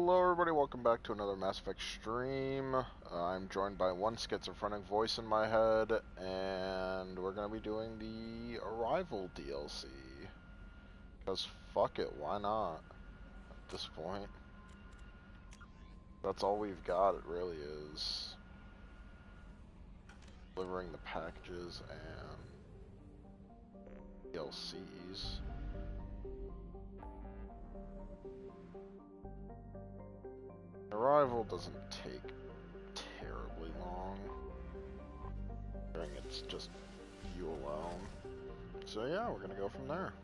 Hello everybody, welcome back to another Mass Effect stream. I'm joined by one schizophrenic voice in my head, and we're going to be doing the Arrival DLC. Because fuck it, why not? At this point. That's all we've got, it really is. Delivering the packages and DLCs. Arrival doesn't take terribly long. I think it's just you alone. So yeah, we're gonna go from there.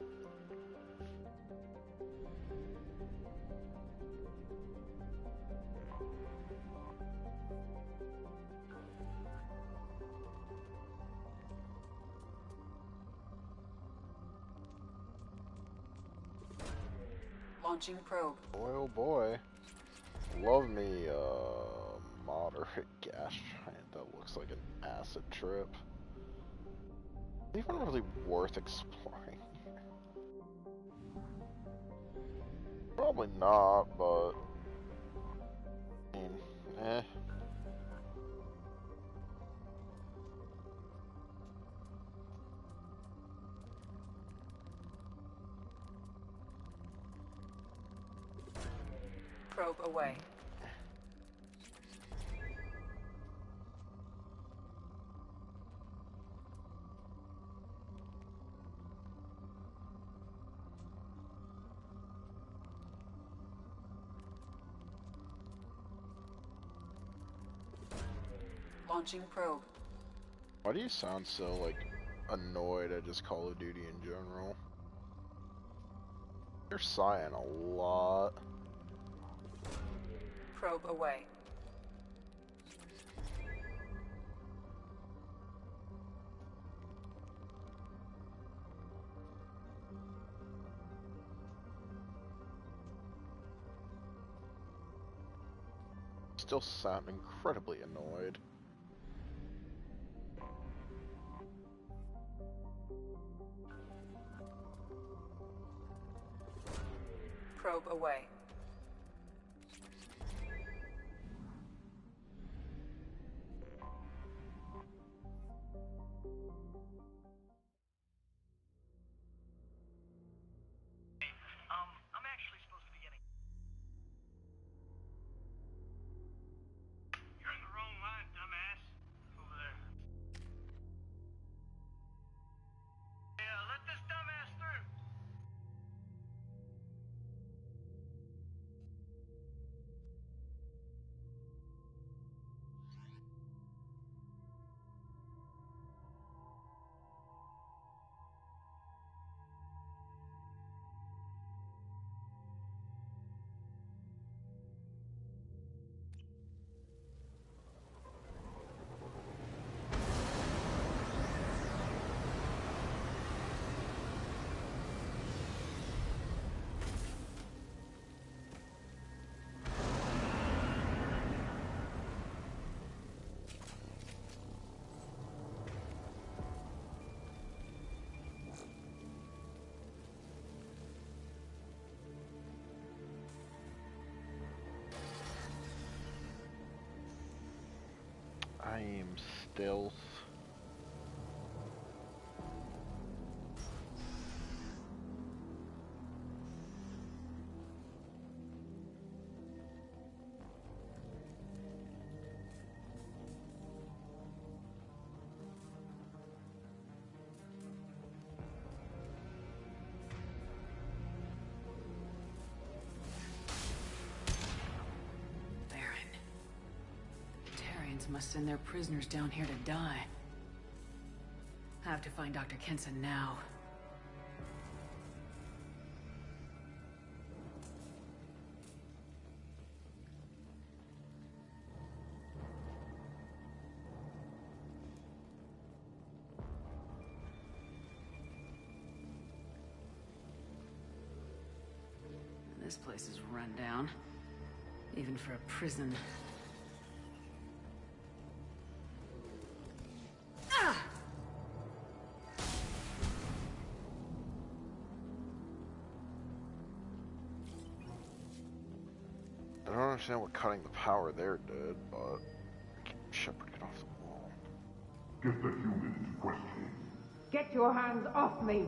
Launching probe. Boy, oh boy. Love me moderate gas giant that looks like an acid trip. Even really worth exploring. Probably not, but I mean, eh. Probe away. Launching probe. Why do you sound so, like, annoyed at just Call of Duty in general? You're sighing a lot. Probe away. Still sound incredibly annoyed. Probe away. I'm actually supposed to be getting... You're in the wrong line, dumbass. Over there. Yeah, let this dumbass through. I am stealth. Must send their prisoners down here to die. I have to find Dr. Kenson now. This place is run down, even for a prison. don't understand what cutting the power there did, but Shepard, get off the wall. Get the human into questioning. Get your hands off me!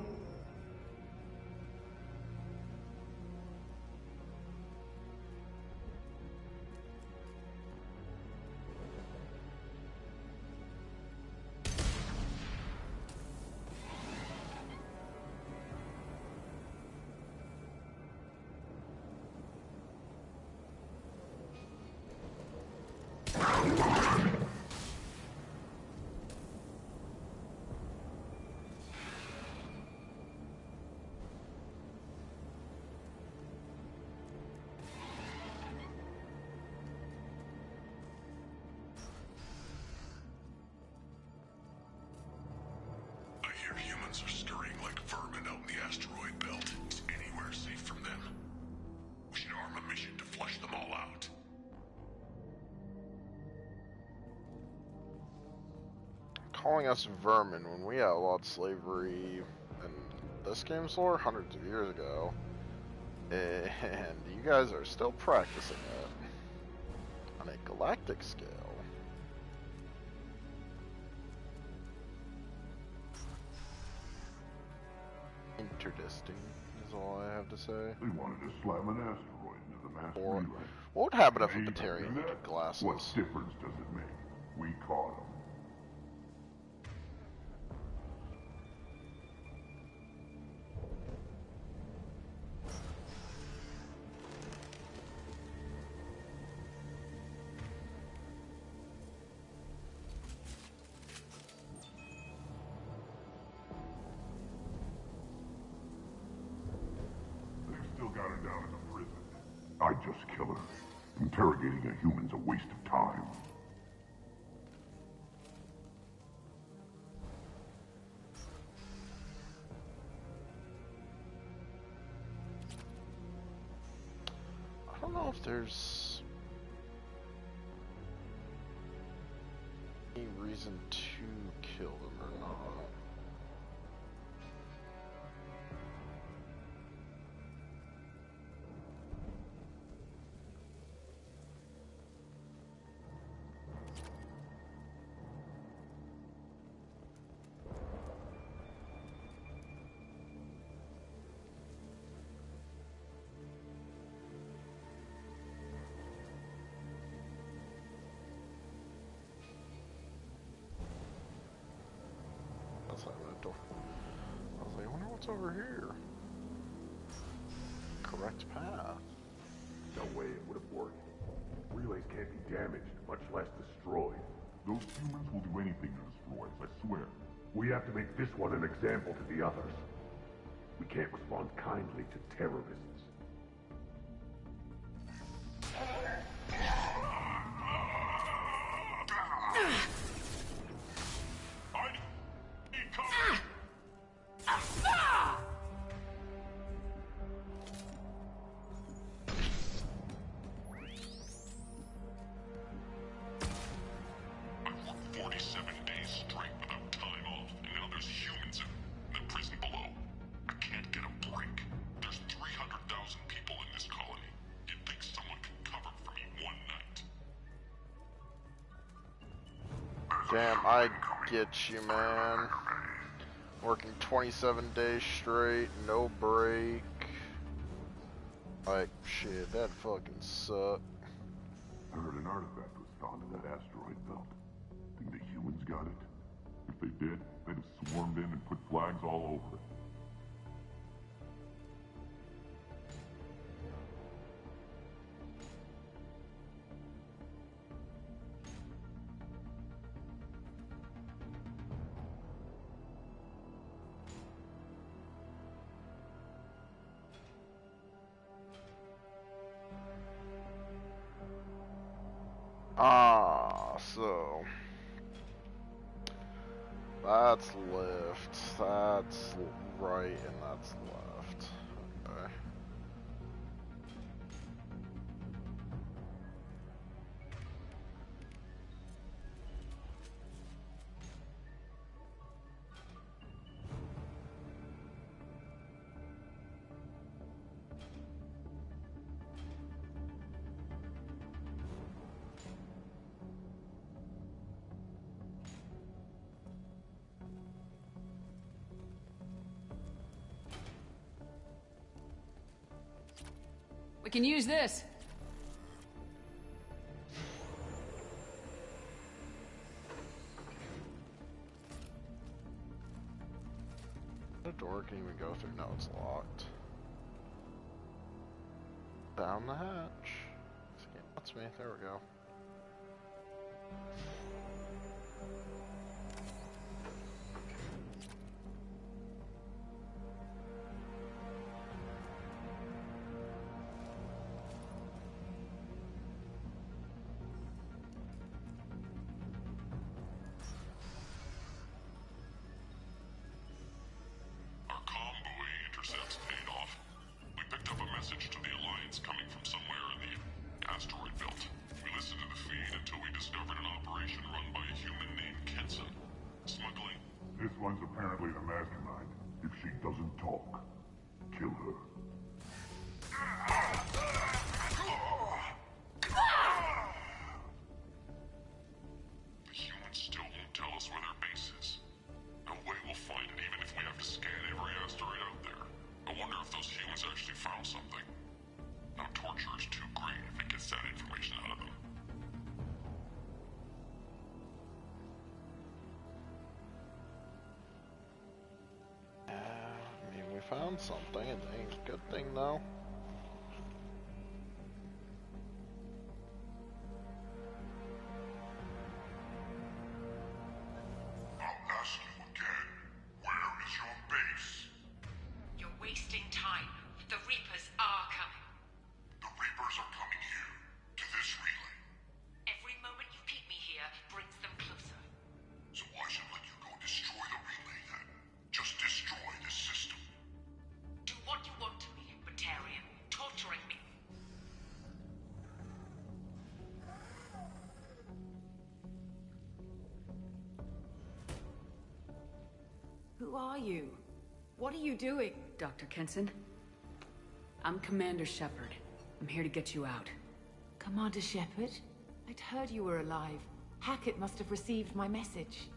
Humans are scurrying like vermin out in the asteroid belt. Is anywhere safe from them? We should arm a mission to flush them all out. Calling us vermin when we outlawed slavery in this game's lore hundreds of years ago, and you guys are still practicing it on a galactic scale. Interesting is all I have to say. They wanted to slam an asteroid into the mass Or, relay. what would happen if a They Batarian do that? needed glasses? What difference does it make? We caught them. Still got her down in the prison. I'd just kill her. Interrogating a human's a waste of time. I don't know if there's any reason to kill them or not. Door. I was like, I wonder what's over here. Correct path. No way it would have worked. Relays can't be damaged, much less destroyed. Those humans will do anything to destroy us, I swear. We have to make this one an example to the others. We can't respond kindly to terrorists. Damn, I get you, man. Working 27 days straight, no break. Like, shit, that fucking sucked. I heard an artifact was found in that asteroid belt. Think the humans got it? If they did, they'd have swarmed in and put flags all over it. So that's left, that's right, and that's left. Okay. can use this. The door can even go through? No, it's locked. Down the hatch. See, that's me. There we go. Our comm buoy intercepts paid off. We picked up a message to the Alliance coming from somewhere in the asteroid belt. We listened to the feed until we discovered an operation run by a human named Kenson. Smuggling. This one's apparently the mastermind. If she doesn't talk, kill her. The humans still won't tell us where their base is. No way we'll find it, even if we have to scan every asteroid out there. I wonder if those humans actually found something. Now torture is too great if it gets that information out of them. I mean, we found something. It ain't a good thing, though. I'll ask you again. Where is your base? You're wasting time. The Reapers are coming. The Reapers are coming here, to this relay. Every moment you keep me here brings them closer. So I should let you go destroy the relay then. Just destroy this system. Do what you want to me, Batarian. Torturing me. Who are you? What are you doing? Dr. Kenson? I'm Commander Shepard. I'm here to get you out. Commander Shepard? I'd heard you were alive. Hackett must have received my message.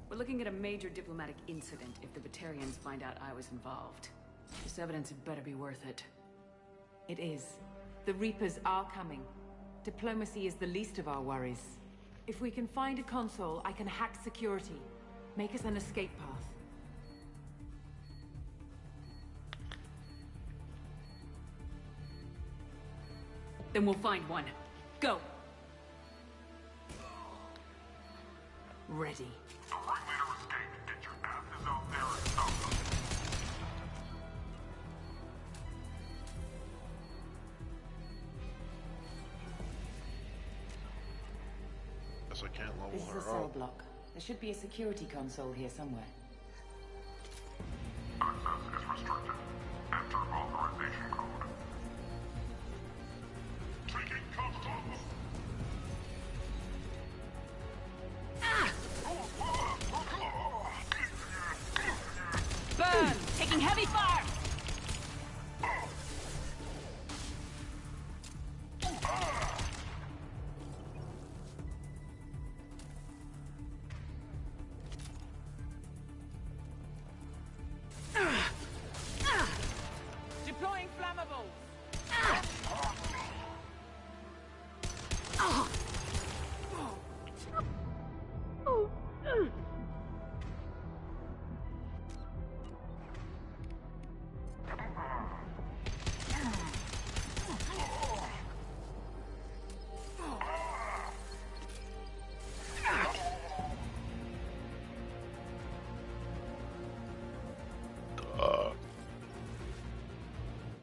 We're looking at a major diplomatic incident if the Batarians find out I was involved. This evidence had better be worth it. It is. The Reapers are coming. Diplomacy is the least of our worries. If we can find a console, I can hack security. Make us an escape path. Then we'll find one. Go! Ready. The ringleader escaped. Get your asses out there and stop them. Guess I can't This level is a her cell up. block. There should be a security console here somewhere. Access is restricted. Enter authorization code. Taking console. Burn! Taking heavy fire! Deploying flammables!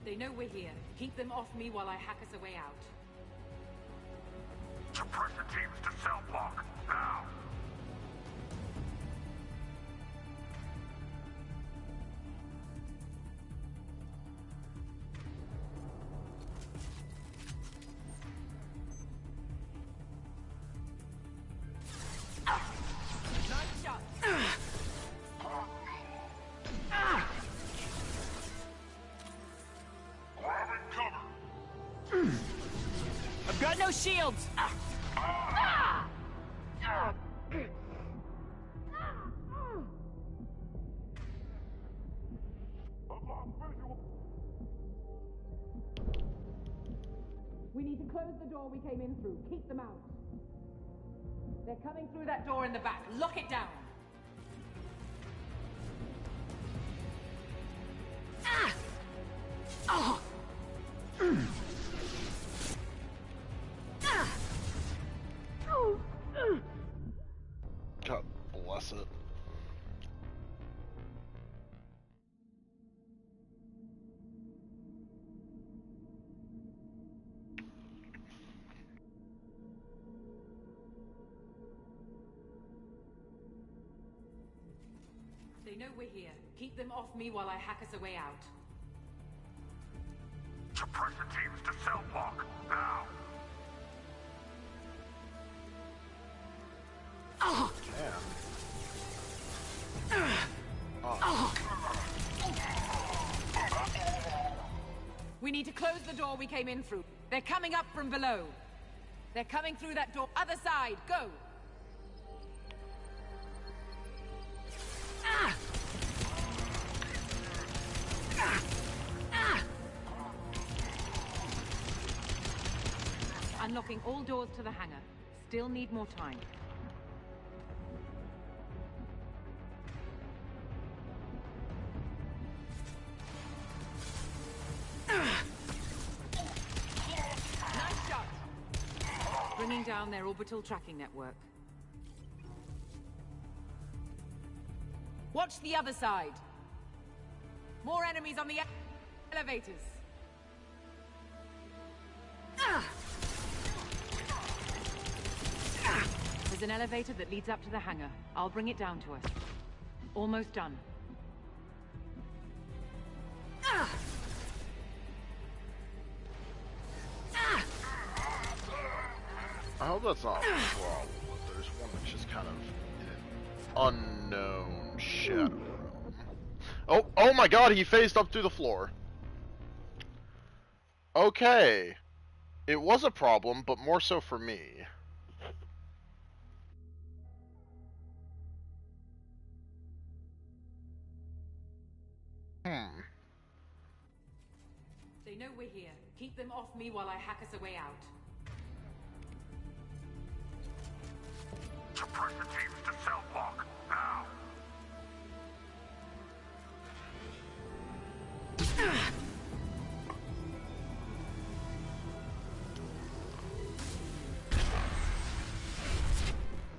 They know we're here. Keep them off me while I hack us a way out. Suppressor teams to cell block. Now. Nice shot! Grabbing cover. I've got no shields! We need to close the door we came in through. Keep them out. They're coming through that door in the back. Lock it down. God bless it. They know we're here. Keep them off me while I hack us a way out. Suppressor teams to cell block, now! We need to close the door we came in through. They're coming up from below. They're coming through that door. Other side, go! Unlocking all doors to the hangar. Still need more time. Nice shot! Bringing down their orbital tracking network. Watch the other side. More enemies on the elevators. There's an elevator that leads up to the hangar. I'll bring it down to us. Almost done. I hope that's not a problem, but there's one that's just kind of in an unknown shadow realm. Oh my god, he phased up through the floor. Okay. It was a problem, but more so for me. They know we're here. Keep them off me while I hack us a way out. Suppressor teams to cell block, now!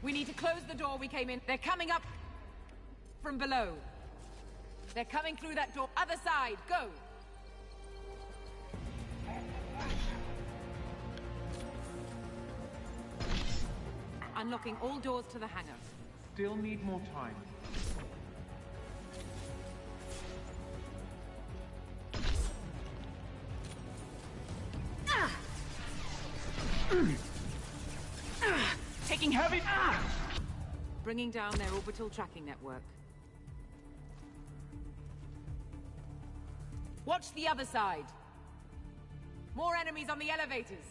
We need to close the door we came in. They're coming up from below. They're coming through that door. Other side, go! Unlocking all doors to the hangar. Still need more time. Taking heavy... Bringing down their orbital tracking network. Watch the other side. More enemies on the elevators.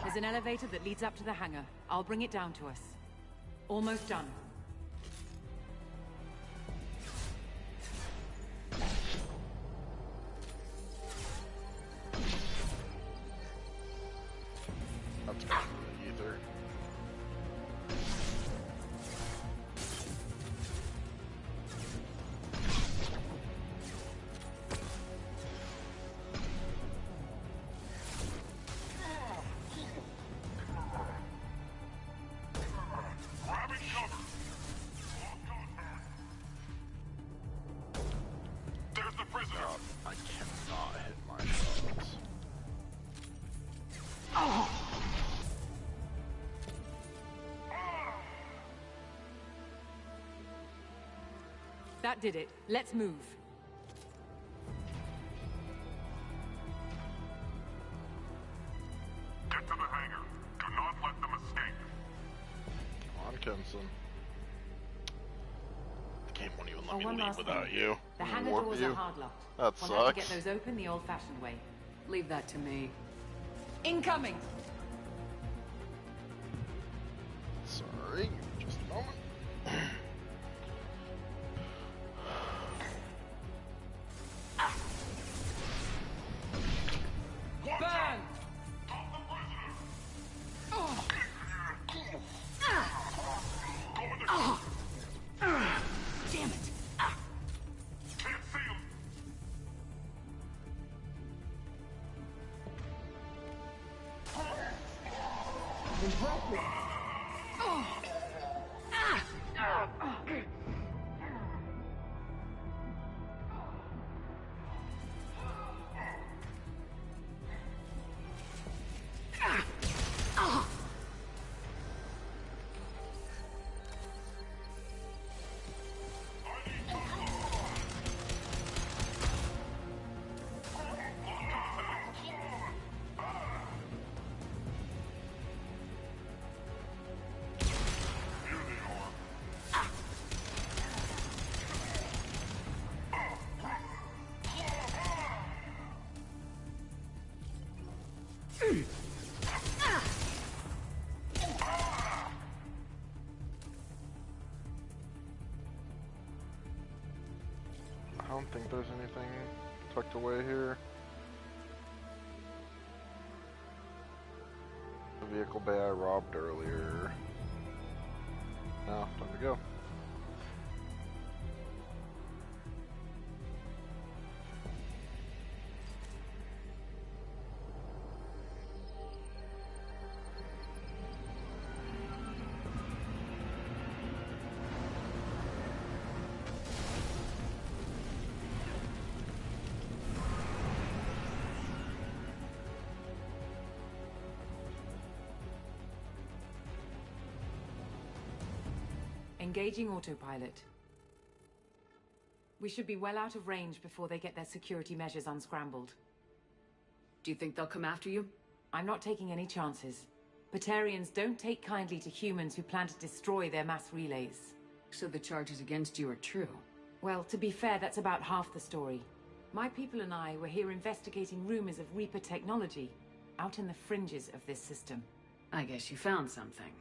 There's an elevator that leads up to the hangar. I'll bring it down to us. Almost done. That's good for the ether. I cannot hit my shots. That did it. Let's move. Get to the hangar. Do not let them escape. Come on, Kenson. The game won't even let me one leave last without thing. you. The hangar Warp doors you. are hard locked. That We'll have to sucks. get those open the old-fashioned way. Leave that to me. Incoming! Sorry, just a moment. Help me! I don't think there's anything tucked away here. The vehicle bay I robbed earlier. Now, time to go. Engaging autopilot. We should be well out of range before they get their security measures unscrambled. Do you think they'll come after you? I'm not taking any chances. Batarians don't take kindly to humans who plan to destroy their mass relays. So the charges against you are true? Well, to be fair, that's about half the story. My people and I were here investigating rumors of Reaper technology out in the fringes of this system. I guess you found something.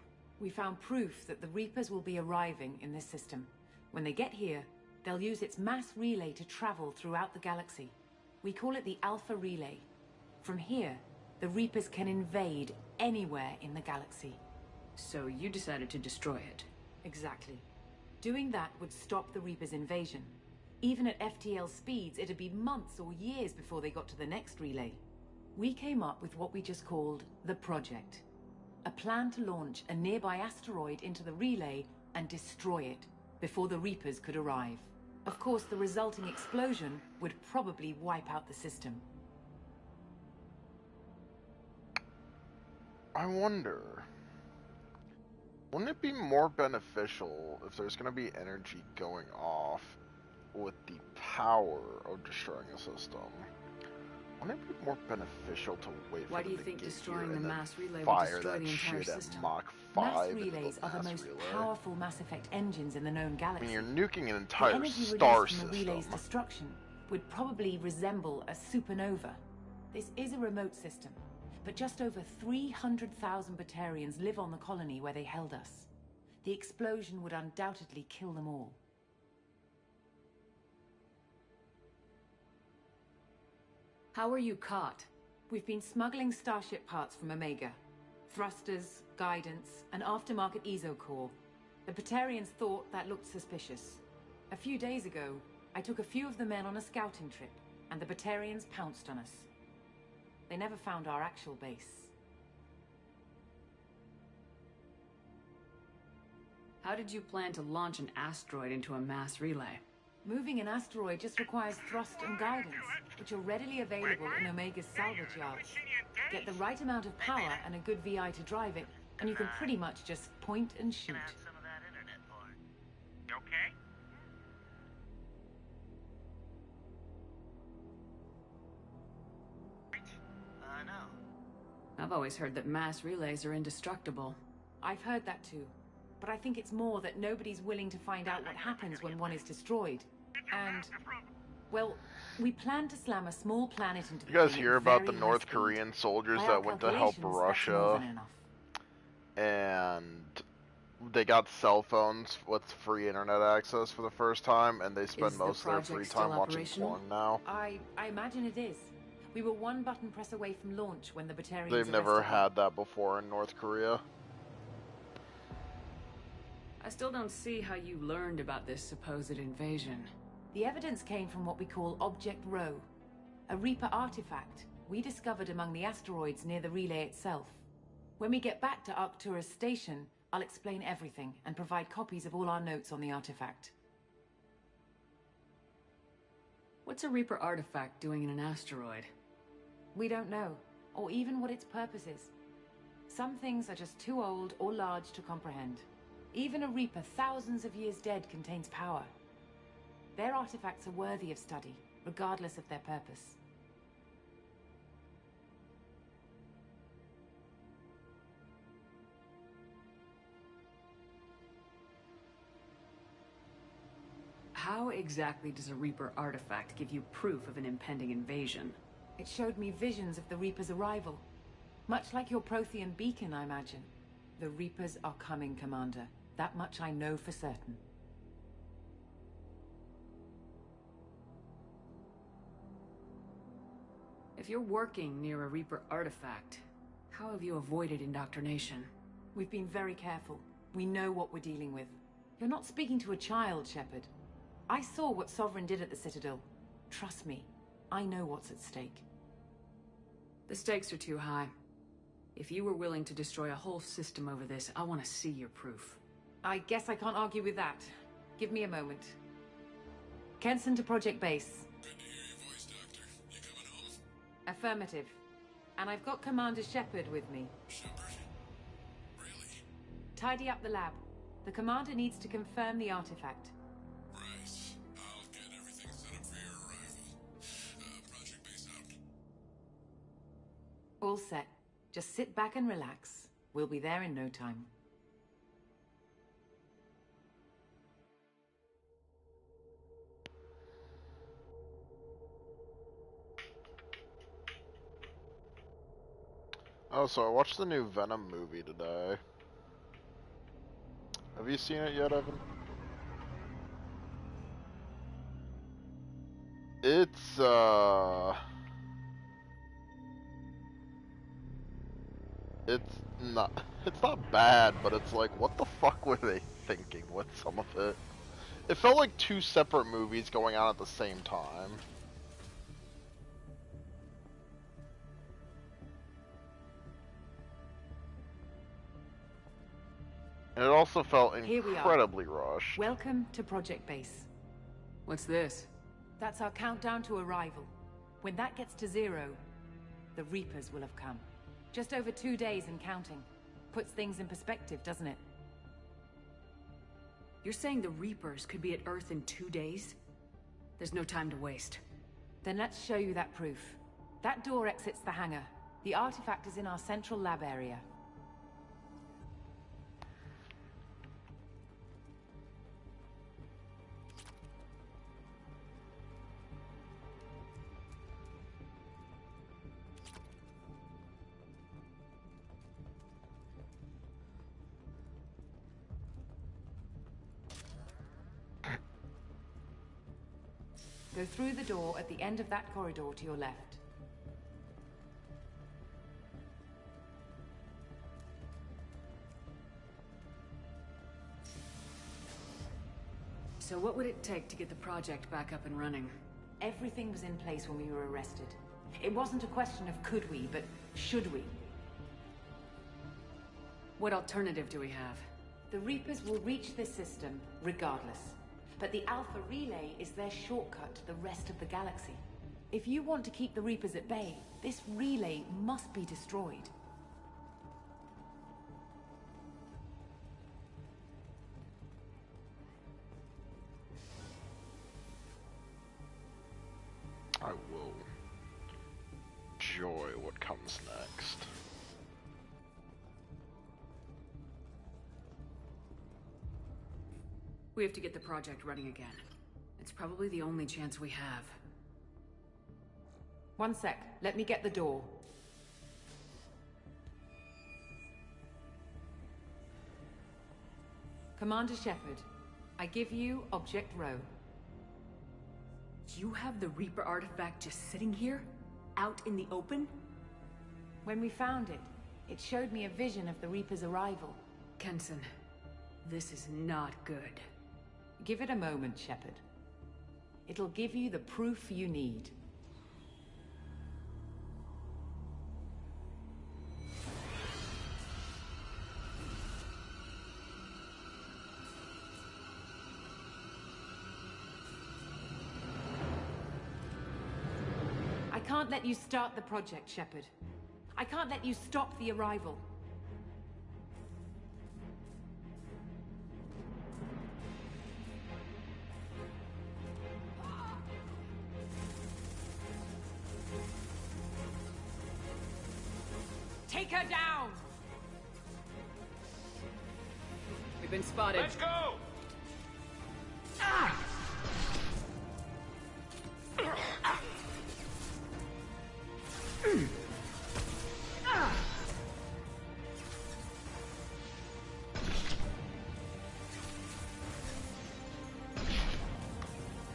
We found proof that the Reapers will be arriving in this system. When they get here, they'll use its mass relay to travel throughout the galaxy. We call it the Alpha Relay. From here, the Reapers can invade anywhere in the galaxy. So you decided to destroy it? Exactly. Doing that would stop the Reapers' invasion. Even at FTL speeds, it'd be months or years before they got to the next relay. We came up with what we just called the Project. A plan to launch a nearby asteroid into the relay and destroy it before the Reapers could arrive. Of course, the resulting explosion would probably wipe out the system. I wonder, wouldn't it be more beneficial if there's going to be energy going off with the power of destroying a system? Wouldn't it be more beneficial to wait for Why do you them to think get destroying here the and mass relay will fire destroy that the entire shit system? at Mach 5 Mass into relays are the mass most relay? powerful Mass Effect engines in the known I galaxy. mean, you're nuking an The entire energy star released from the relay's system. destruction would probably resemble a supernova. This is a remote system, but just over 300,000 Batarians live on the colony where they held us. The explosion would undoubtedly kill them all. How were you caught? We've been smuggling Starship parts from Omega. Thrusters, guidance, and aftermarket ESO core. The Batarians thought that looked suspicious. A few days ago, I took a few of the men on a scouting trip, and the Batarians pounced on us. They never found our actual base. How did you plan to launch an asteroid into a mass relay? Moving an asteroid just requires thrust and guidance, which are readily available in Omega's salvage yards. Get the right amount of power and a good VI to drive it, and you can pretty much just point and shoot. Some of that internet porn. You okay? I know. I've always heard that mass relays are indestructible. I've heard that too, but I think it's more that nobody's willing to find out what happens when one is destroyed. And, well, we plan to slam a small planet into the You guys thing hear at about the very North high speed. Korean soldiers By that our went to help calculations, that's more Russia, than enough. and they got cell phones with free internet access for the first time, and they spend Is the most of their free project still time watching operational? porn now. I imagine it is. We were one button press away from launch when the Batarians They've never arrested me. had that before in North Korea. I still don't see how you learned about this supposed invasion. The evidence came from what we call Object Rho, a Reaper artifact we discovered among the asteroids near the relay itself. When we get back to Arcturus Station, I'll explain everything and provide copies of all our notes on the artifact. What's a Reaper artifact doing in an asteroid? We don't know, or even what its purpose is. Some things are just too old or large to comprehend. Even a Reaper thousands of years dead contains power. Their artifacts are worthy of study, regardless of their purpose. How exactly does a Reaper artifact give you proof of an impending invasion? It showed me visions of the Reaper's arrival. Much like your Prothean beacon, I imagine. The Reapers are coming, Commander. That much I know for certain. If you're working near a Reaper artifact, how have you avoided indoctrination? We've been very careful. We know what we're dealing with. You're not speaking to a child, Shepard. I saw what Sovereign did at the Citadel. Trust me, I know what's at stake. The stakes are too high. If you were willing to destroy a whole system over this, I want to see your proof. I guess I can't argue with that. Give me a moment. Kenson to Project Base. Good to hear your voice, Doctor. You coming home? Affirmative. And I've got Commander Shepard with me. Shepard? Really? Tidy up the lab. The Commander needs to confirm the artifact. Right. I'll get everything set up for your arrival. Project Base out. All set. Just sit back and relax. We'll be there in no time. Oh, so I watched the new Venom movie today. Have you seen it yet, Evan? It's it's not bad, but it's like, what the fuck were they thinking with some of it? It felt like two separate movies going on at the same time. And it also felt incredibly rushed. Welcome to Project Base. What's this? That's our countdown to arrival. When that gets to 0, the Reapers will have come. Just over 2 days and counting. Puts things in perspective, doesn't it? You're saying the Reapers could be at Earth in 2 days? There's no time to waste. Then let's show you that proof. That door exits the hangar. The artifact is in our central lab area. Go through the door at the end of that corridor to your left. So what would it take to get the project back up and running? Everything was in place when we were arrested. It wasn't a question of could we, but should we. What alternative do we have? The Reapers will reach this system regardless. But the Alpha Relay is their shortcut to the rest of the galaxy. If you want to keep the Reapers at bay, this relay must be destroyed. I will enjoy what comes next. We have to get the project running again. It's probably the only chance we have. 1 sec. Let me get the door. Commander Shepard, I give you Object Row. You have the Reaper artifact just sitting here? Out in the open? When we found it, it showed me a vision of the Reaper's arrival. Kenson, this is not good. Give it a moment, Shepard. It'll give you the proof you need. can't let you start the project, Shepard. I can't let you stop the arrival. Take her down! We've been spotted. Let's go!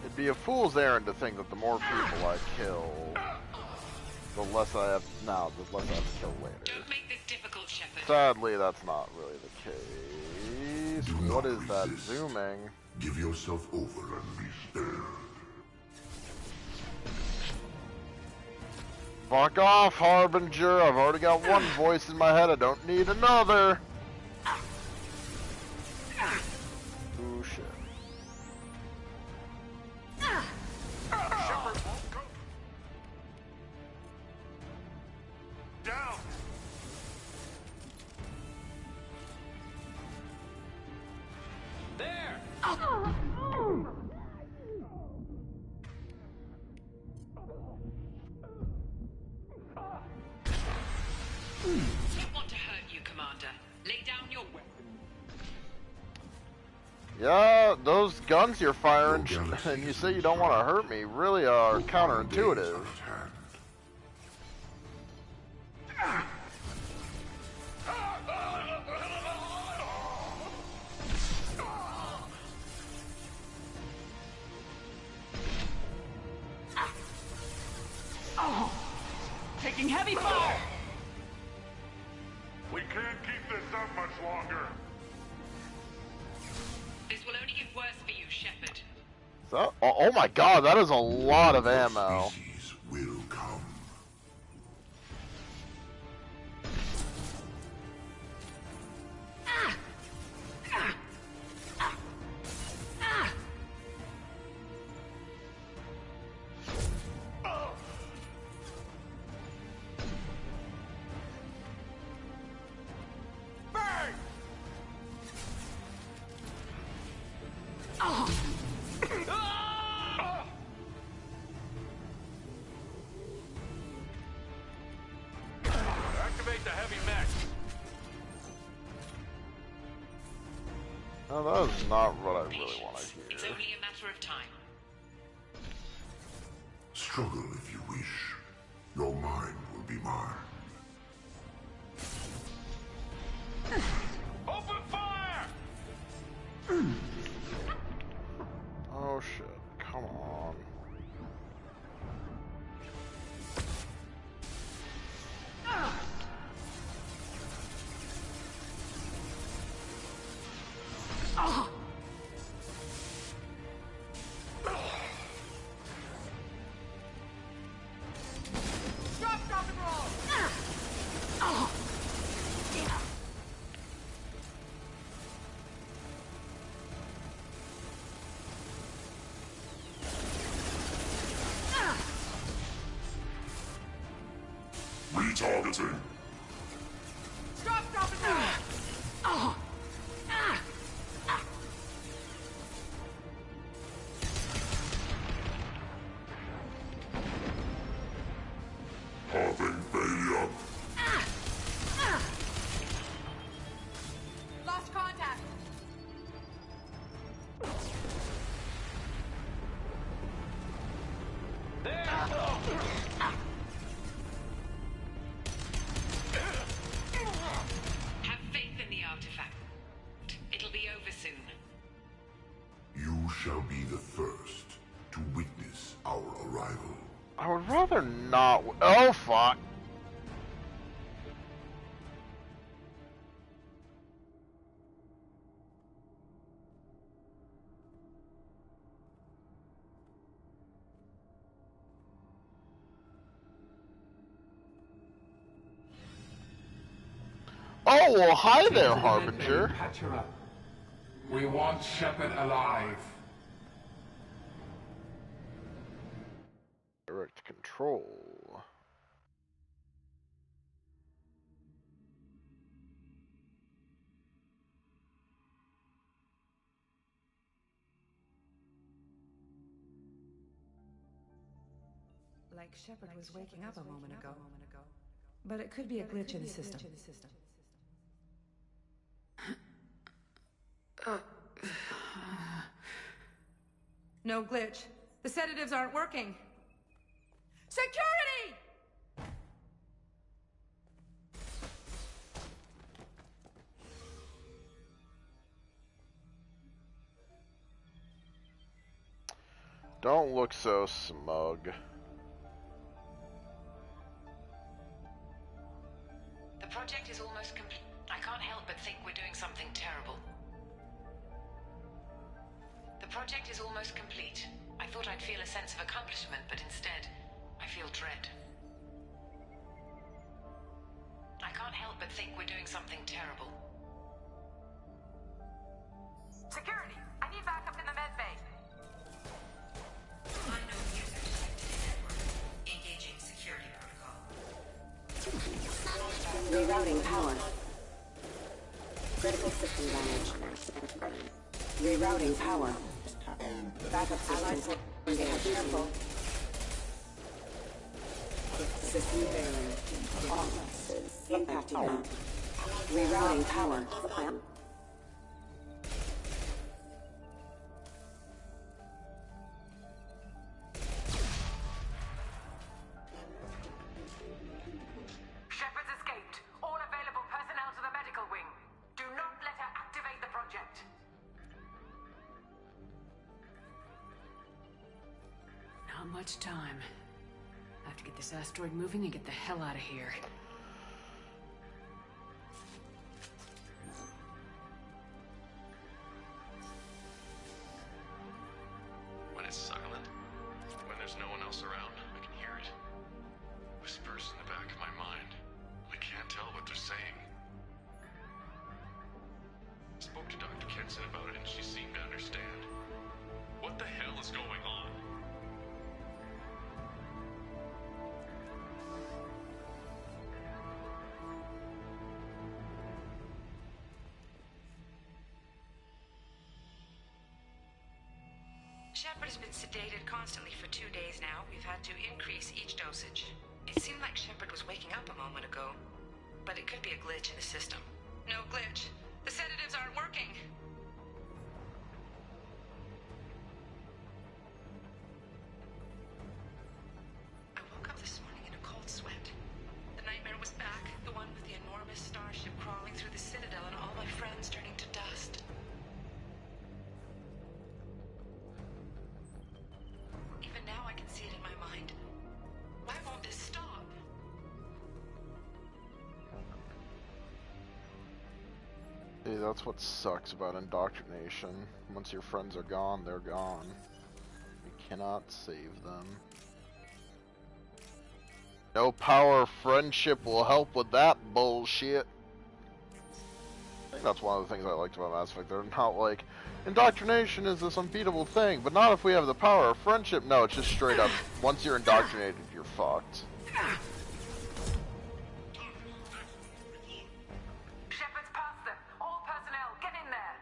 It'd be a fool's errand to think that the more people I kill, the less I have now, the less I have to kill later. Don't make this difficult, Shepard. Sadly, that's not really the case. What is that zooming? Give yourself over and be spared. Fuck off, Harbinger. I've already got one voice in my head. I don't need another. Ooh, shit. Shepard won't go. Down. There. Don't want to hurt you, Commander. Lay down your weapon. Yeah, those guns you're firing, and you say you don't want to hurt me, really are counterintuitive. Taking heavy fire! We can't keep this up much longer. This will only get worse for you, Shepard. So, oh my god, that is a lot of ammo. Species will come. Activate the heavy mech. No, that is not what I really want to It's hear. only a matter of time. Struggle if you wish. Your mind will be mine. Open fire! Oh shit, come on. Drop and roll! Retargeting. Drop and roll! Having failure. Lost contact! There. Have faith in the artifact. It'll be over soon. You shall be the first to witness our arrival. I would rather not. Oh fuck. Oh, well, hi there, Harbinger. Patch her up. We want Shepard alive. Direct control. Like Shepard was waking up a moment ago. But it could be a glitch in the system. No glitch. The sedatives aren't working. Security! Don't look so smug. The project is almost complete. I can't help but think we're doing something terrible. The project is almost complete. I thought I'd feel a sense of accomplishment, but instead, I feel dread. I can't help but think we're doing something terrible. Security! I need backup in the med bay. Unknown user detected in network. Engaging security protocol. Rerouting power. Critical system damage. Rerouting power. Backup systems. Careful. System failing. Off. Impacting. Rerouting power. Shepard's escaped. All available personnel to the medical wing. Do not let her activate the project. Not much time. I have to get this asteroid moving and get the hell out of here. When it's silent, when there's no one else around, I can hear it. Whispers in the back of my mind. I can't tell what they're saying. I spoke to Dr. Kenson about it and she seemed to understand. What the hell is going on? Shepard has been sedated constantly for 2 days now. We've had to increase each dosage. It seemed like Shepard was waking up a moment ago. But it could be a glitch in the system. No glitch. The sedatives aren't working. I woke up this morning in a cold sweat. The nightmare was back. The one with the enormous starship crawling through the Citadel and all my friends turning to dust. Even now I can see it in my mind. Why won't this stop? Hey, that's what sucks about indoctrination. Once your friends are gone, they're gone. You cannot save them. No power of friendship will help with that bullshit. I think that's one of the things I liked about Mass Effect. They're not like, indoctrination is this unbeatable thing, but not if we have the power of friendship. No, it's just straight up, once you're indoctrinated, you're fucked. Shepard's past them. All personnel, get in there.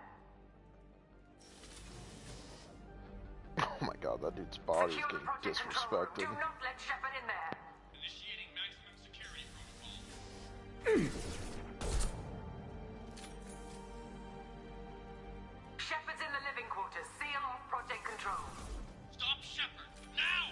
Oh my god, that dude's body is Secure the getting project control room. disrespected. Do not let Shepard in there. Initiating maximum security protocol. Shepard's in the living quarters. Seal off project control. Stop Shepard, now!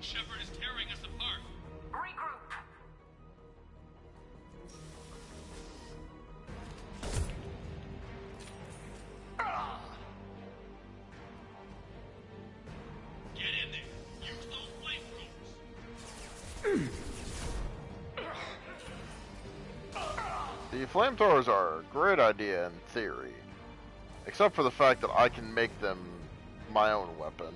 Shepard is tearing us apart. Regroup. Get in there. Use those flamethrowers. The flamethrowers are a great idea in theory. Except for the fact that I can make them my own weapon.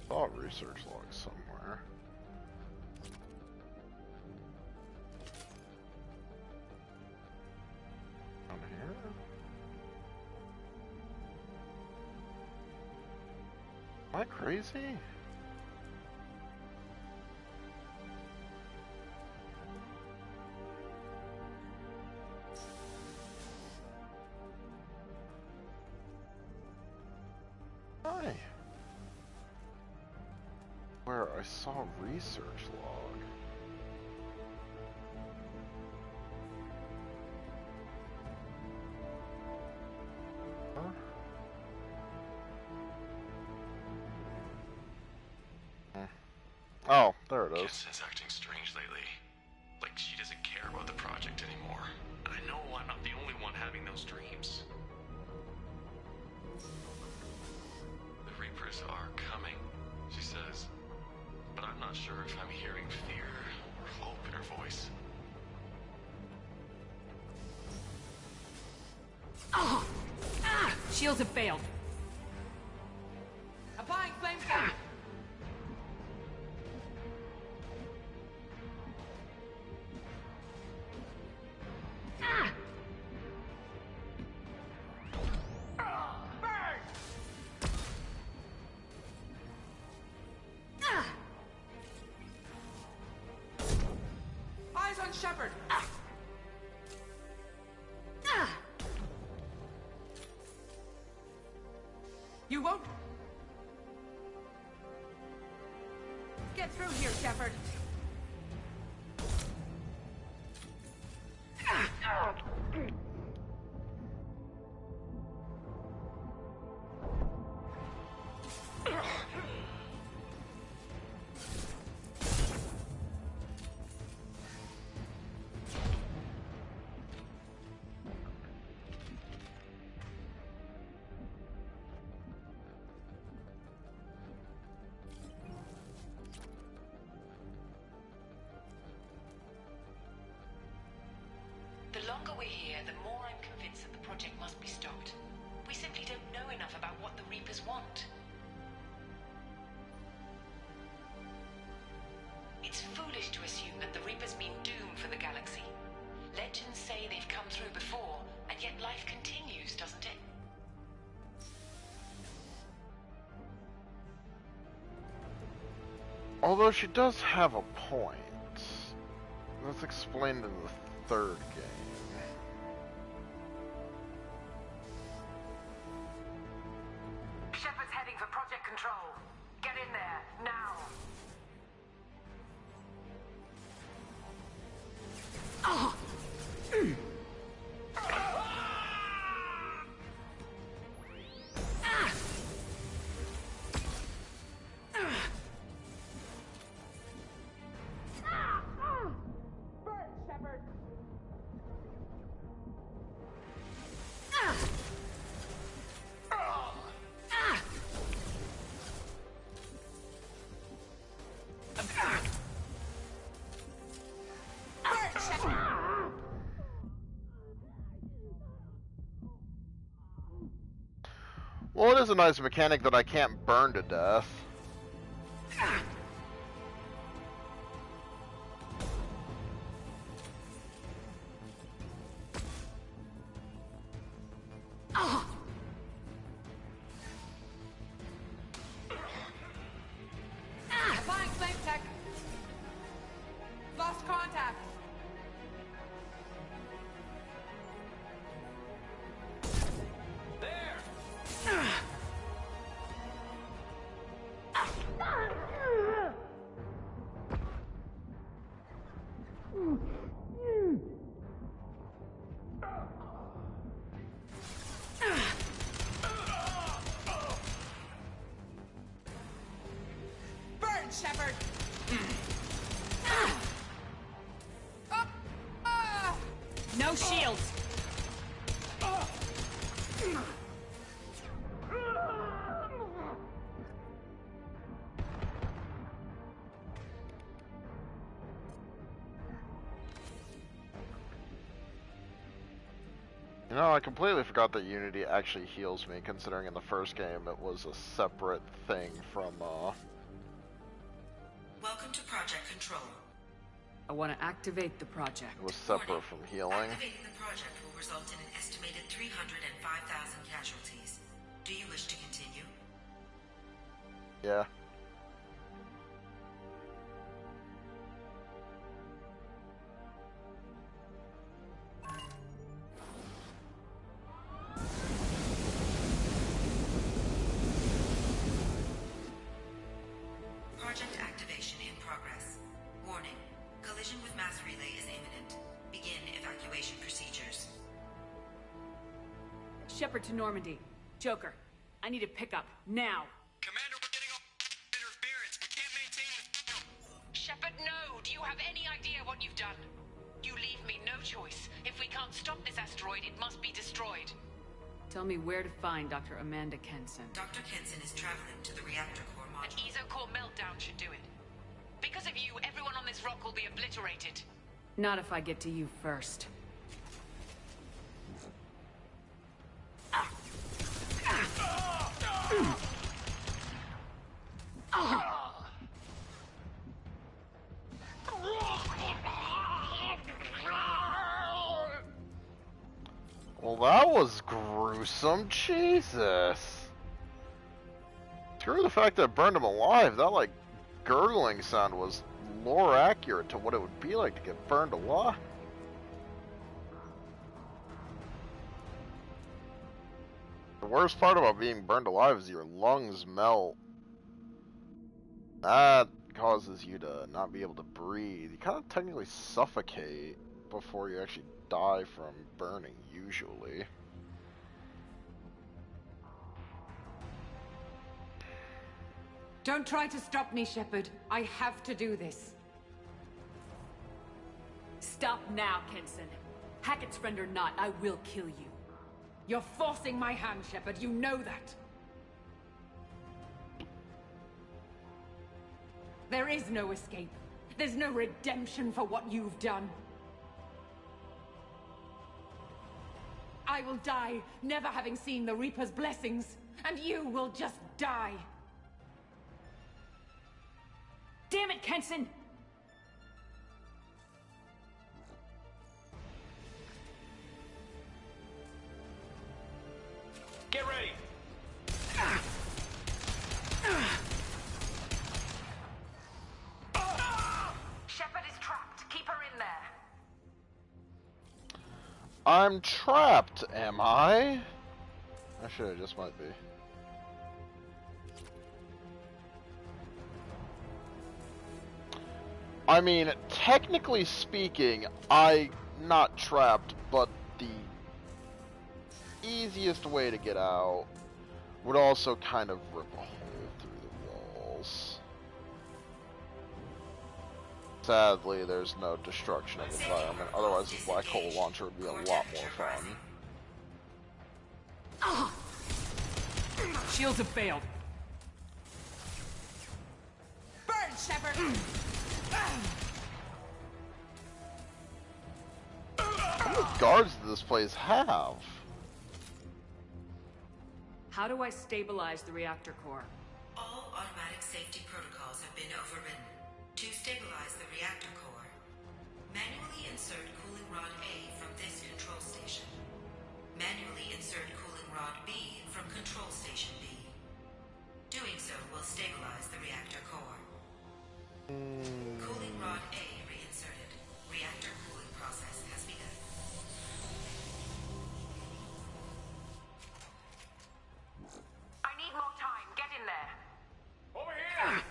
Saw a research log somewhere. Down here? Am I crazy? Hi. Where I saw research log. Huh? Oh, there it is. Kenson's acting strange lately. Like she doesn't care about the project anymore. I know I'm not the only one having those dreams. The Reapers are coming, she says. But I'm not sure if I'm hearing fear or hope in her voice. Oh! Ah! Shields have failed. Applying flame attack. Eyes on Shepard. You won't get through here, Shepard. The longer we're here, the more I'm convinced that the project must be stopped. We simply don't know enough about what the Reapers want. It's foolish to assume that the Reapers mean doom for the galaxy. Legends say they've come through before, and yet life continues, doesn't it? Although she does have a point. That's explained in the third game. Shepard's heading for Project Control. Get in there, now. Oh! Well, it is a nice mechanic that I can't burn to death. Applying flame tech. Lost contact. Burn, Shepard. No shields. You know, I completely forgot that Unity actually heals me, considering in the first game it was a separate thing from, Welcome to Project Control. I want to activate the project. It was separate from healing. Activating the project will result in an estimated 305,000 casualties. Do you wish to continue? Yeah. Project activation in progress. Warning. Collision with mass relay is imminent. Begin evacuation procedures. Shepard to Normandy. Joker, I need a pickup, now. Commander, we're getting all interference. We can't maintain this. Shepard, no! Do you have any idea what you've done? You leave me no choice. If we can't stop this asteroid, it must be destroyed. Tell me where to find Dr. Amanda Kenson. Dr. Kenson is traveling to the reactor core An module. ESO-core meltdown should do it. Because of you, everyone on this rock will be obliterated. Not if I get to you first. Well, that was gruesome. Jesus. Screw the fact that it burned him alive. That, like, gurgling sound was more accurate to what it would be like to get burned alive. The worst part about being burned alive is your lungs melt. That causes you to not be able to breathe. You kind of technically suffocate before you actually die from burning, usually. Don't try to stop me, Shepard. I have to do this. Stop now, Kenson. Hackett's friend or not, I will kill you. You're forcing my hand, Shepard. You know that. There is no escape. There's no redemption for what you've done. I will die, never having seen the Reaper's blessings, and you will just die. Damn it, Kenson! Get ready. Shepard is trapped. Keep her in there. I'm trapped, am I? Actually, I just might be. I mean, technically speaking, I'm not trapped, but the easiest way to get out would also kind of rip a hole through the walls. Sadly, there's no destruction of the environment, otherwise the black hole launcher would be a lot more fun. Shields have failed. Burn, Shepard! How many guards does this place have? How do I stabilize the reactor core? All automatic safety protocols have been overridden. To stabilize the reactor core, manually insert cooling rod A from this control station. Manually insert cooling rod B from control station B. Doing so will stabilize the reactor core. Cooling rod A reinserted. Reactor cooling process has begun. I need more time. Get in there. Over here.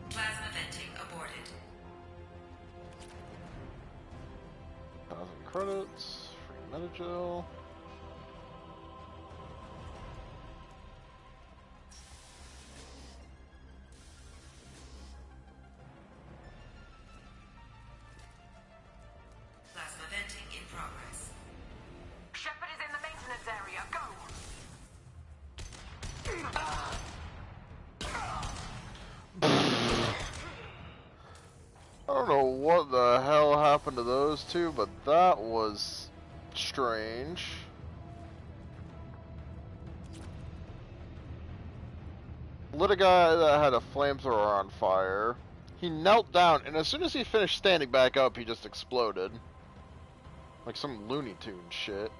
Plasma venting aborted. 1,000 credits, free metagel. too, but that was strange. Lit a guy that had a flamethrower on fire. He knelt down, and as soon as he finished standing back up, he just exploded. Like some Looney Tunes shit.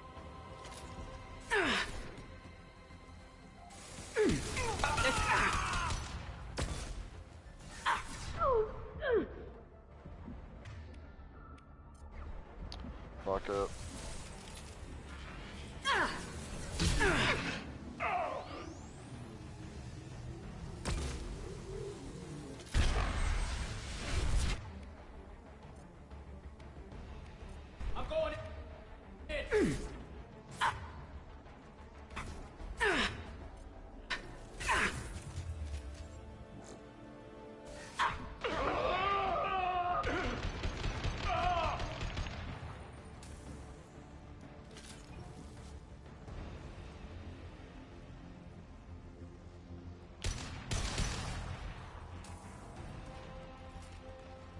Fuck up. I'm going in.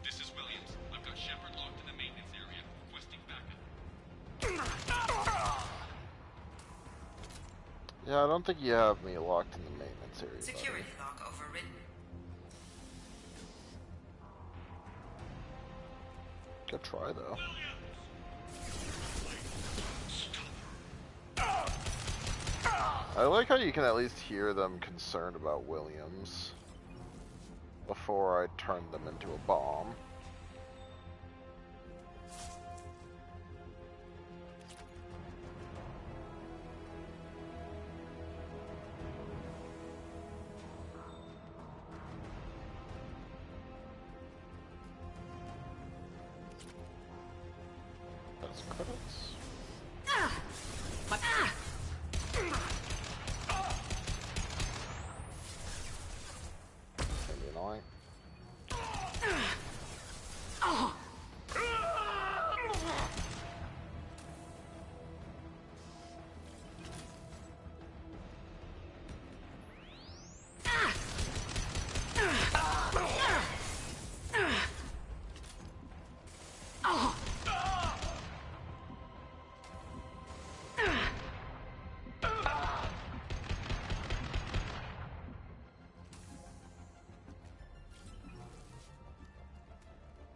This is Williams. I've got Shepard locked in the maintenance area, requesting backup. Yeah, I don't think you have me locked in the maintenance area. Security lock overridden. Good try, though. I like how you can at least hear them concerned about Williams before I turn them into a bomb. That's credits. Can be annoying.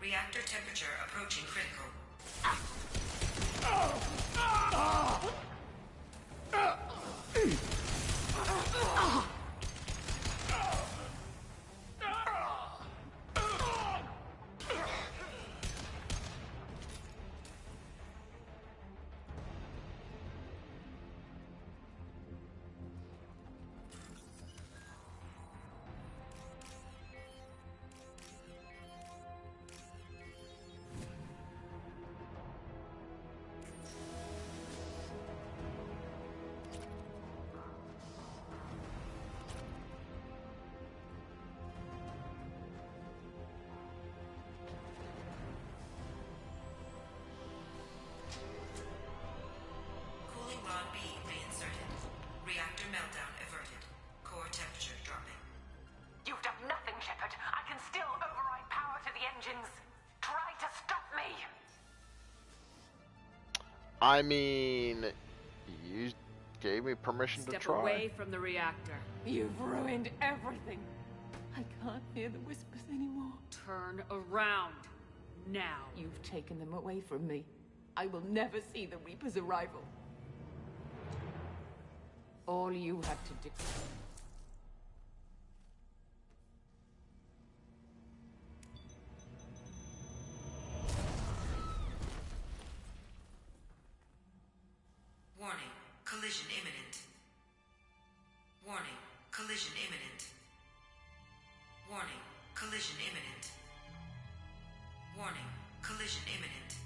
Reactor temperature approaching critical. Cooling rod B reinserted. Reactor meltdown averted. Core temperature dropping. You've done nothing, Shepard. I can still override power to the engines. Try to stop me. I mean, you gave me permission to Step try. away from the reactor. You've ruined everything. I can't hear the whispers anymore. Turn around. Now. You've taken them away from me. I will never see the Reaper's arrival. All you have to do... Warning. Collision imminent. Warning. Collision imminent. Warning. Collision imminent. Warning. Collision imminent.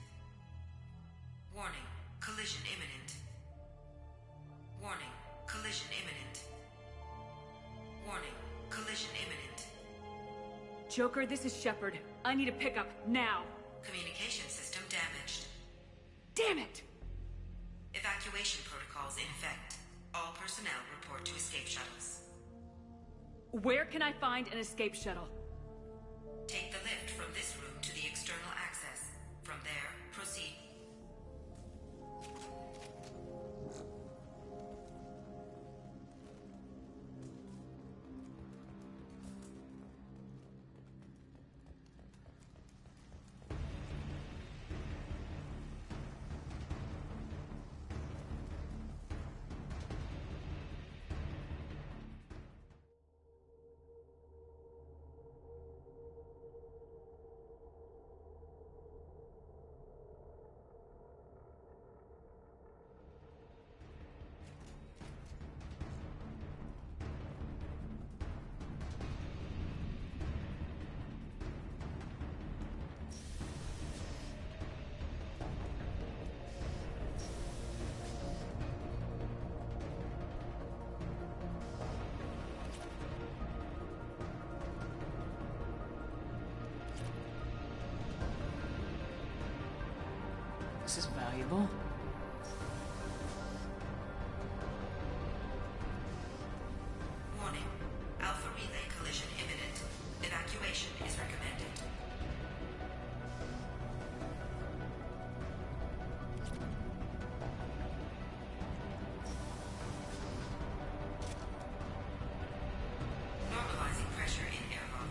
Warning. Collision imminent. Warning. Collision imminent. Warning. Collision imminent. Joker, this is Shepard. I need a pickup now. Communication system damaged. Damn it! Evacuation protocols in effect. All personnel report to escape shuttles. Where can I find an escape shuttle? Take the lift from this room to the external access. From there, proceed This is valuable. Warning. Alpha relay collision imminent. Evacuation is recommended. Normalizing pressure in airlock.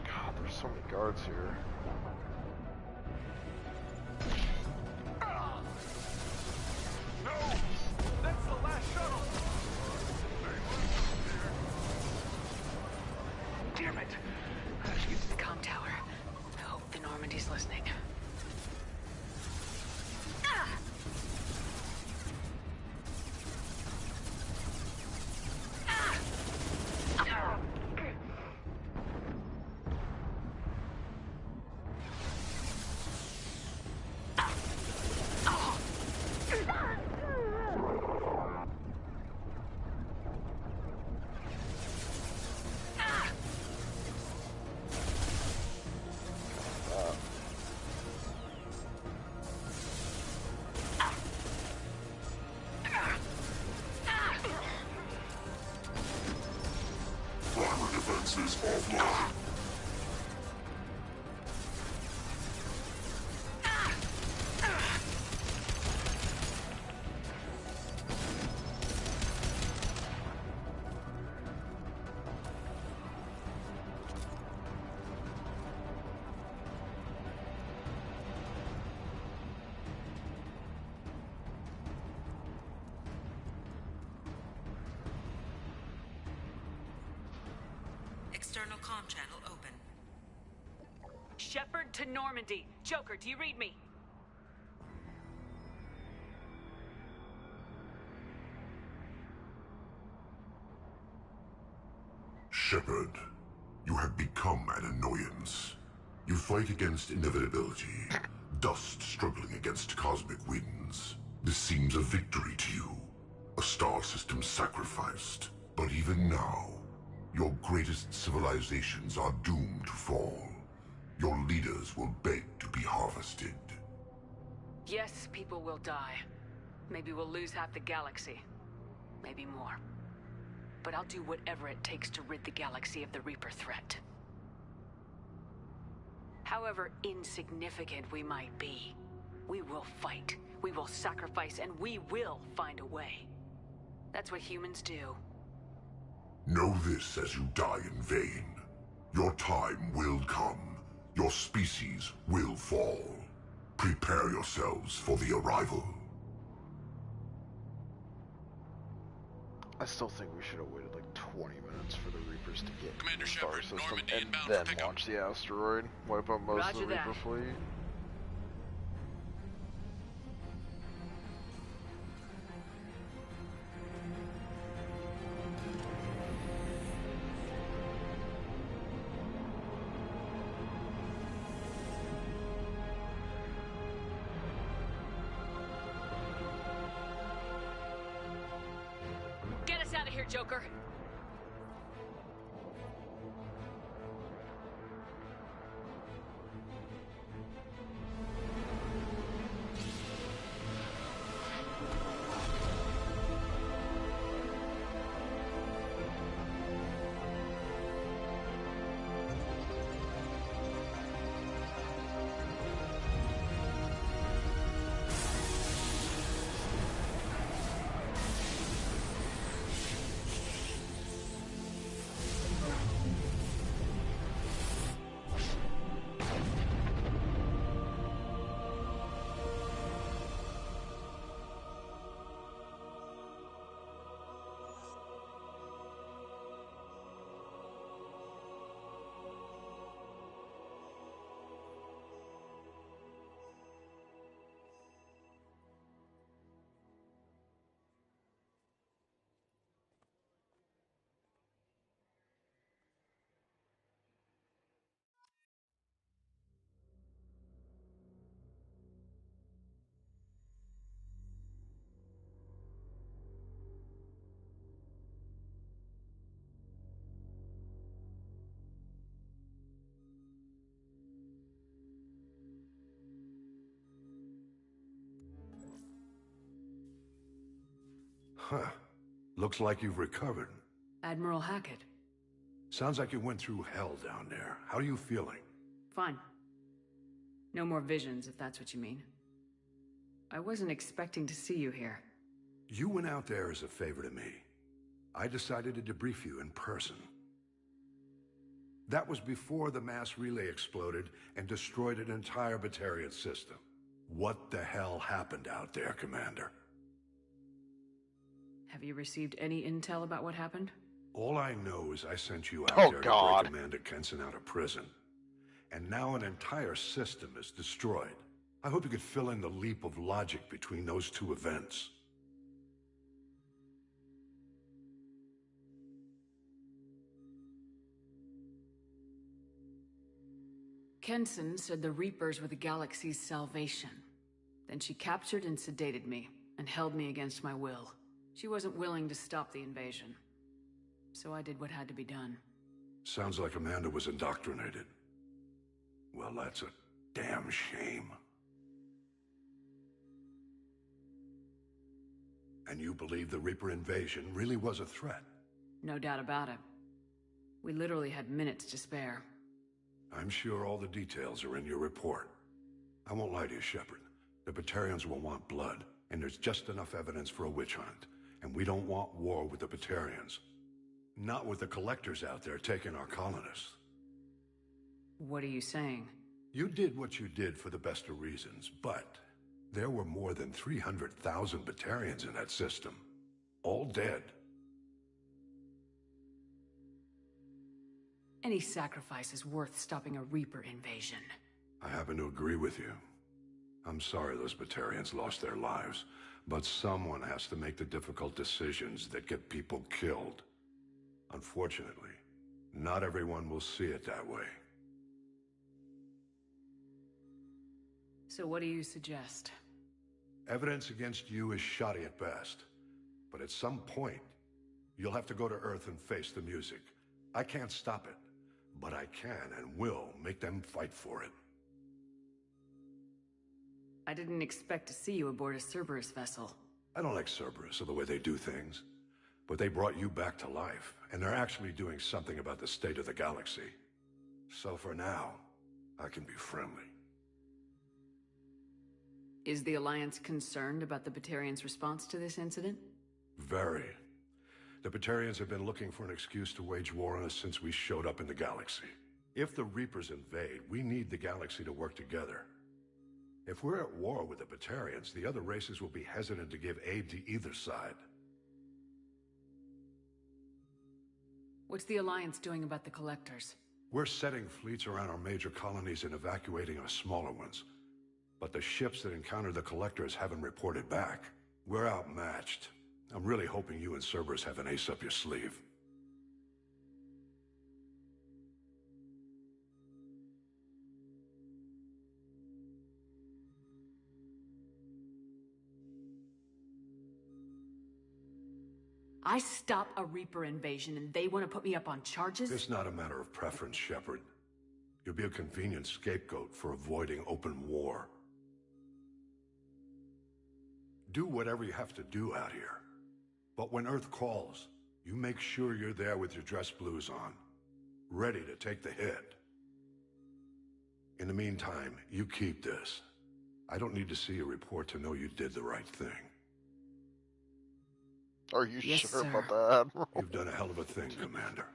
God, there's so many guards here. That's the last shuttle! Damn it. I have to get to the comm tower. I hope the Normandy's listening. Primary defenses offline. External comm channel open. Shepard to Normandy. Joker, do you read me? Shepard, you have become an annoyance. You fight against inevitability, dust struggling against cosmic winds. This seems a victory to you, a star system sacrificed. But even now, your greatest civilizations are doomed to fall. Your leaders will beg to be harvested. Yes, people will die. Maybe we'll lose half the galaxy. Maybe more. But I'll do whatever it takes to rid the galaxy of the Reaper threat. However insignificant we might be, we will fight, we will sacrifice, and we will find a way. That's what humans do. Know this as you die in vain. Your time will come. Your species will fall. Prepare yourselves for the arrival. I still think we should have waited like 20 minutes for the Reapers to get Commander the star Shepard, system Normandy and inbound for then pickup. launch the asteroid, wipe out most Roger of the that. Reaper fleet. Get us out of here, Joker! Huh. Looks like you've recovered. Admiral Hackett. Sounds like you went through hell down there. How are you feeling? Fine. No more visions, if that's what you mean. I wasn't expecting to see you here. You went out there as a favor to me. I decided to debrief you in person. That was before the mass relay exploded and destroyed an entire Batarian system. What the hell happened out there, Commander? Have you received any intel about what happened? All I know is I sent you out there to break Amanda Kenson out of prison. And now an entire system is destroyed. I hope you could fill in the leap of logic between those two events. Kenson said the Reapers were the galaxy's salvation. Then she captured and sedated me, and held me against my will. She wasn't willing to stop the invasion. So I did what had to be done. Sounds like Amanda was indoctrinated. Well, that's a damn shame. And you believe the Reaper invasion really was a threat? No doubt about it. We literally had minutes to spare. I'm sure all the details are in your report. I won't lie to you, Shepard. The Batarians will want blood, and there's just enough evidence for a witch hunt. And we don't want war with the Batarians. Not with the collectors out there taking our colonists. What are you saying? You did what you did for the best of reasons, but there were more than 300,000 Batarians in that system. All dead. Any sacrifice is worth stopping a Reaper invasion. I happen to agree with you. I'm sorry those Batarians lost their lives, but someone has to make the difficult decisions that get people killed. Unfortunately, not everyone will see it that way. So what do you suggest? Evidence against you is shoddy at best, but at some point, you'll have to go to Earth and face the music. I can't stop it, but I can and will make them fight for it. I didn't expect to see you aboard a Cerberus vessel. I don't like Cerberus or the way they do things, but they brought you back to life, and they're actually doing something about the state of the galaxy. So for now, I can be friendly. Is the Alliance concerned about the Batarians' response to this incident? Very. The Batarians have been looking for an excuse to wage war on us since we showed up in the galaxy. If the Reapers invade, we need the galaxy to work together. If we're at war with the Batarians, the other races will be hesitant to give aid to either side. What's the Alliance doing about the Collectors? We're setting fleets around our major colonies and evacuating our smaller ones. But the ships that encounter the Collectors haven't reported back. We're outmatched. I'm really hoping you and Cerberus have an ace up your sleeve. I stop a Reaper invasion and they want to put me up on charges? It's not a matter of preference, Shepard. You'll be a convenient scapegoat for avoiding open war. Do whatever you have to do out here. But when Earth calls, you make sure you're there with your dress blues on, ready to take the hit. In the meantime, you keep this. I don't need to see a report to know you did the right thing. Are you Yes, sure sir. about that, Admiral? You've done a hell of a thing, Commander.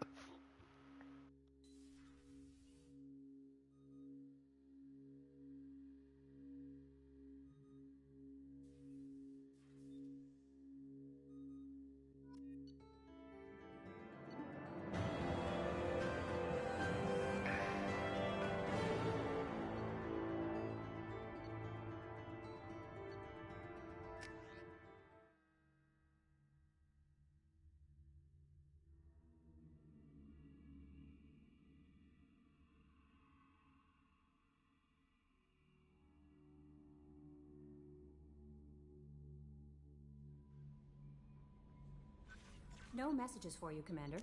No messages for you, Commander.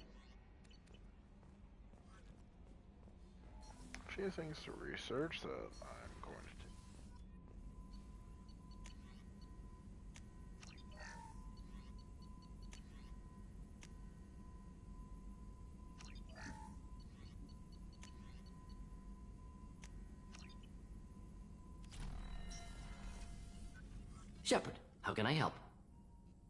A few things to research that I'm going to do. Shepard, how can I help?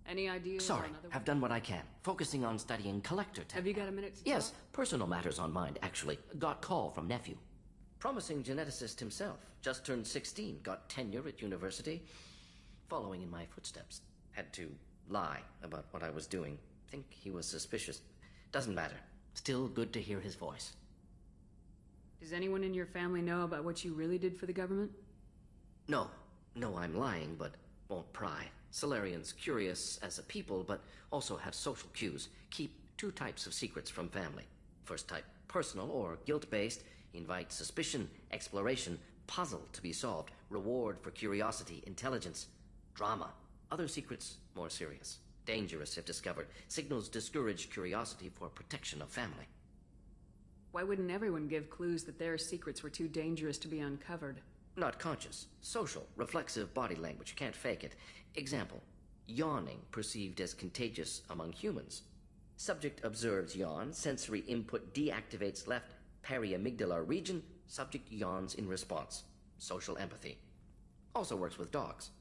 Any ideas? Sorry, on other have done what I can. Focusing on studying collector tech. Have you got a minute to Yes, talk? personal matters on mind, actually. Got call from nephew. Promising geneticist himself. Just turned 16, got tenure at university. Following in my footsteps. Had to lie about what I was doing. Think he was suspicious. Doesn't matter. Still good to hear his voice. Does anyone in your family know about what you really did for the government? No. No, I'm lying, but won't pry. Solarians curious as a people, but also have social cues. Keep two types of secrets from family. First type, personal or guilt-based. Invite suspicion, exploration, puzzle to be solved. Reward for curiosity, intelligence. Drama. Other secrets, more serious. Dangerous if discovered. Signals discourage curiosity for protection of family. Why wouldn't everyone give clues that their secrets were too dangerous to be uncovered? Not conscious. Social, reflexive body language. Can't fake it. Example. Yawning perceived as contagious among humans. Subject observes yawn. Sensory input deactivates left periamygdalar region. Subject yawns in response. Social empathy. Also works with dogs.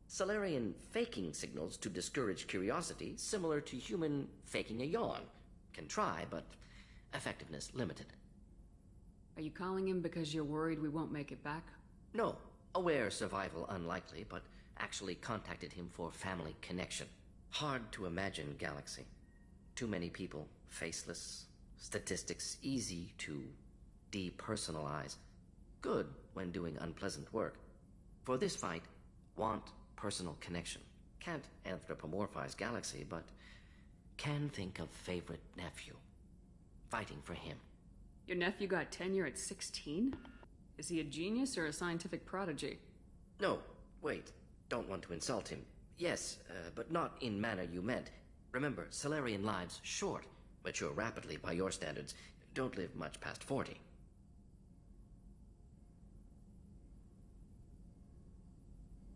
Solarian faking signals to discourage curiosity, similar to human faking a yawn. Can try, but effectiveness limited. Are you calling him because you're worried we won't make it back? No. Aware survival unlikely, but actually contacted him for family connection. Hard to imagine galaxy. Too many people, faceless, statistics easy to depersonalize. Good when doing unpleasant work. For this fight, want personal connection. Can't anthropomorphize galaxy, but can think of favorite nephew. Fighting for him. Your nephew got tenure at 16? Is he a genius or a scientific prodigy? No, wait. Don't want to insult him. Yes, but not in manner you meant. Remember, Solarian lives short. Mature rapidly by your standards. Don't live much past 40.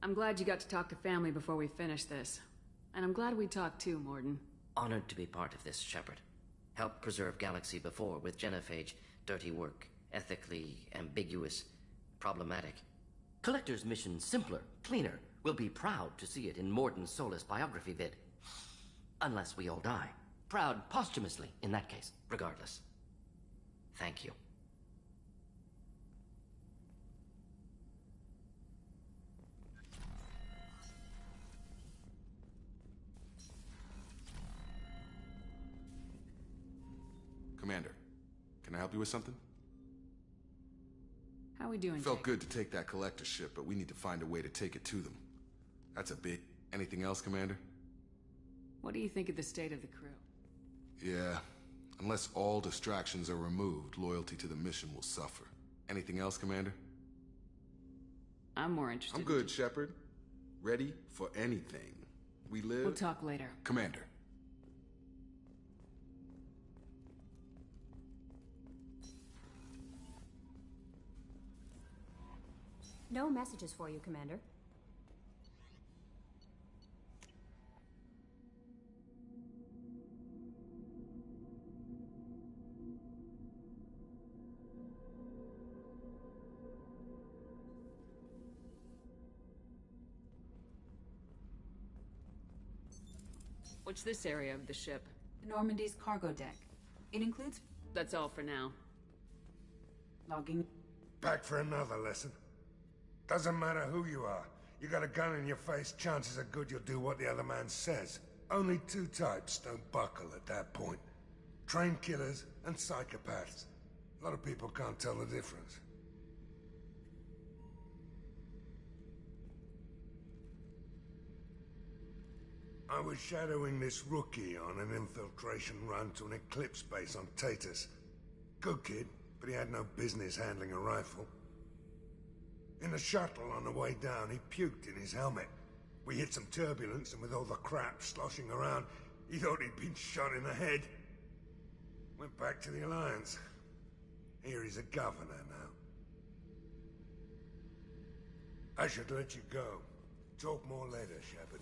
I'm glad you got to talk to family before we finish this. And I'm glad we talked too, Morden. Honored to be part of this, Shepard. Helped preserve Galaxy before with genophage. Dirty work. Ethically ambiguous. Problematic. Collector's mission simpler, cleaner. We'll be proud to see it in Morden Solis biography vid. Unless we all die. Proud posthumously, in that case, regardless. Thank you. Commander, can I help you with something? How we doing, Felt Jake? good to take that collector ship, but we need to find a way to take it to them. That's a big... Anything else, Commander? What do you think of the state of the crew? Yeah. Unless all distractions are removed, loyalty to the mission will suffer. Anything else, Commander? I'm more interested. I'm good, Shepard. Ready for anything. We live... We'll talk later. Commander. No messages for you, Commander. What's this area of the ship? Normandy's cargo deck. It includes... That's all for now. Logging... Back for another lesson. Doesn't matter who you are. You got a gun in your face, chances are good you'll do what the other man says. Only two types don't buckle at that point. Trained killers and psychopaths. A lot of people can't tell the difference. I was shadowing this rookie on an infiltration run to an Eclipse base on Tatus. Good kid, but he had no business handling a rifle. In the shuttle on the way down, he puked in his helmet. We hit some turbulence, and with all the crap sloshing around, he thought he'd been shot in the head. Went back to the Alliance. Here he's a governor now. I should let you go. Talk more later, Shepard.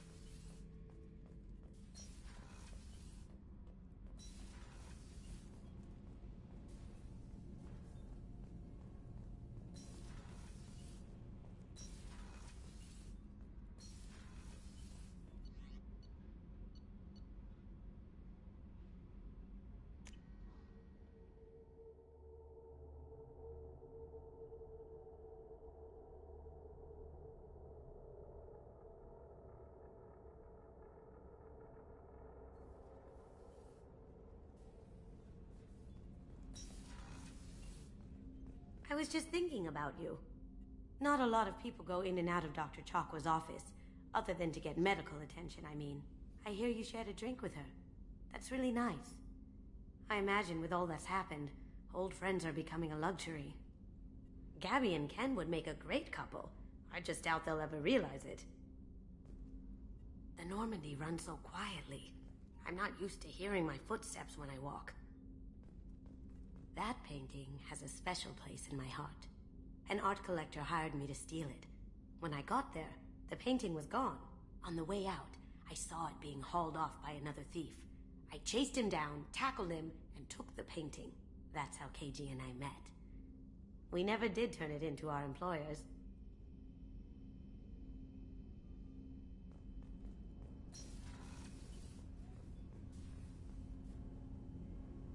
was just thinking about you. Not a lot of people go in and out of Dr. Chakwa's office, other than to get medical attention, I mean. I hear you shared a drink with her. That's really nice. I imagine with all that's happened, old friends are becoming a luxury. Gabby and Ken would make a great couple. I just doubt they'll ever realize it. The Normandy runs so quietly. I'm not used to hearing my footsteps when I walk. That painting has a special place in my heart. An art collector hired me to steal it. When I got there, the painting was gone. On the way out, I saw it being hauled off by another thief. I chased him down, tackled him, and took the painting. That's how KG and I met. We never did turn it into our employers.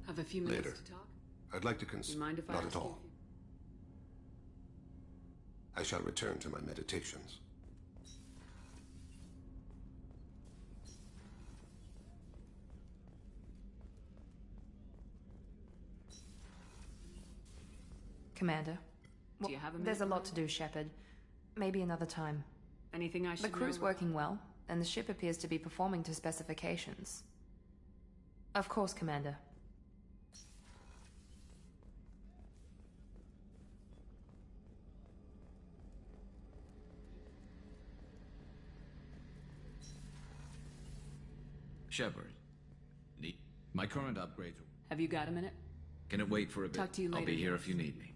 Have a few minutes Later. to talk? I'd like to You mind if I Not ask at you all. I shall return to my meditations. Commander. Do you have a minute? There's a lot to do, Shepard. Maybe another time. Anything I should The crew's know? working well, and the ship appears to be performing to specifications. Of course, Commander. Shepard. My current upgrades... Have you got a minute? Can it wait for a bit? Talk to you I'll later, be here yes. if you need me.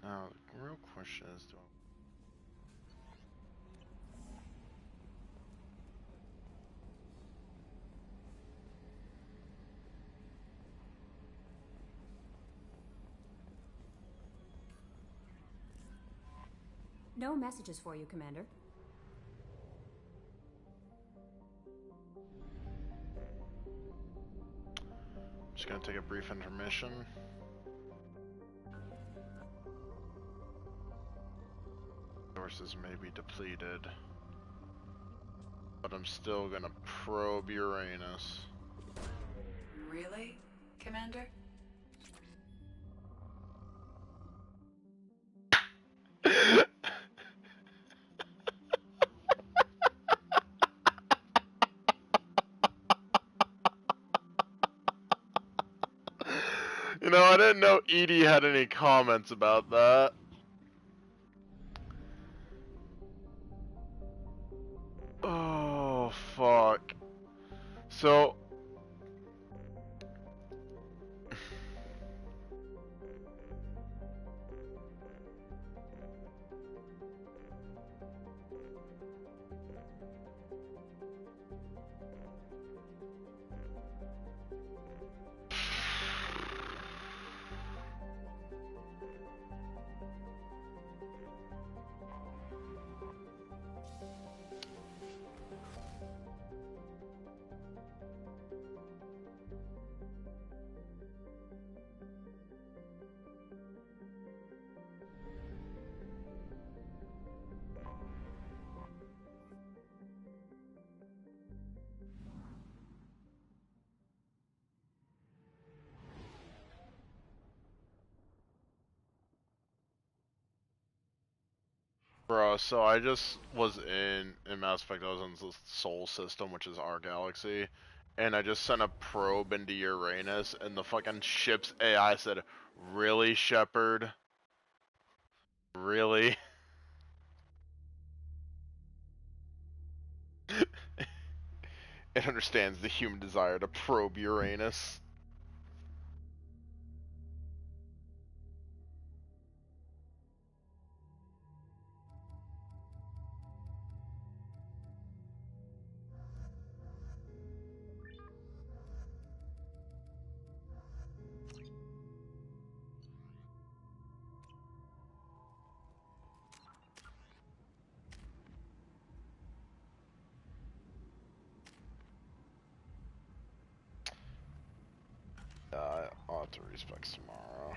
Now, the real question is, do No messages for you, Commander. I'm just gonna take a brief intermission. Resources may be depleted, but I'm still gonna probe Uranus. Really, Commander? You know, I didn't know Edie had any comments about that. Oh, fuck. So... Bro, so I just was in Mass Effect, I was in the Sol system, which is our galaxy, and I just sent a probe into Uranus, and the fucking ship's AI said, "Really, Shepard? Really?" It understands the human desire to probe Uranus. specs tomorrow.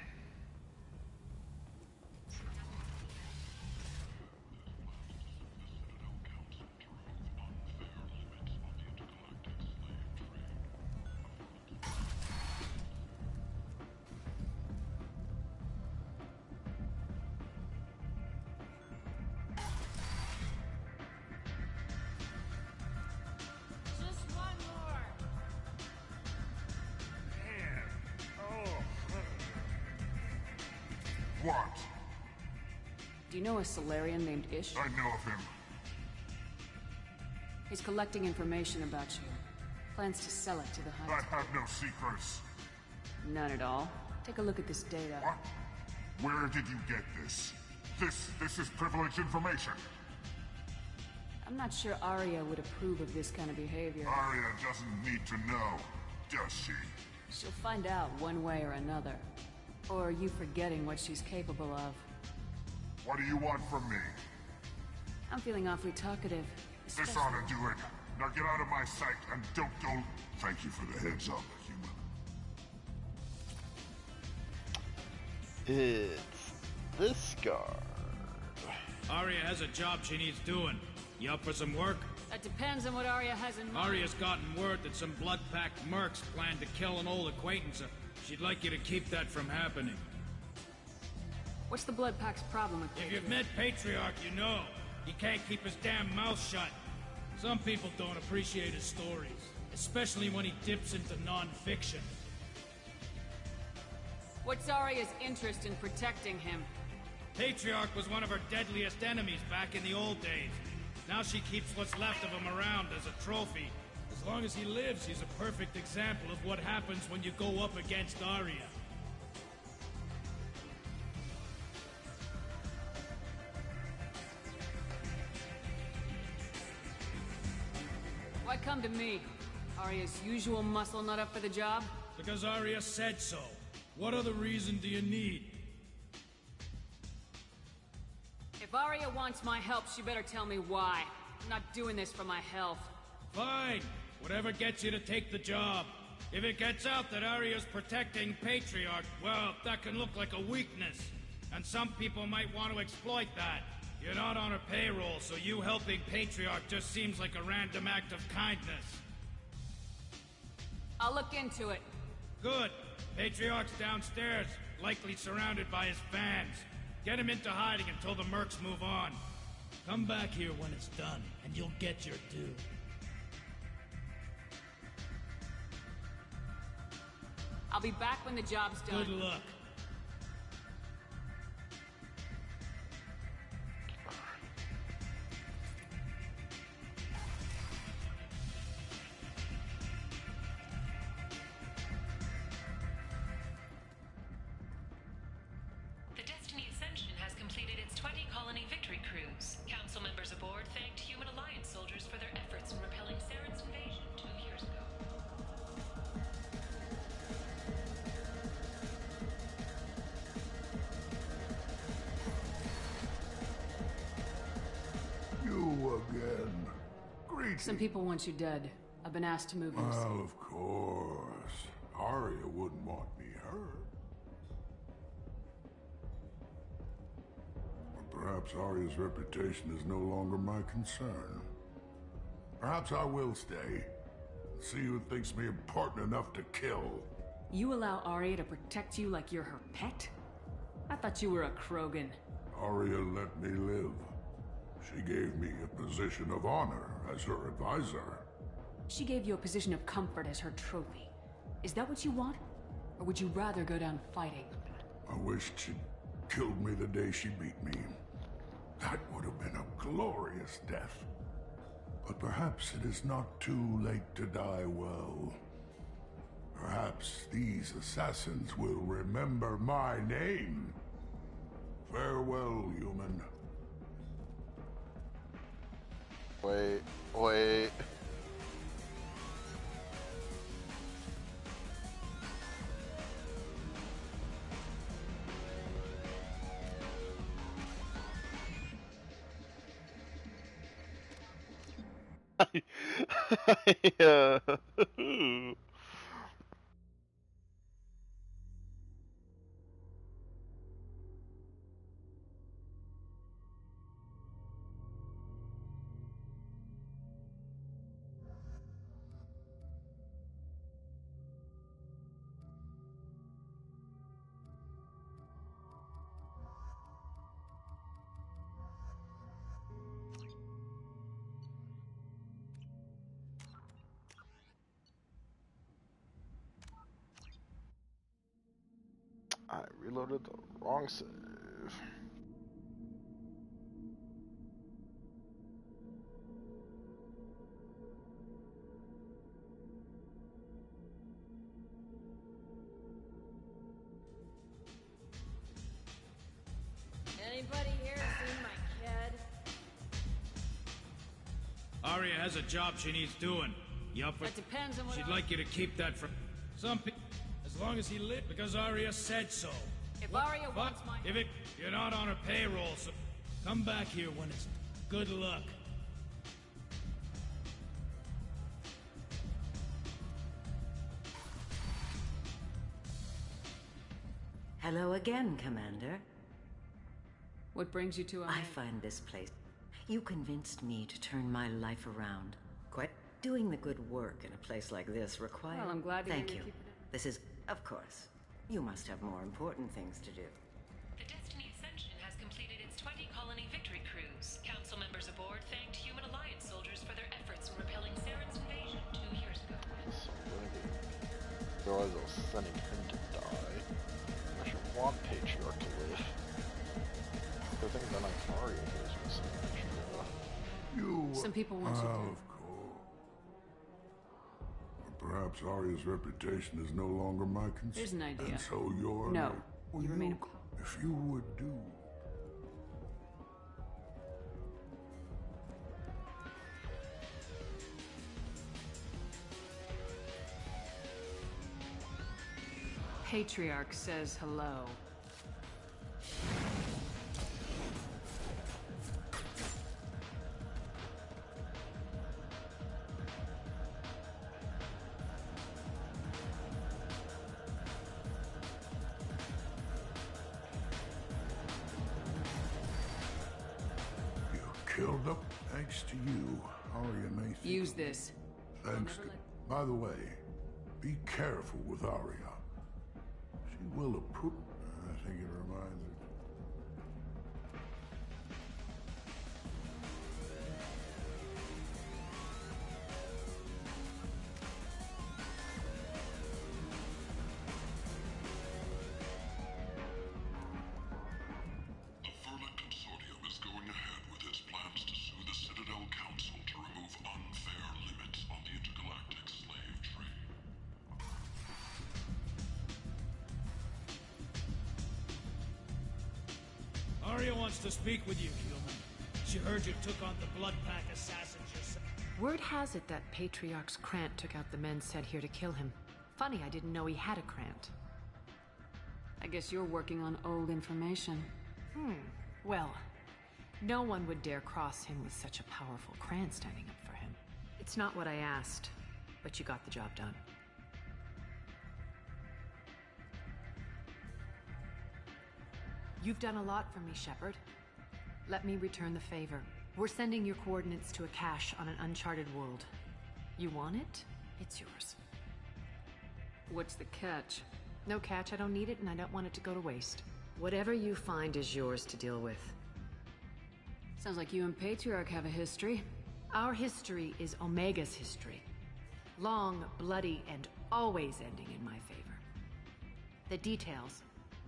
What? Do you know a Solarian named Ish? I know of him. He's collecting information about you. Plans to sell it to the I Hunt. have no secrets. None at all. Take a look at this data. What? Where did you get this? This is privileged information. I'm not sure Arya would approve of this kind of behavior. Arya doesn't need to know, does she? She'll find out one way or another. Or are you forgetting what she's capable of? What do you want from me? I'm feeling awfully talkative. This ought to do it. Now get out of my sight and don't go... Thank you for the heads up, human. It's this guard. Arya has a job she needs doing. You up for some work? That depends on what Arya has in mind. Arya's gotten word that some blood-packed mercs plan to kill an old acquaintance. She'd like you to keep that from happening. What's the Blood Pack's problem with If you've met Patriarch, you know. He can't keep his damn mouth shut. Some people don't appreciate his stories, especially when he dips into non-fiction. What's Arya's interest in protecting him? Patriarch was one of her deadliest enemies back in the old days. Now she keeps what's left of him around as a trophy. As long as he lives, he's a perfect example of what happens when you go up against Arya. Why come to me? Arya's usual muscle not up for the job? Because Arya said so. What other reason do you need? If Arya wants my help, she better tell me why. I'm not doing this for my health. Fine. Whatever gets you to take the job. If it gets out that Arya's protecting Patriarch, well, that can look like a weakness. And some people might want to exploit that. You're not on her payroll, so you helping Patriarch just seems like a random act of kindness. I'll look into it. Good. Patriarch's downstairs, likely surrounded by his fans. Get him into hiding until the mercs move on. Come back here when it's done, and you'll get your due. I'll be back when the job's done. Good luck. The Destiny Ascension has completed its 20-colony victory cruise. Council members aboard thanked Human Alliance soldiers for their efforts in repelling Saren's invasion 2 years ago. You again. Greetings. Some people want you dead. I've been asked to move you. Well, of course. Arya wouldn't want me hurt. But perhaps Arya's reputation is no longer my concern. Perhaps I will stay. See who thinks me important enough to kill. You allow Arya to protect you like you're her pet? I thought you were a Krogan. Arya let me live. She gave me a position of honor as her advisor. She gave you a position of comfort as her trophy. Is that what you want? Or would you rather go down fighting? I wished she'd killed me the day she beat me. That would have been a glorious death. But perhaps it is not too late to die well. Perhaps these assassins will remember my name. Farewell, human. Wait. Yeah. reloaded the wrong save. Anybody here seen my kid? Arya has a job she needs doing. You up for? That depends on what She'd like you to keep that from some people, as long as he lived, because Arya said so. If Arya wants my... If it, you're not on her payroll, so come back here when it's good luck. Hello again, Commander. What brings you to I find this place. You convinced me to turn my life around. Quite doing the good work in a place like this requires... Well, I'm glad to Thank hear you. you keep it This is... Of course. You must have more important things to do. The Destiny Ascension has completed its 20-colony victory cruise. Council members aboard thanked Human Alliance soldiers for their efforts in repelling Saren's invasion 2 years ago. Realize I was sending him to die. I should want Patriarch to live. I think then Arya is missing, actually. Some people want you dead. Of course. But perhaps Arya's reputation is no longer my concern. Here's an idea. And so you're... No. Well, You remain if you would do... Patriarch says hello. Killed up thanks to you. Arya may think... Use this. Thanks to... By the way, be careful with Arya. She will approve... I think it reminds her... The Vermin Consortium is going ahead with its plans to sue the Citadel Council to remove unfair limits on the intergalactic slave trade. Arya wants to speak with you, human. She heard you took on the Blood Pack assassins yourself. Word has it that Patriarch's Krant took out the men sent here to kill him. Funny, I didn't know he had a Krant. I guess you're working on old information. Well, no one would dare cross him with such a powerful Krant standing up for him. It's not what I asked, but you got the job done. You've done a lot for me, Shepard. Let me return the favor. We're sending your coordinates to a cache on an uncharted world. You want it? It's yours. What's the catch? No catch, I don't need it, and I don't want it to go to waste. Whatever you find is yours to deal with. Sounds like you and Patriarch have a history. Our history is Omega's history. Long, bloody, and always ending in my favor. The details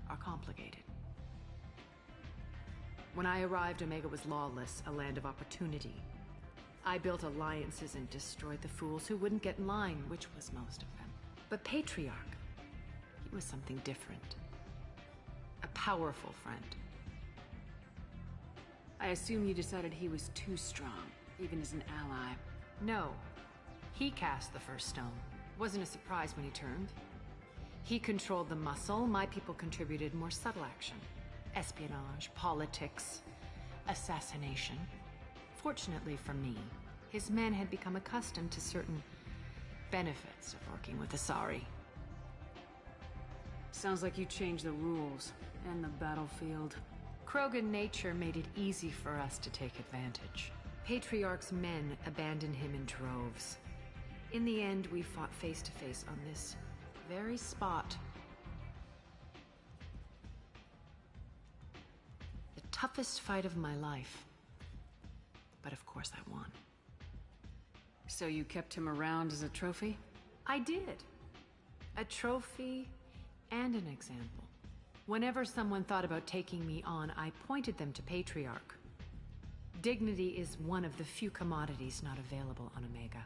are complicated. When I arrived, Omega was lawless, a land of opportunity. I built alliances and destroyed the fools who wouldn't get in line, which was most of them. But Patriarch, he was something different. A powerful friend. I assume you decided he was too strong, even as an ally. No. He cast the first stone. Wasn't a surprise when he turned. He controlled the muscle, my people contributed more subtle action. Espionage, politics, assassination. Fortunately for me, his men had become accustomed to certain benefits of working with Asari. Sounds like you changed the rules and the battlefield. Krogan nature made it easy for us to take advantage. Patriarch's men abandoned him in droves. In the end, we fought face to face on this very spot. The toughest fight of my life. But of course I won. So you kept him around as a trophy? I did. A trophy and an example. Whenever someone thought about taking me on, I pointed them to Patriarch. Dignity is one of the few commodities not available on Omega.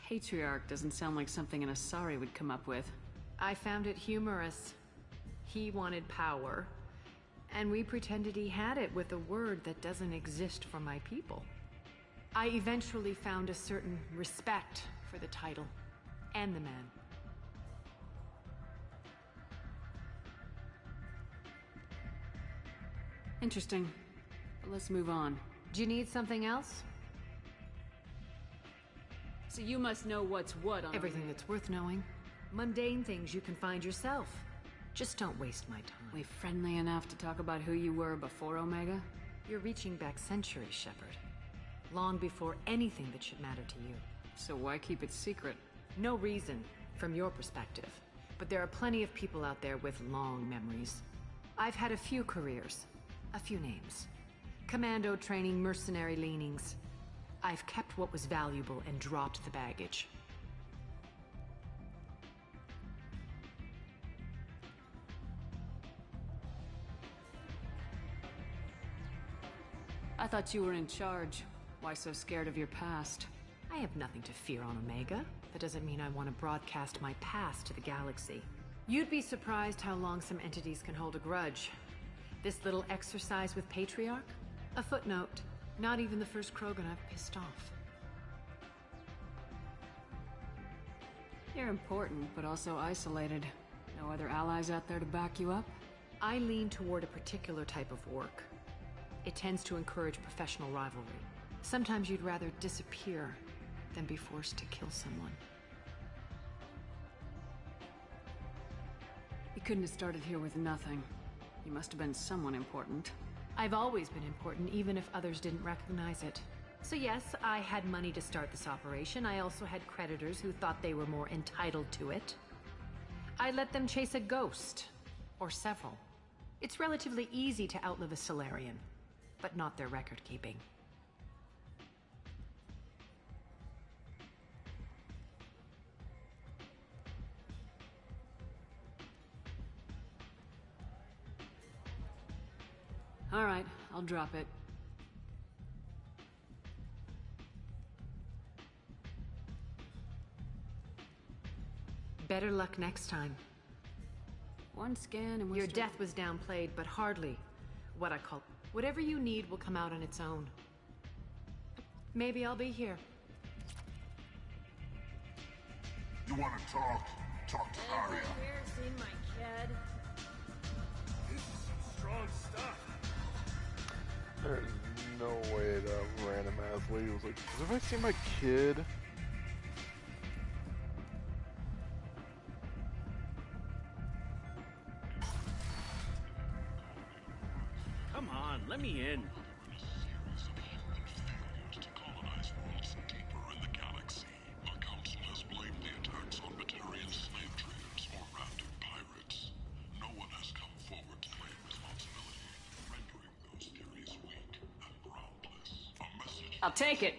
Patriarch doesn't sound like something an Asari would come up with. I found it humorous. He wanted power, and we pretended he had it with a word that doesn't exist for my people. I eventually found a certain respect for the title and the man. Interesting. But let's move on. Do you need something else? So you must know what's what on Everything Omega. that's worth knowing. Mundane things you can find yourself. Just don't waste my time. We friendly enough to talk about who you were before Omega? You're reaching back centuries, Shepard. Long before anything that should matter to you. So why keep it secret? No reason, from your perspective. But there are plenty of people out there with long memories. I've had a few careers, a few names. Commando training, mercenary leanings. I've kept what was valuable and dropped the baggage. I thought you were in charge. Why so scared of your past? I have nothing to fear on Omega. That doesn't mean I want to broadcast my past to the galaxy. You'd be surprised how long some entities can hold a grudge. This little exercise with Patriarch? A footnote. Not even the first Krogan I've pissed off. You're important, but also isolated. No other allies out there to back you up? I lean toward a particular type of work. It tends to encourage professional rivalry. Sometimes you'd rather disappear than be forced to kill someone. You couldn't have started here with nothing. You must have been someone important. I've always been important, even if others didn't recognize it. So yes, I had money to start this operation. I also had creditors who thought they were more entitled to it. I let them chase a ghost, or several. It's relatively easy to outlive a Solarian, but not their record-keeping. All right, I'll drop it. Better luck next time. One scan and we're Your death was downplayed, but hardly what I call... Whatever you need will come out on its own. Maybe I'll be here. You want to talk? Talk to Arya. Anybody here seen my kid? This is some strong stuff. There's no way that random ass lady was like, have I seen my kid? Come on, let me in. I'll take it.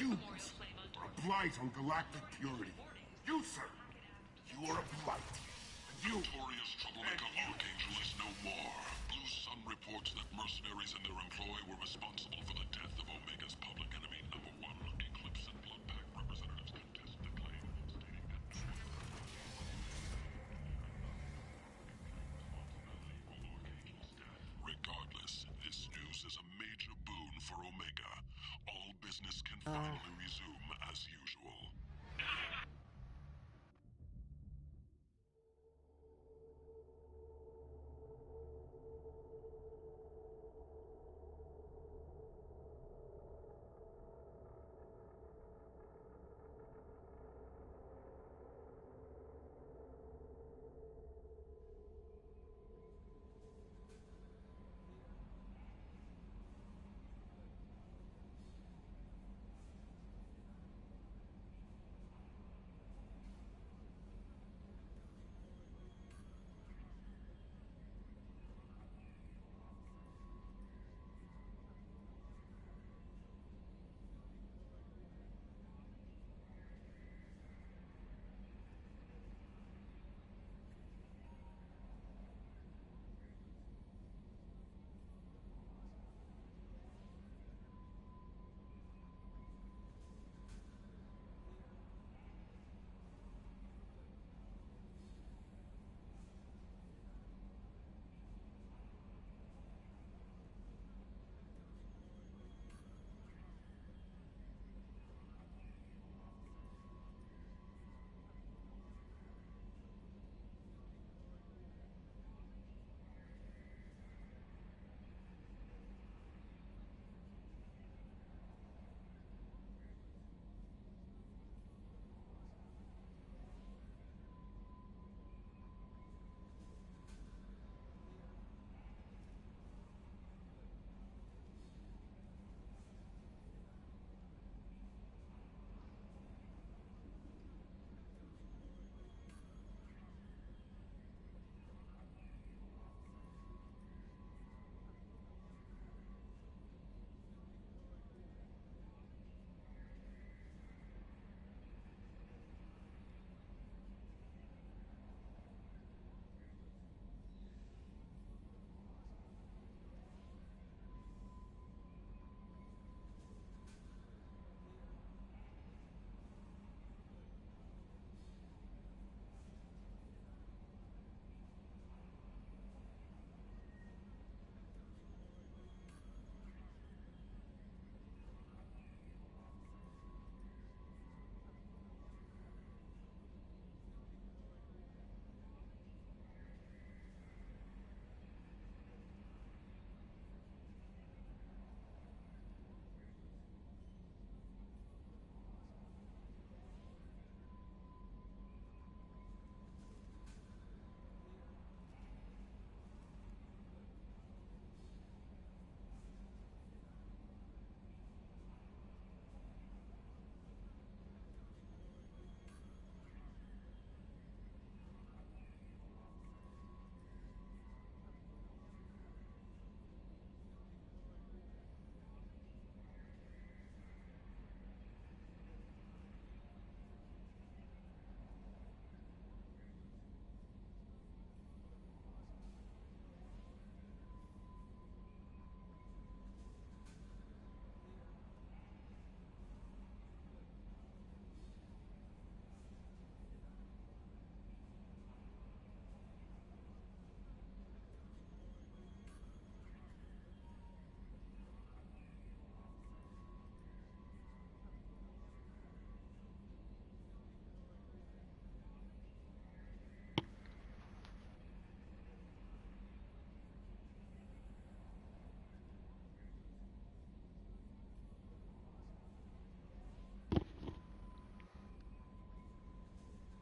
Humans are a blight on galactic purity. You, sir, you are a blight. You... Notorious troublemaker Archangel is no more. Blue Sun reports that mercenaries and their employ were responsible for the death of Omega's public enemy #1. Eclipse and Bloodpack representatives contest the claim, stating that... Regardless, this news is a major boon for Omega. All business can finally resume as usual.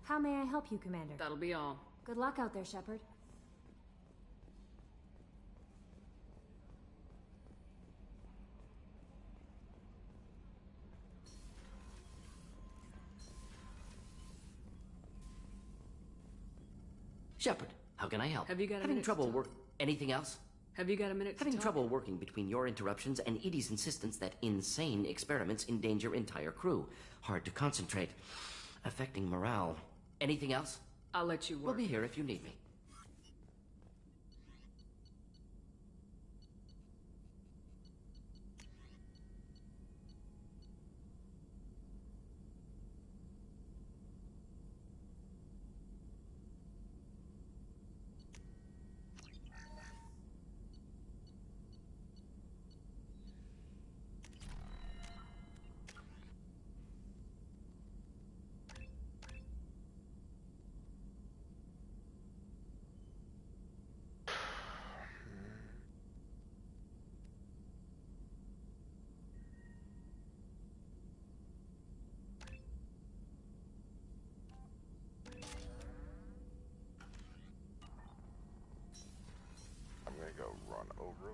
How may I help you, Commander? That'll be all. Good luck out there, Shepard. Shepard, how can I help? Have you got a Having minute trouble to talk? Anything else? Have you got a minute to Having talk? trouble working between your interruptions and Edie's insistence that insane experiments endanger entire crew. Hard to concentrate. Affecting morale. Anything else? I'll let you work. We'll be here if you need me. I'm gonna go run over.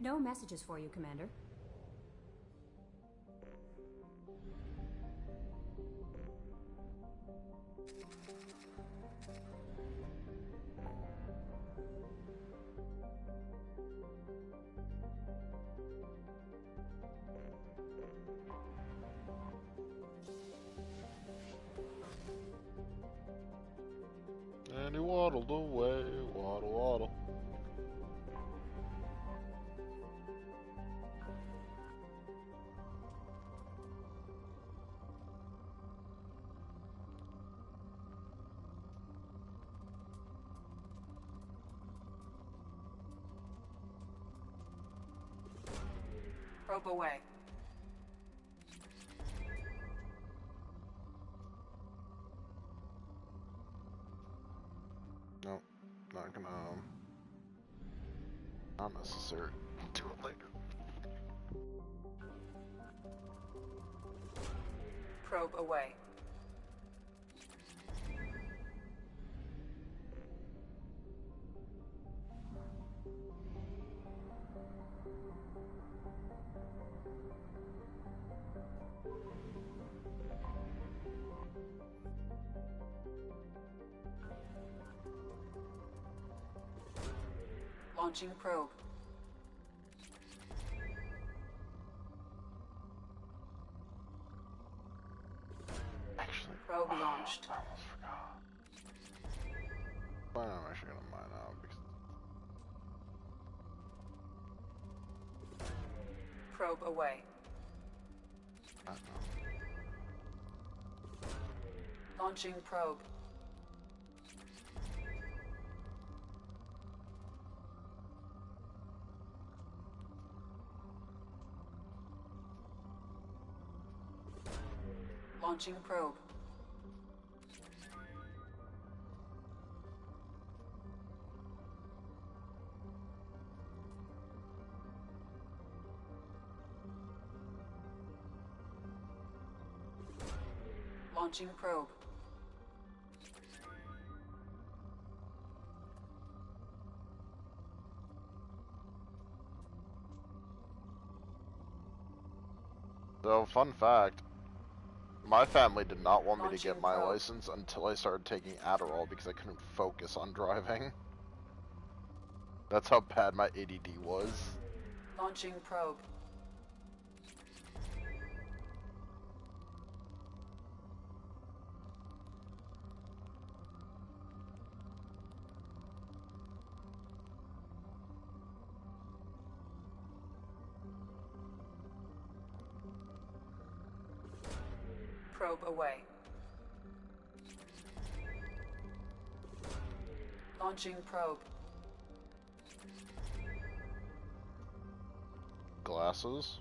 No messages for you, Commander. And he waddled away, waddle, waddle. Probe away. Nope, not gonna, not necessary. Do it later. Probe away. Launching probe. Actually, Probe launched. I almost forgot. But I'm actually gonna mine out because Probe away. I don't know. Launching probe. Launching probe. Launching probe. So, fun fact, my family did not want me to Launching get my probe. license until I started taking Adderall because I couldn't focus on driving. That's how bad my ADD was. Launching probe. Probe away. Launching probe. Glasses.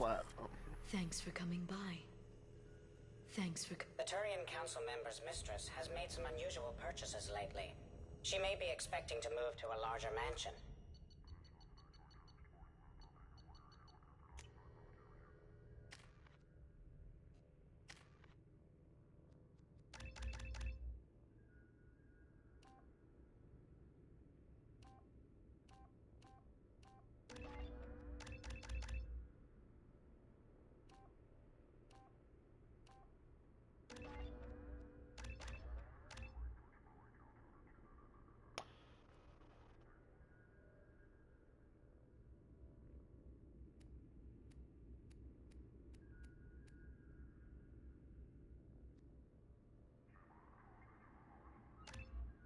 platinum. Thanks for coming by. Thanks for... The Turian Council member's mistress has made some unusual purchases lately. She may be expecting to move to a larger mansion.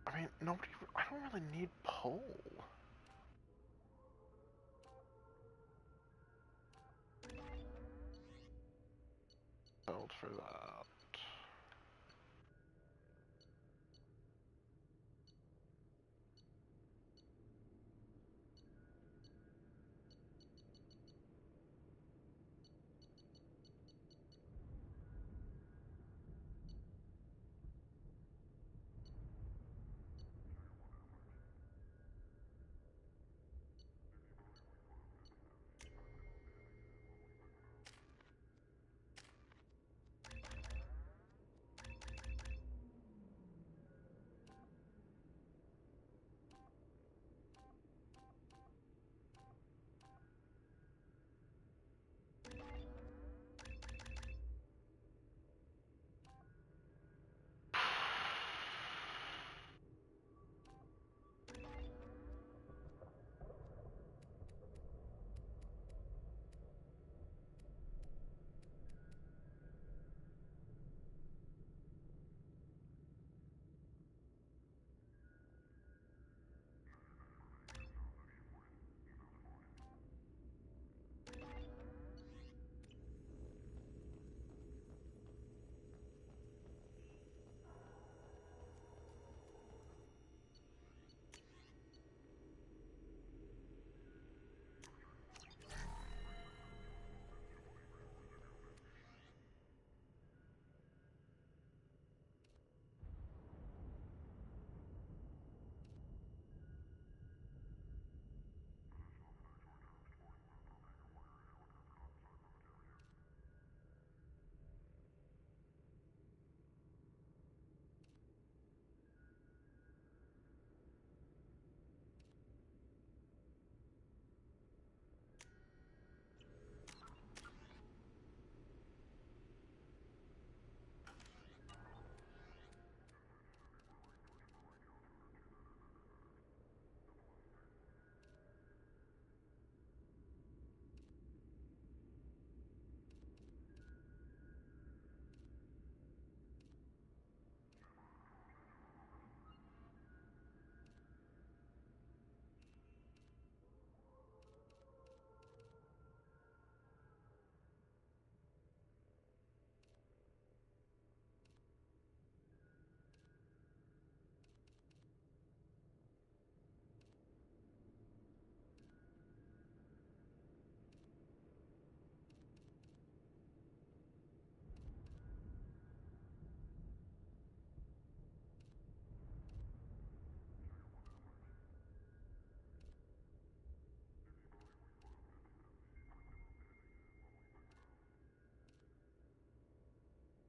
I mean, nobody. I don't really need pole. Build for that.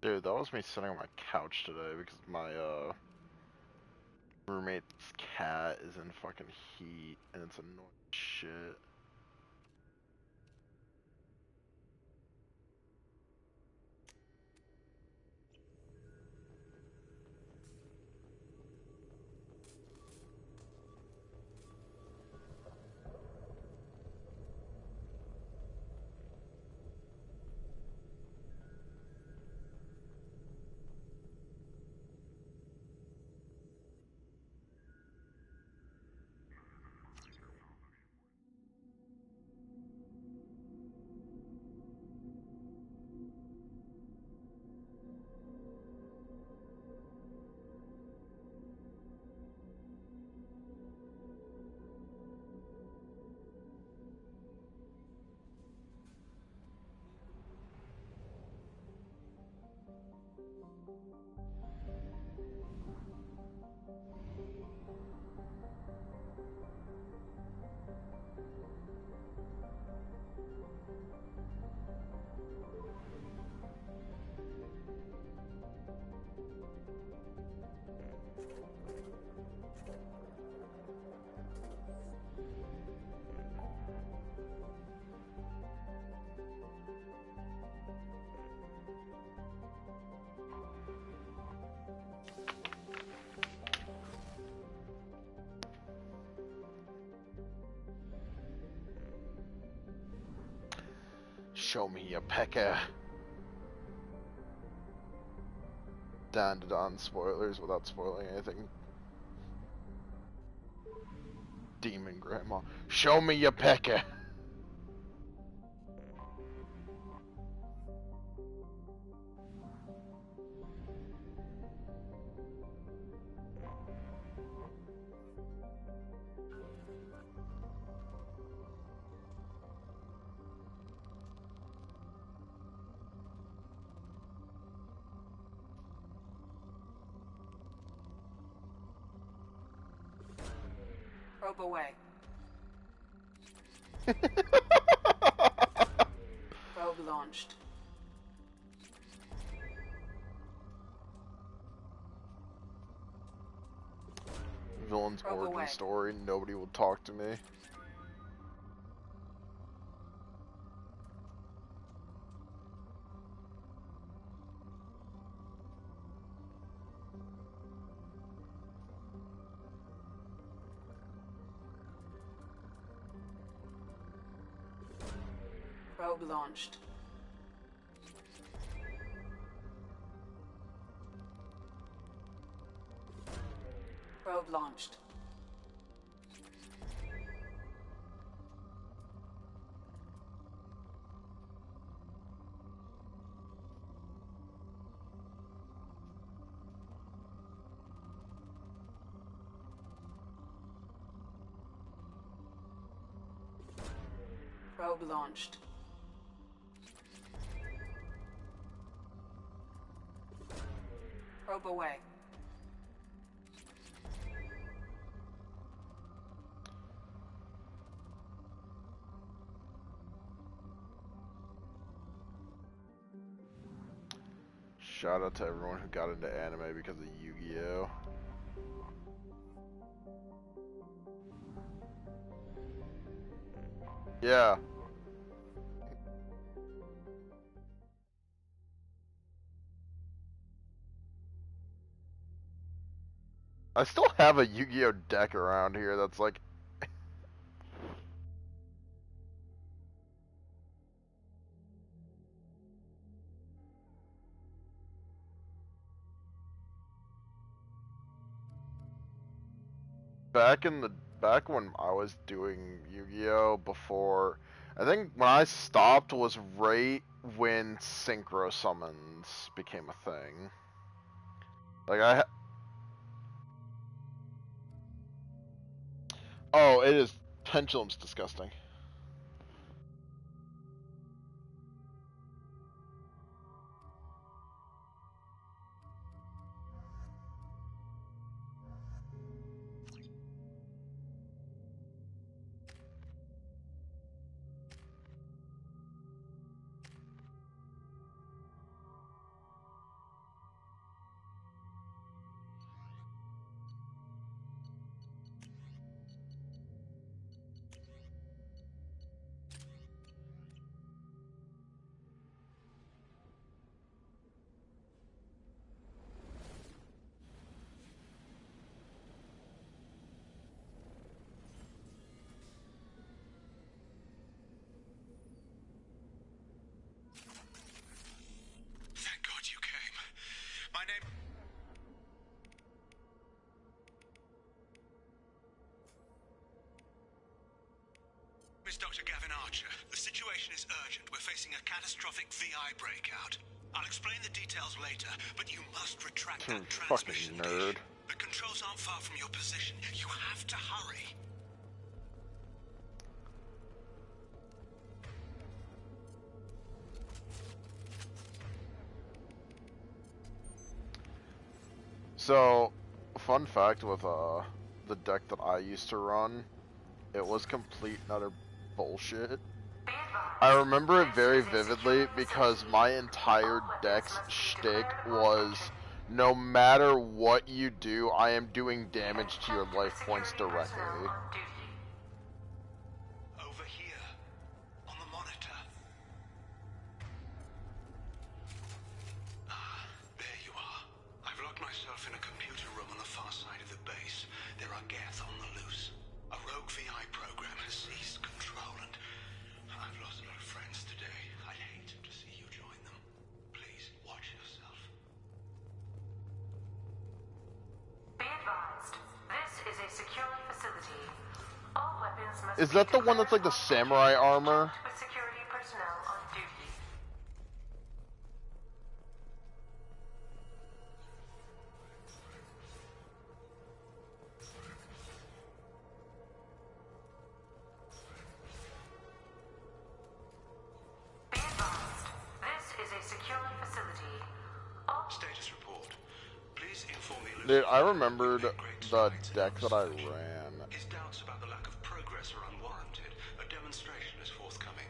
Dude, that was me sitting on my couch today because my roommate's cat is in fucking heat and it's annoying shit. Show me your pecker. Down to Dawn spoilers without spoiling anything. Demon Grandma. Show me your pecker. Probe away. Probe launched. Villain's Probe origin away. story. Nobody will talk to me. Probe launched. Probe launched. Probe launched. Probe away. Shout out to everyone who got into anime because of Yu-Gi-Oh! Yeah. I still have a Yu-Gi-Oh! Deck around here that's like... Back when I was doing Yu-Gi-Oh! Before... I think when I stopped was right when Synchro Summons became a thing. Like Oh, it is... Pendulum's disgusting. Thank God you came. My name... is Dr. Gavin Archer. The situation is urgent. We're facing a catastrophic VI breakout. I'll explain the details later, but you must retract that transmission. Fucking nerd. The controls aren't far from your position. You have to hurry. So, fun fact with the deck that I used to run, it was complete and utter bullshit. I remember it very vividly because my entire deck's shtick was, no matter what you do, I am doing damage to your life points directly. Over here, on the monitor. Ah, there you are. I've locked myself in a computer room on the far side of the base. There are Geth on the loose. A rogue VI program has seized control, and I've lost a lot of friends today. I'd hate to see you join them. Please, watch yourself. Be advised, this is a secure facility. All weapons must Is that the one that's like the samurai armor? with security personnel on duty. Be advised, this is a secure facility. Status report. Please inform the Dude, I remembered the deck that I ran. His doubts about the lack of progress are unwarranted. A demonstration is forthcoming.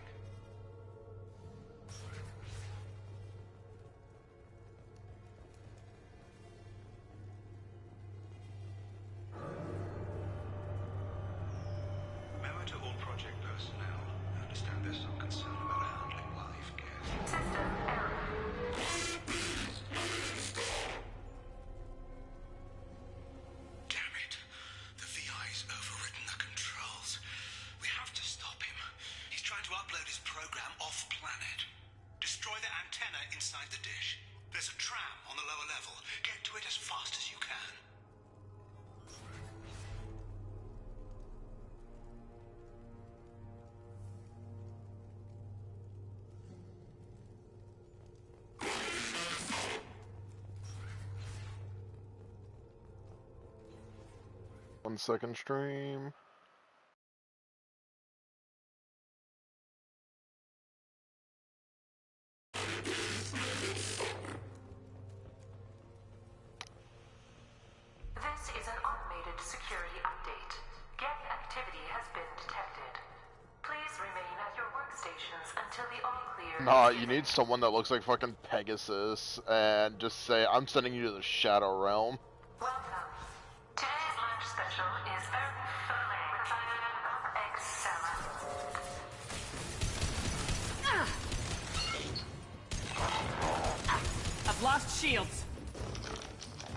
Memo to all project personnel. I understand there's some concern about handling live guests. System error. Damn it. The VI's overridden the controls. We have to stop him. He's trying to upload his program off-planet. Destroy the antenna inside the dish. There's a tram on the lower level. Get to it as fast as you can. One second stream. This is an automated security update. Geth activity has been detected. Please remain at your workstations until the all-clear. Nah, you need someone that looks like fucking Pegasus and just say, I'm sending you to the Shadow Realm. Welcome. Today's lunch special is very filling with a bit of egg salad. I've lost shields.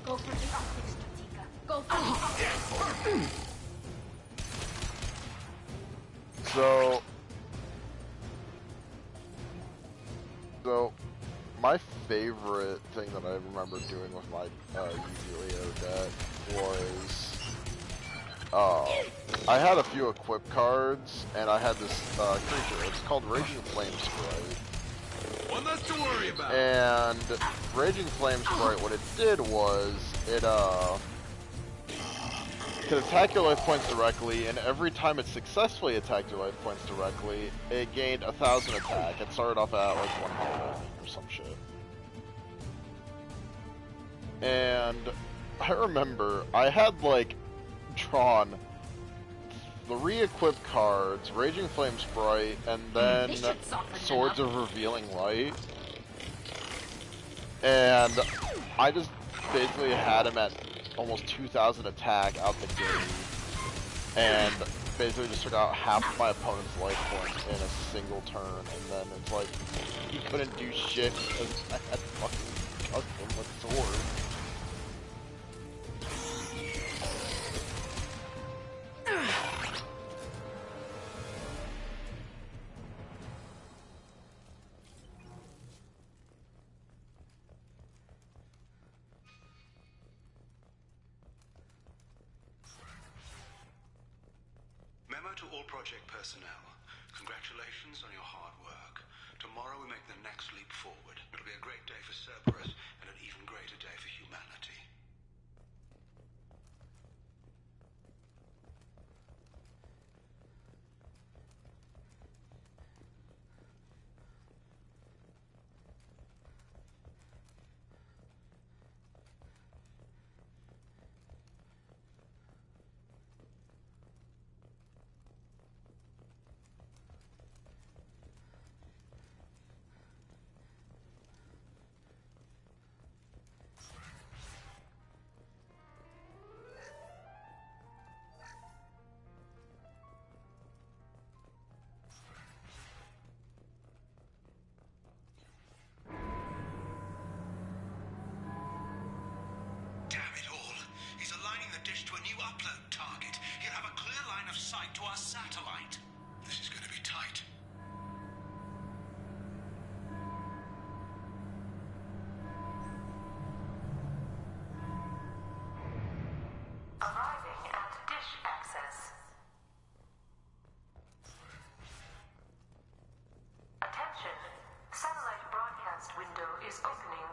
Go for the optics, Tika. Go for the optics. So, my favorite thing that I remember doing with my Yu-Gi-Oh deck was, I had a few equip cards, and I had this creature. It's called Raging Flame Sprite. One less to worry about. And Raging Flame Sprite, what it did was, it could attack your life points directly, and every time it successfully attacked your life points directly, it gained 1,000 attack. It started off at like 100 or some shit. And I remember I had like drawn 3 equipped cards, Raging Flame Sprite, and then Swords of Revealing Light. And I just basically had him at almost 2,000 attack out the gate, and basically just took out half of my opponent's life points in a single turn, and then it's like, he couldn't do shit because I had fucking cucked him with swords. Memo to all project personnel. Congratulations on your hard work. Tomorrow we make the next leap forward. It'll be a great day for Cerberus, and an even greater day for humanity.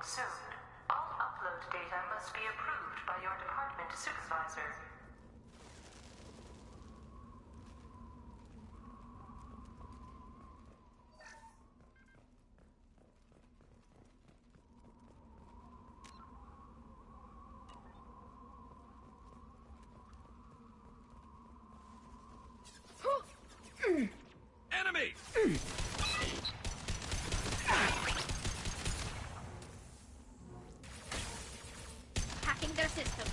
soon. All upload data must be approved by your department supervisor. Enemy! Hacking their systems.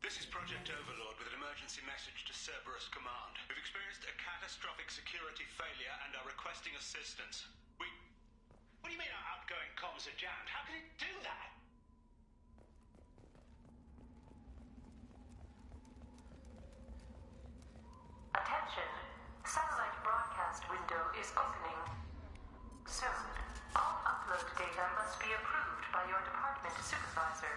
This is Project Overlord with an emergency message to Cerberus Command. We've experienced a catastrophic security failure and are requesting assistance. What do you mean our outgoing comms are jammed? How can it do that? Attention. Satellite broadcast window is opening soon. All upload data must be approved by your department supervisor.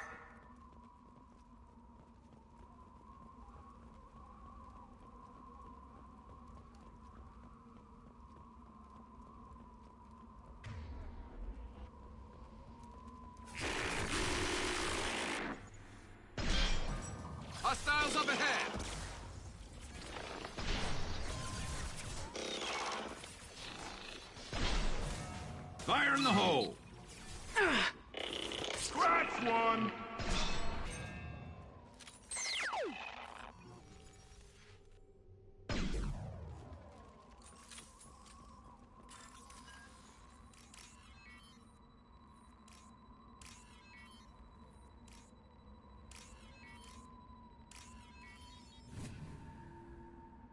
Hostiles up ahead! Fire in the hole! Scratch one!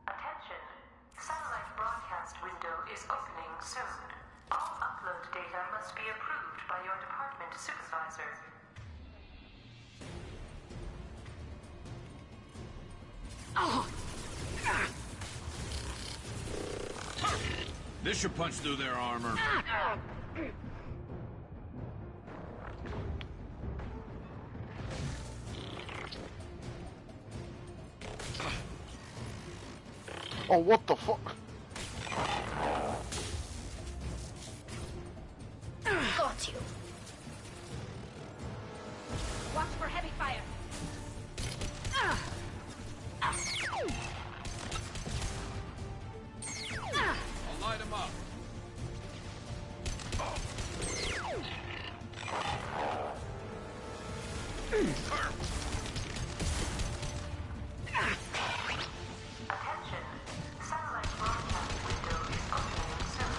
Attention. Satellite broadcast window is opening soon. All upload data must be approved by your department supervisor. This should punch through their armor. Oh, what the fuck? Got you. Watch for heavy fire. I'll light him up. Attention. Satellite broadcast window is opening soon.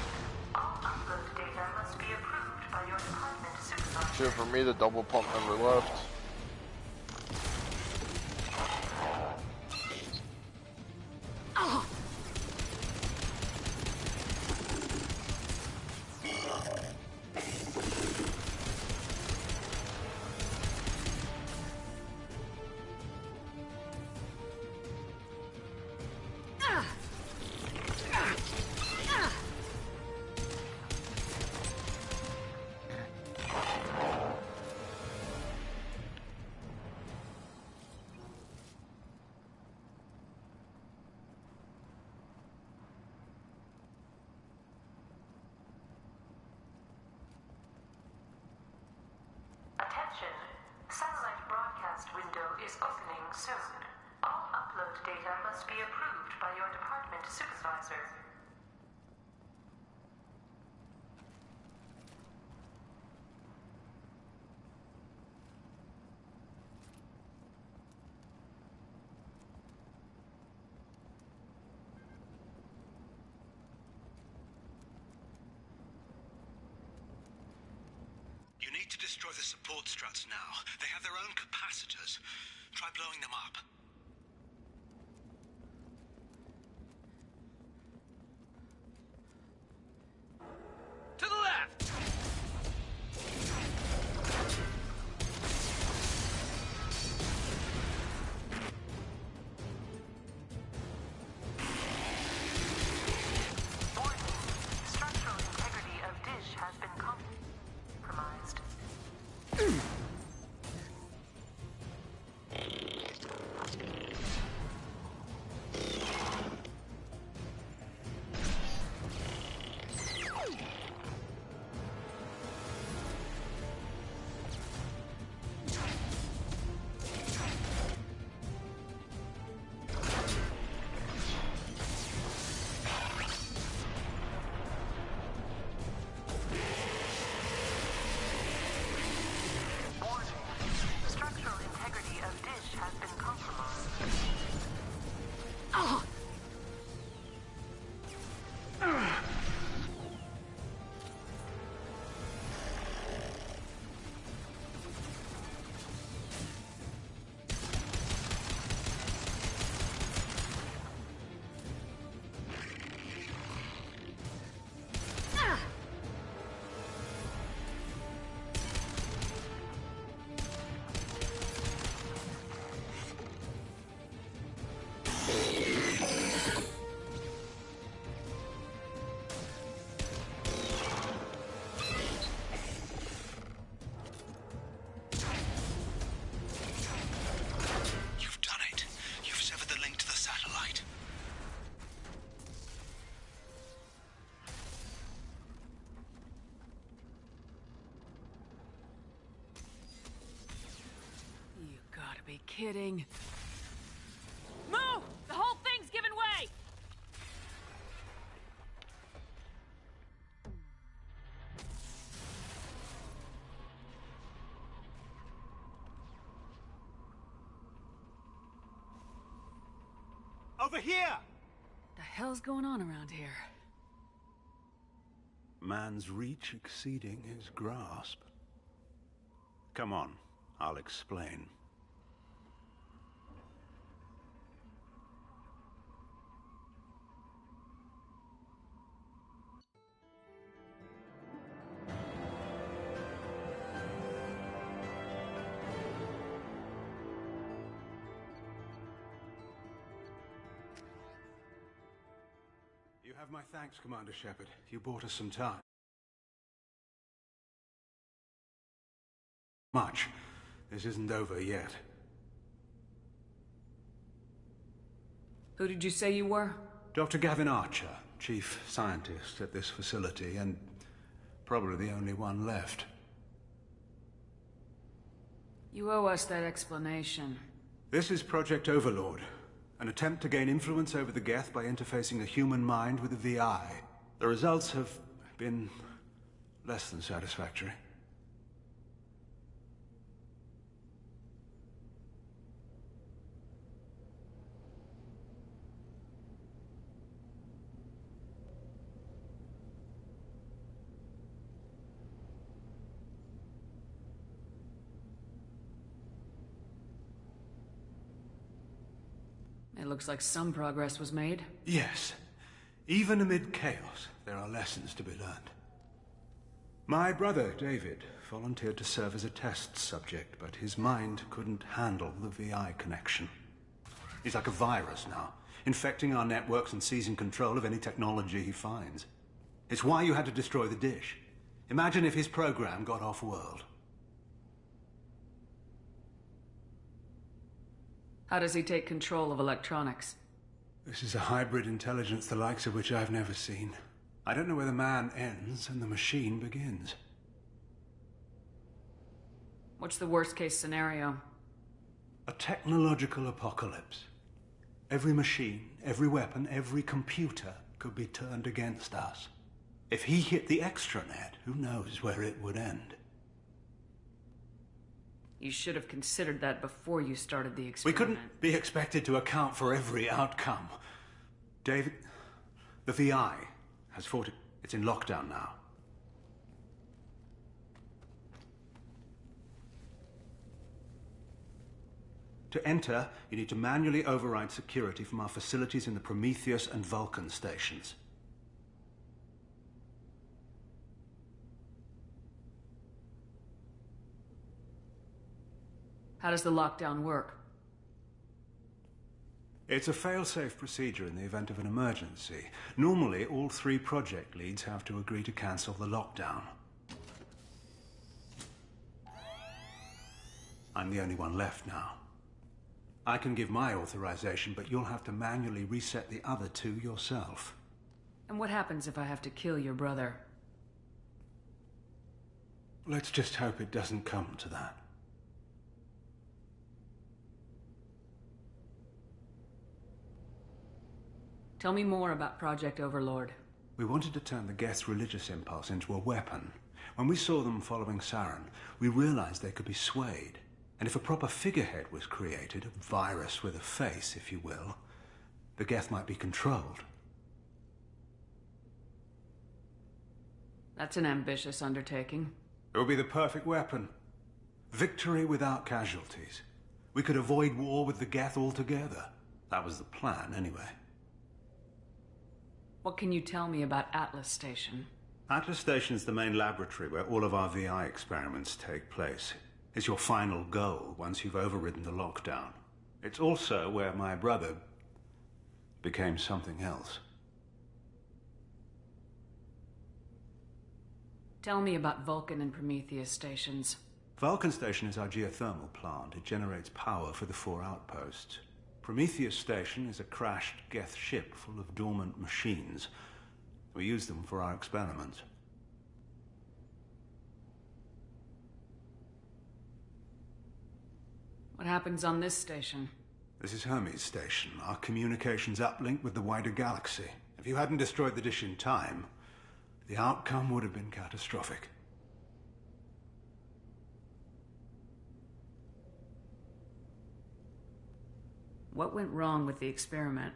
All upload data must be approved by your department supervisor. Here for me, the double pump never left. Attention. Satellite broadcast window is opening soon. All upload data must be approved by your department supervisor. You need to destroy the support struts now. They have their own capacitors. Try blowing them up. To the left! Warning. Structural integrity of dish has been compromised. kidding. Move! The whole thing's giving way! Over here! The hell's going on around here? Man's reach exceeding his grasp. Come on, I'll explain. You have my thanks, Commander Shepard. You bought us some time. Much. This isn't over yet. Who did you say you were? Dr. Gavin Archer, chief scientist at this facility, and probably the only one left. You owe us that explanation. This is Project Overlord, an attempt to gain influence over the Geth by interfacing a human mind with a VI. The results have been less than satisfactory. It looks like some progress was made. Yes. Even amid chaos, there are lessons to be learned. My brother, David, volunteered to serve as a test subject, but his mind couldn't handle the VI connection. He's like a virus now, infecting our networks and seizing control of any technology he finds. It's why you had to destroy the dish. Imagine if his program got off-world. How does he take control of electronics? This is a hybrid intelligence the likes of which I've never seen. I don't know where the man ends and the machine begins. What's the worst-case scenario? A technological apocalypse. Every machine, every weapon, every computer could be turned against us. If he hit the extranet, who knows where it would end? You should have considered that before you started the We experiment. couldn't be expected to account for every outcome. David, the VI has fought it. It's in lockdown now. To enter, you need to manually override security from our facilities in the Prometheus and Vulcan stations. How does the lockdown work? It's a fail-safe procedure in the event of an emergency. Normally, all 3 project leads have to agree to cancel the lockdown. I'm the only one left now. I can give my authorization, but you'll have to manually reset the other 2 yourself. And what happens if I have to kill your brother? Let's just hope it doesn't come to that. Tell me more about Project Overlord. We wanted to turn the Geth's religious impulse into a weapon. When we saw them following Saren, we realized they could be swayed. And if a proper figurehead was created, a virus with a face, if you will, the Geth might be controlled. That's an ambitious undertaking. It would be the perfect weapon. Victory without casualties. We could avoid war with the Geth altogether. That was the plan, anyway. What can you tell me about Atlas Station? Atlas Station is the main laboratory where all of our VI experiments take place. It's your final goal once you've overridden the lockdown. It's also where my brother became something else. Tell me about Vulcan and Prometheus stations. Vulcan Station is our geothermal plant. It generates power for the 4 outposts. Prometheus Station is a crashed Geth ship full of dormant machines. We use them for our experiments. What happens on this station? This is Hermes Station, our communications uplink with the wider galaxy. If you hadn't destroyed the dish in time, the outcome would have been catastrophic. What went wrong with the experiment?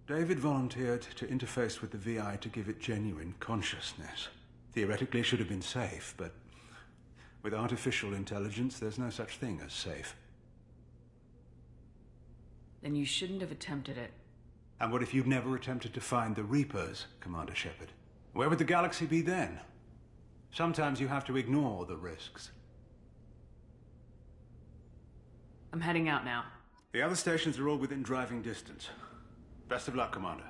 David volunteered to interface with the VI to give it genuine consciousness. Theoretically, it should have been safe, but with artificial intelligence, there's no such thing as safe. Then you shouldn't have attempted it. And what if you'd never attempted to find the Reapers, Commander Shepard? Where would the galaxy be then? Sometimes you have to ignore the risks. I'm heading out now. The other stations are all within driving distance. Best of luck, Commander.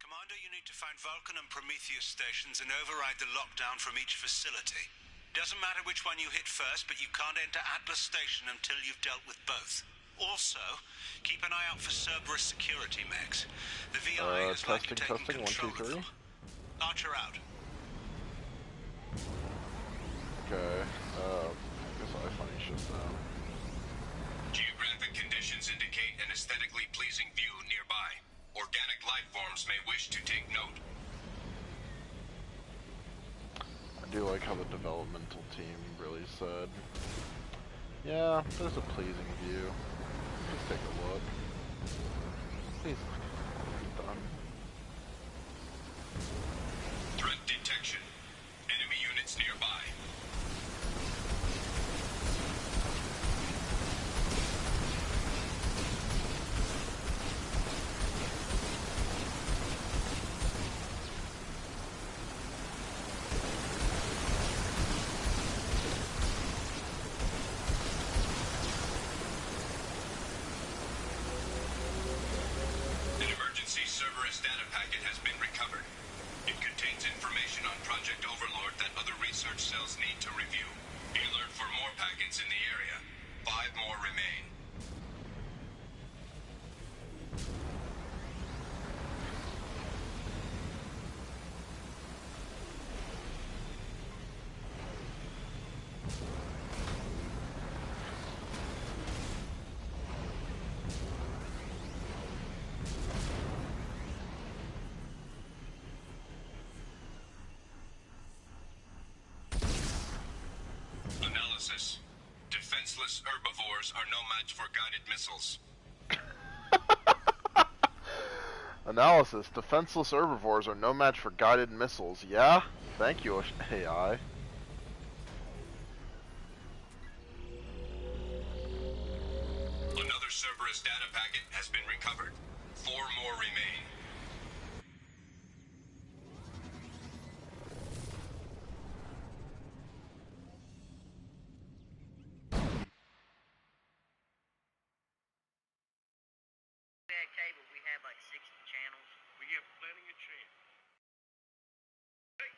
Commander, you need to find Vulcan and Prometheus stations and override the lockdown from each facility. Doesn't matter which one you hit first, but you can't enter Atlas Station until you've dealt with both. Also, keep an eye out for Cerberus security mechs. The VI is likely taking control of them. Archer out. Okay, I guess I funny shit now. Geographic conditions indicate an aesthetically pleasing view nearby. Organic life forms may wish to take note. I do like how the developmental team really said, yeah, there's a pleasing view. Let's take a look. Please, done. Threat detection. Enemy units nearby. Cerberus data packet has been recovered. It contains information on Project Overlord that other research cells need to review. Be alert for more packets in the area. 5 more remain. Analysis. Defenseless herbivores are no match for guided missiles. Analysis. Defenseless herbivores are no match for guided missiles. Yeah? Thank you, AI. Another Cerberus data packet has been recovered. 4 more remain. Cable, we have like 60 channels. We have plenty of channels. Hey,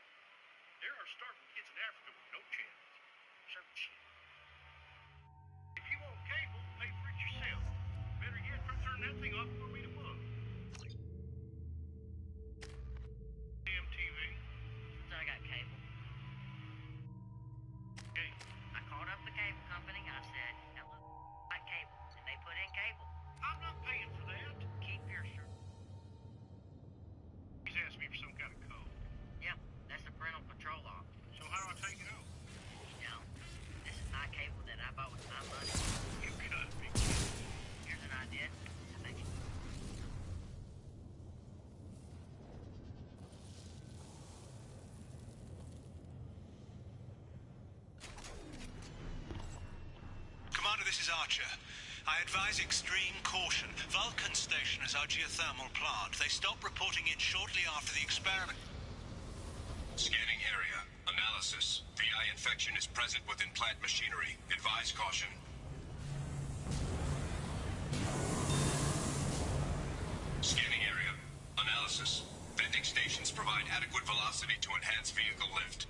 there are starving kids in Africa with no channels. So cheap. If you want cable, pay for it yourself. Better yet, turn that thing off for me to mug. Damn TV. Since I got cable. Hey. I called up the cable company. I said, hello, I got cable. And they put in cable. I'm not paying for that. Keep your shirt. Archer. I advise extreme caution. Vulcan Station is our geothermal plant. They stopped reporting in shortly after the experiment. Scanning area. Analysis. VI infection is present within plant machinery. Advise caution. Scanning area. Analysis. Venting stations provide adequate velocity to enhance vehicle lift.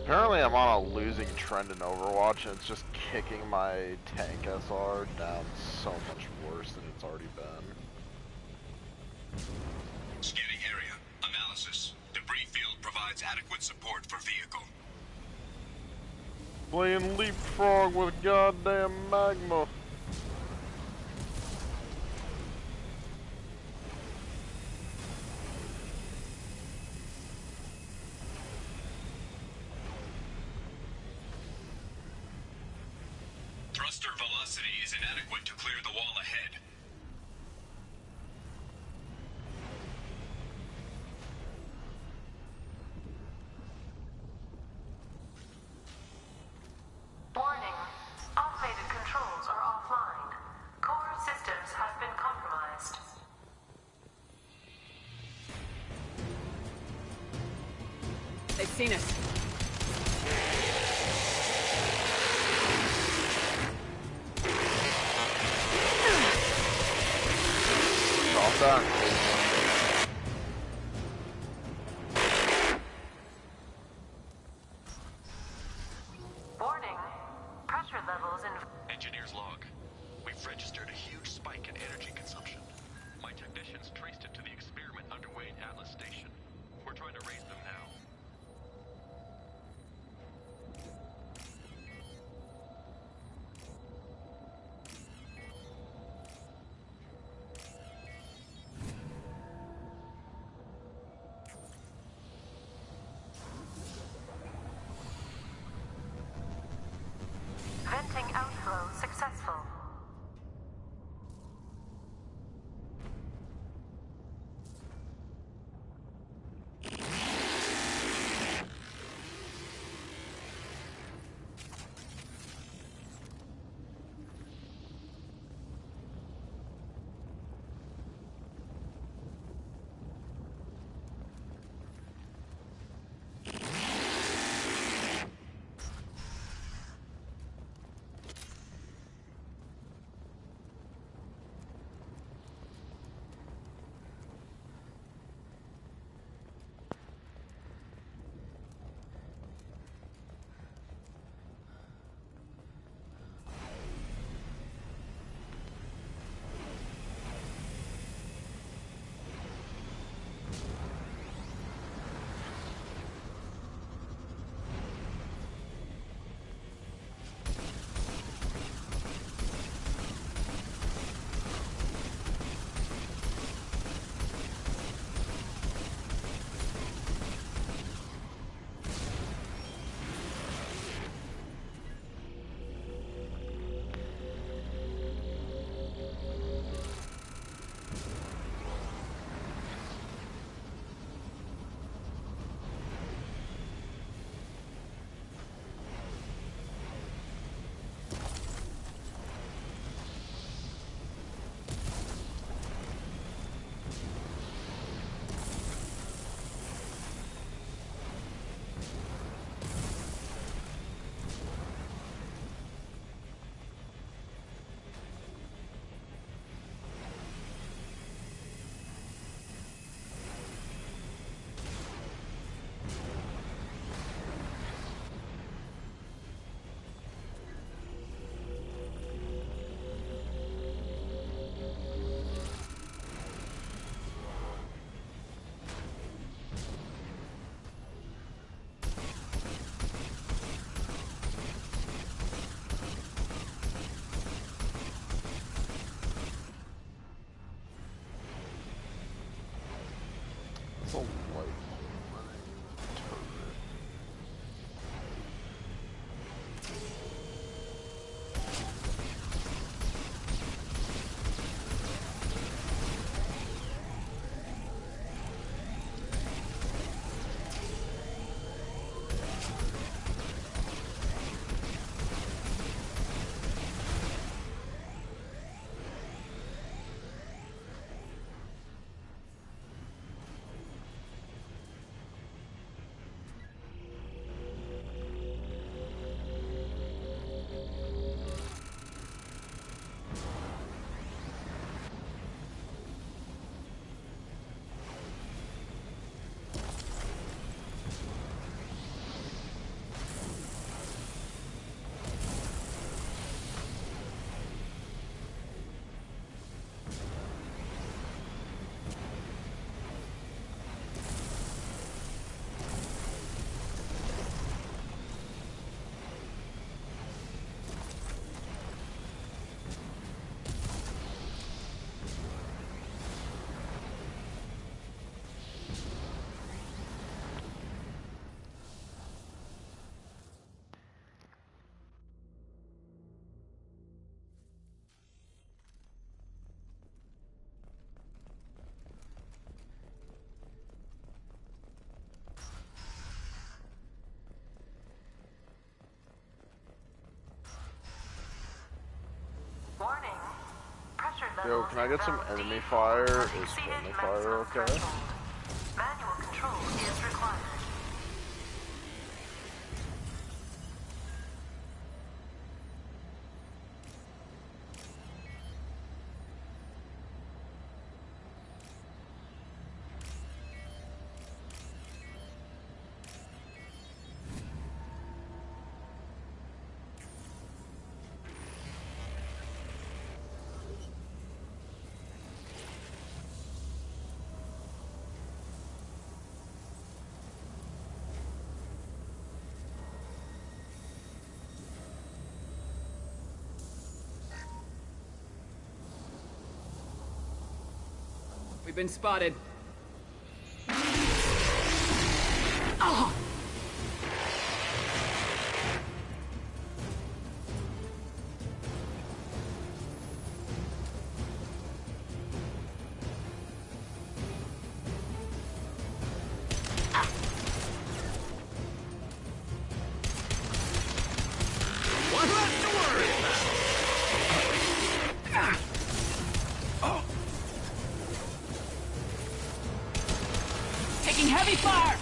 Apparently I'm on a losing trend in Overwatch, and it's just kicking my tank SR down so much worse than it's already been. Scanning area. Analysis. Debris field provides adequate support for vehicle. Playing leapfrog with goddamn magma. Thruster velocity is inadequate to clear the wall ahead. Warning. Automated controls are offline. Core systems have been compromised. They've seen us. All done. Warning. Pressure levels in... Engineer's log. We've registered a huge spike in energy consumption. My technicians traced it to the experiment underway at Atlas Station. We're trying to raise them now. Venting outflow successful. Yo, can I get some enemy fire? Is friendly fire okay? Manual control is required. We've been spotted. One less to worry about. Taking heavy fire!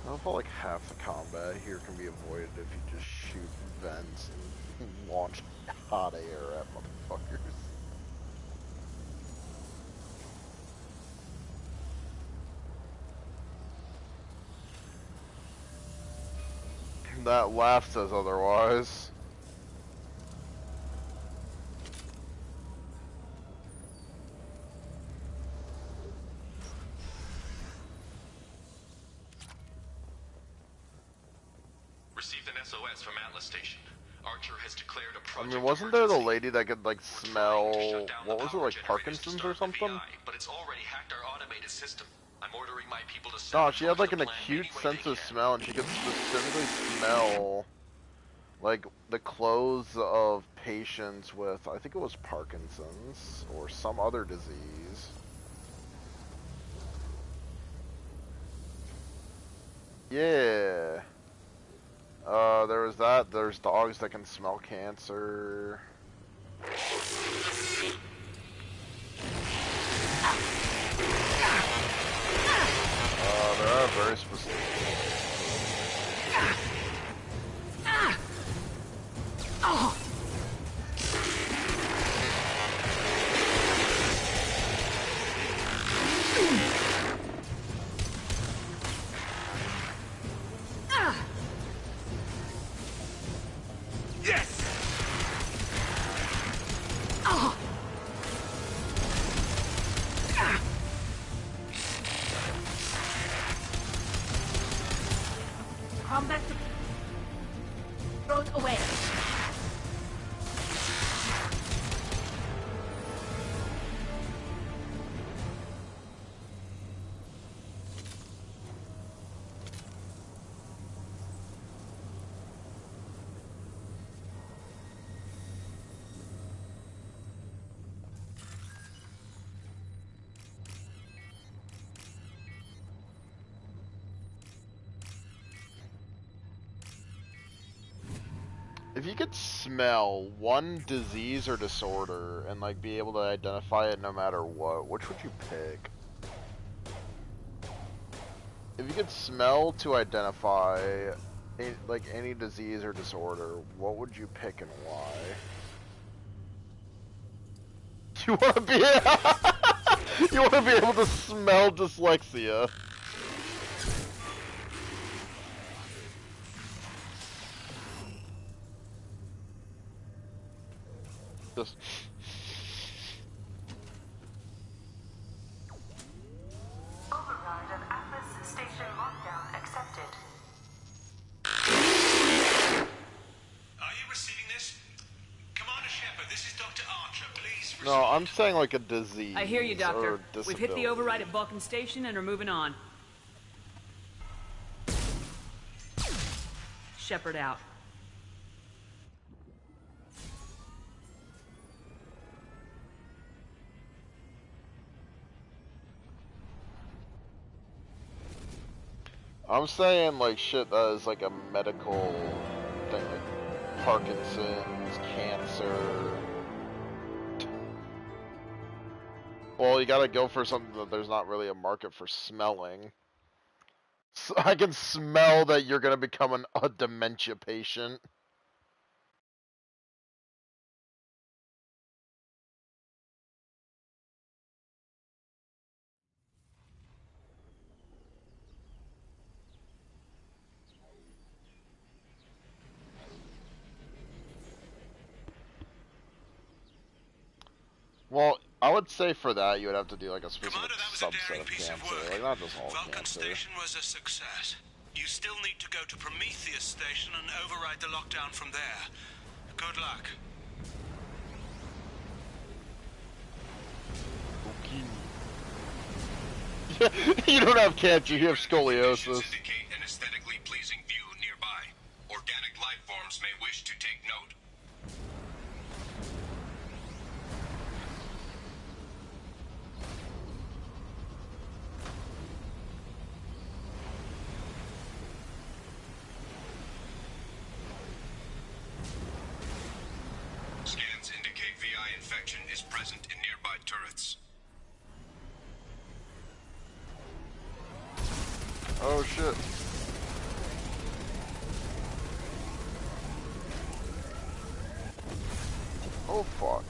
I feel like half the combat here can be avoided if you just shoot vents and launch hot air at motherfuckers. That laugh says otherwise. Received an SOS from Atlas Station. Archer has declared a I project mean, wasn't there the lady that could, like, smell... What was it, like, Parkinson's or something? but it's already hacked our automated system. I'm ordering my people to No, she had, like, the an plan acute any way sense they of can. smell, and she could specifically smell, like, the clothes of patients with, I think it was Parkinson's, or some other disease. Yeah. There was that. There's dogs that can smell cancer. There are very specific. Yes! Combat road away. If you could smell one disease or disorder and like be able to identify it no matter what, which would you pick? If you could smell to identify like any disease or disorder, what would you pick and why? You want to be you want to be able to smell dyslexia. Just Override of Atlas Station lockdown accepted. Are you receiving this? Commander Shepard, this is Dr. Archer. Please no, I'm saying like a disease. I hear you, Doctor. Or We've hit the override at Vulcan Station and are moving on. Shepard out. I'm saying like shit that is like a medical thing, like Parkinson's, cancer. Well, you gotta go for something that there's not really a market for smelling. So I can smell that you're gonna become a dementia patient. Well, I would say for that you would have to do like a specific subset of cancer, like not just all Vulcan cancer. Station was a success. You still need to go to Prometheus Station and override the lockdown from there. Good luck. Okay. You don't have cancer, you have scoliosis. Indicate an aesthetically pleasing view nearby. Organic life forms may wish to take note. Scans indicate VI infection is present in nearby turrets. Oh shit. Oh fuck.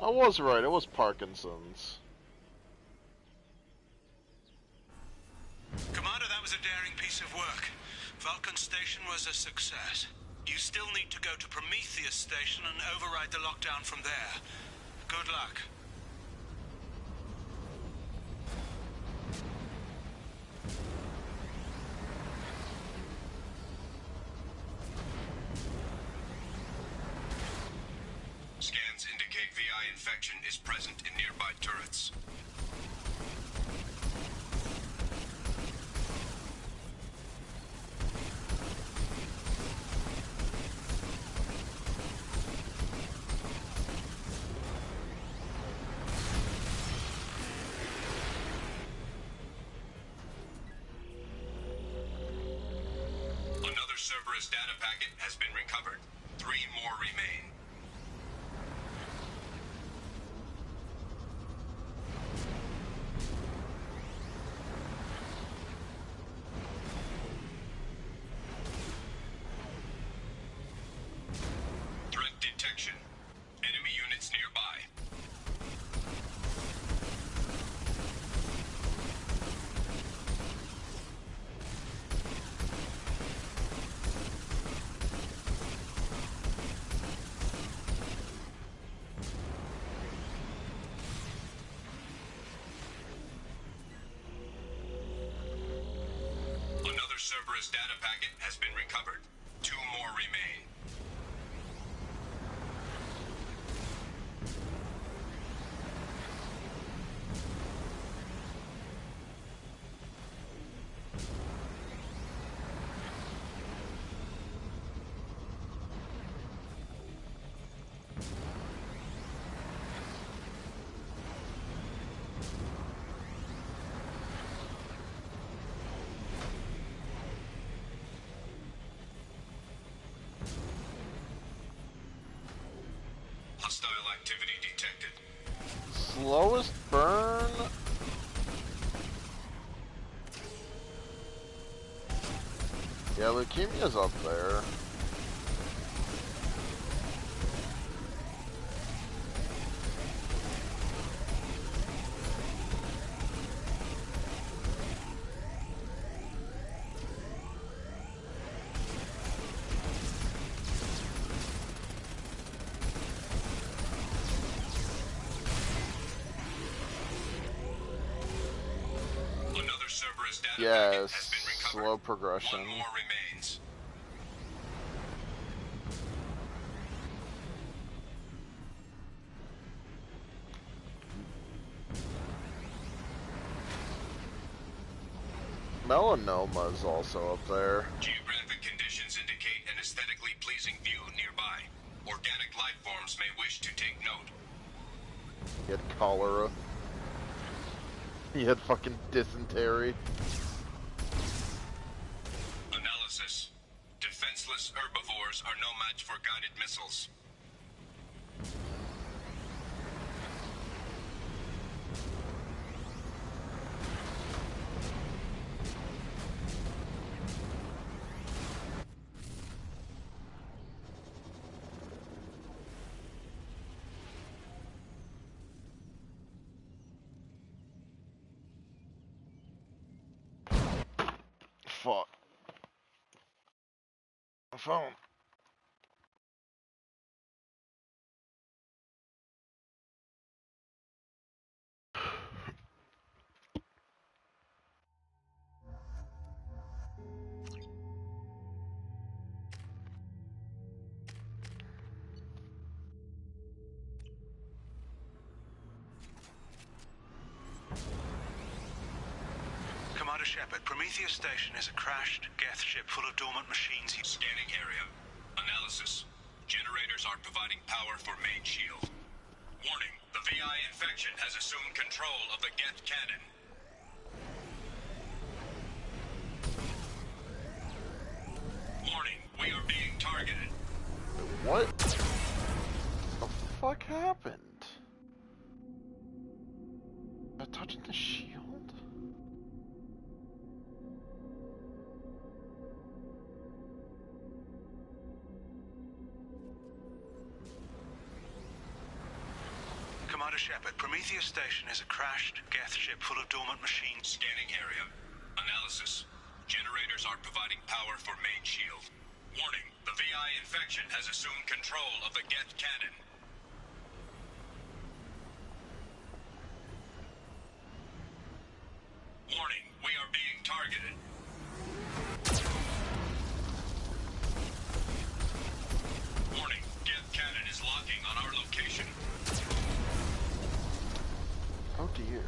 I was right, it was Parkinson's. Commander, that was a daring piece of work. Vulcan Station was a success. You still need to go to Prometheus Station and override the lockdown from there. Good luck. Scans indicate VI infection is present in nearby turrets. Another Cerberus data packet has been recovered. 3 more remain. Threat detection. Enemy units nearby. Another Cerberus data packet has been recovered. 2 more remain. Hostile activity detected. Slowest burn? Yeah, leukemia's up there. Another Cerberus data packet Yes, has been recovered. slow progression. 1 more remains. melanoma is also up there. Geographic conditions indicate an aesthetically pleasing view nearby. Organic life forms may wish to take note. He had cholera. He had fucking dysentery. Analysis. Defenseless herbivores are no match for guided missiles. Fuck. My phone. Commander Shepard, Prometheus Station is a crashed Geth ship full of dormant machines. Scanning area. Analysis. Generators are providing power for main shield. Warning, the VI infection has assumed control of the Geth cannon. Warning, we are being targeted. What the fuck happened? Am I touching the shield? Commander Shepard, Prometheus Station is a crashed Geth ship full of dormant machines. Scanning area. Analysis. Generators are providing power for main shield. Warning, the VI infection has assumed control of the Geth cannon. Warning, we are being targeted. Warning, Geth cannon is locking on our location. Oh dear.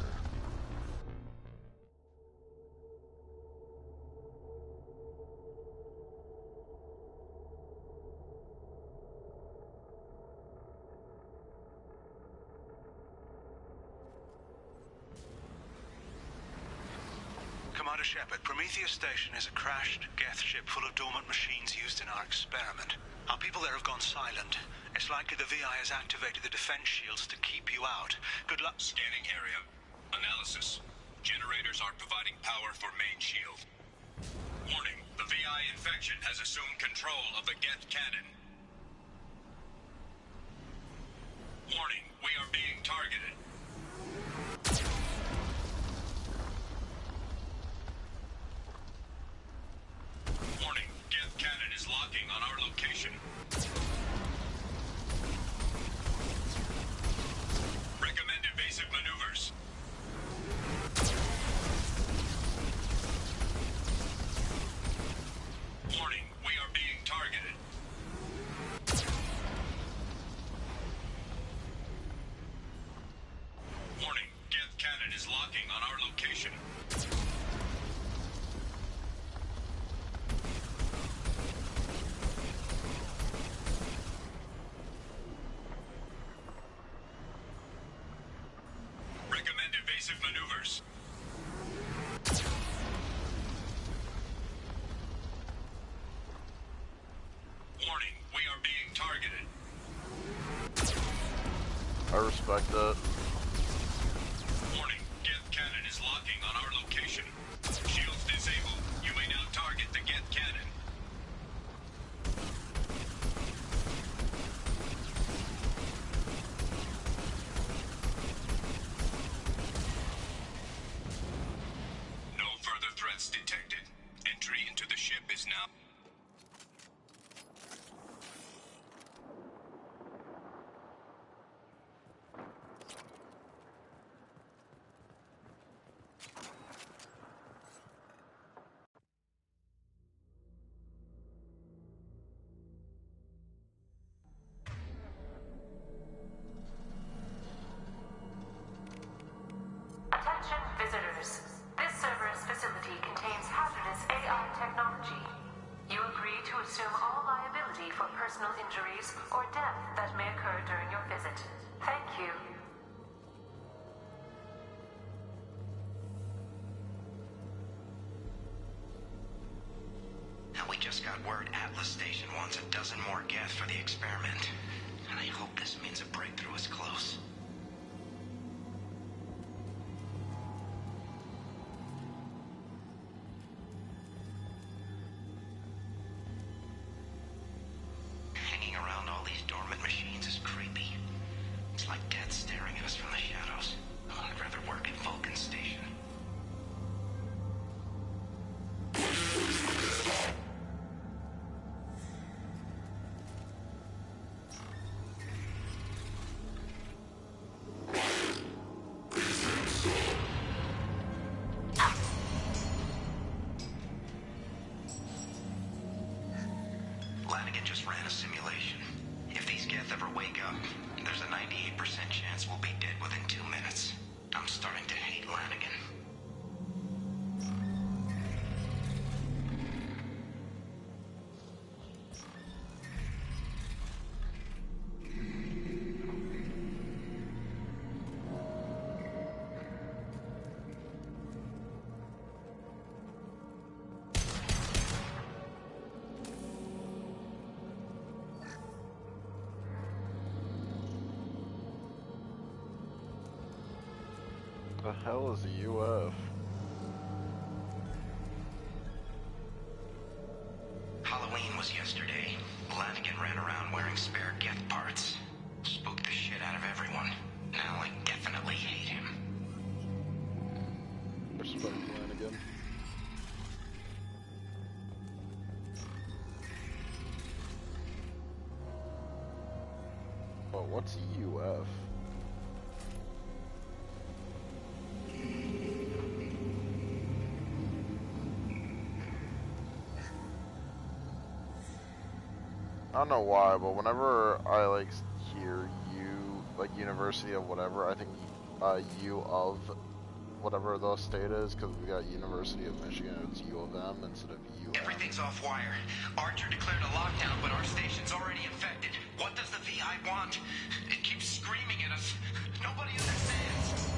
Commander Shepard, Prometheus Station is a crashed Geth ship full of dormant machines used in our experiment. Our people there have gone silent. It's likely the VI has activated the defense shields to keep you out. Good luck. Scanning area. Analysis. Generators are providing power for main shield. Warning, the VI infection has assumed control of the Geth cannon. Warning, we are being targeted. Warning, Geth cannon is locking on our location. Recommend evasive maneuvers. Warning, we are being targeted. Warning, Geth cannon is locking on our location. Recommend evasive maneuvers. Warning, we are being targeted. I respect that. Warning, Geth cannon is locking on our location. Shields disabled. You may now target the Geth cannon. No further threats detected. Entry into the ship is now... Attention visitors. This server's facility contains technology. You agree to assume all liability for personal injuries or death that may occur during your visit. Thank you. Now, we just got word Atlas Station wants a dozen more Geth for the experiment. And I hope this means a breakthrough is close. Hanging around all these dormant machines is creepy. It's like death staring at us from the shadows. I'd rather work at Vulcan Station. Lanigan just ran a simulation. If these Geth ever wake up, there's a 98% chance we'll be dead within 2 minutes. I'm starting to hate Lanigan. The hell is a UF? Halloween was yesterday. Lanigan ran around wearing spare Geth parts. Spooked the shit out of everyone. Now I definitely hate him. Respect Flanagan. But what's a UF? I don't know why, but whenever I like hear University of whatever, I think U of whatever the state is, because we got University of Michigan, it's U of M instead of U. Everything's off wire. Archer declared a lockdown, but our station's already infected. What does the VI want? It keeps screaming at us. Nobody understands.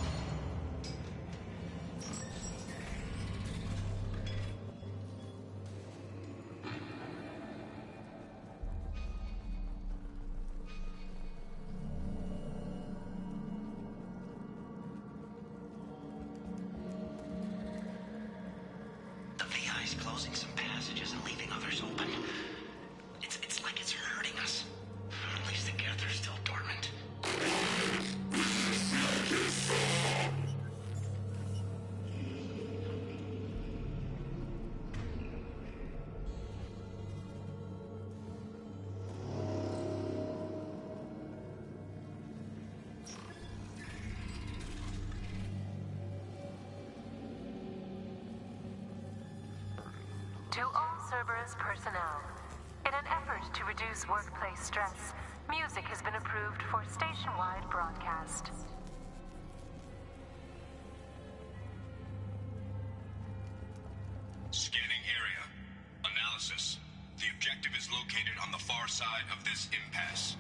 The VI's closing some passages and leaving others open. It's like it's hurting us. At least the Geth are still dormant. To all Cerberus personnel, in an effort to reduce workplace stress, music has been approved for station-wide broadcast. Scanning area. Analysis. The objective is located on the far side of this impasse.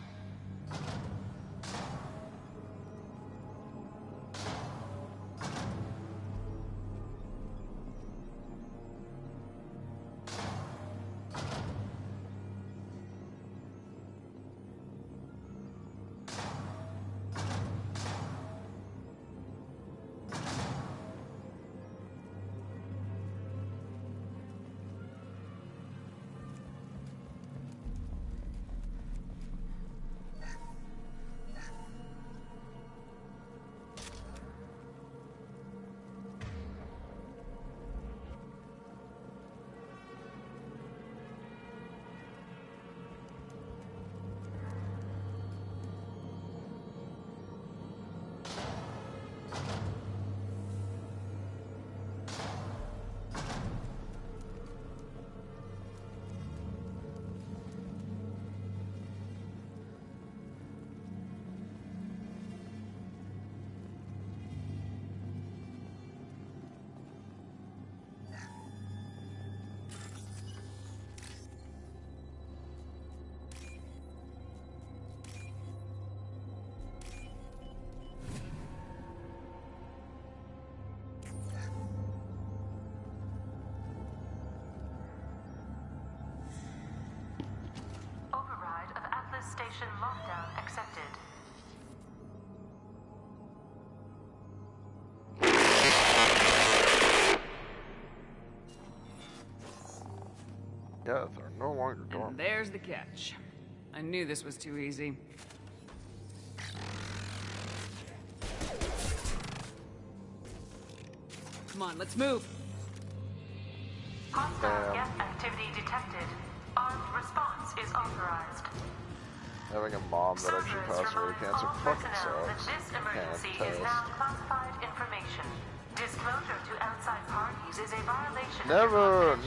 Mission lockdown accepted. Yeah, they're no longer dormant. And there's the catch. I knew this was too easy. Come on, let's move. Hostile guest activity detected. Armed response is authorized. Having a mom that actually caused her cancer fucking sucks. This emergency is now classified information. Disclosure to outside parties is a violation.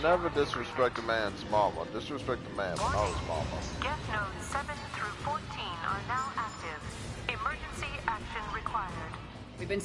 Never disrespect a man's mama. Disrespect the man, but not his mama. Get nodes 7 through 14 are now active. Emergency action required. We've been...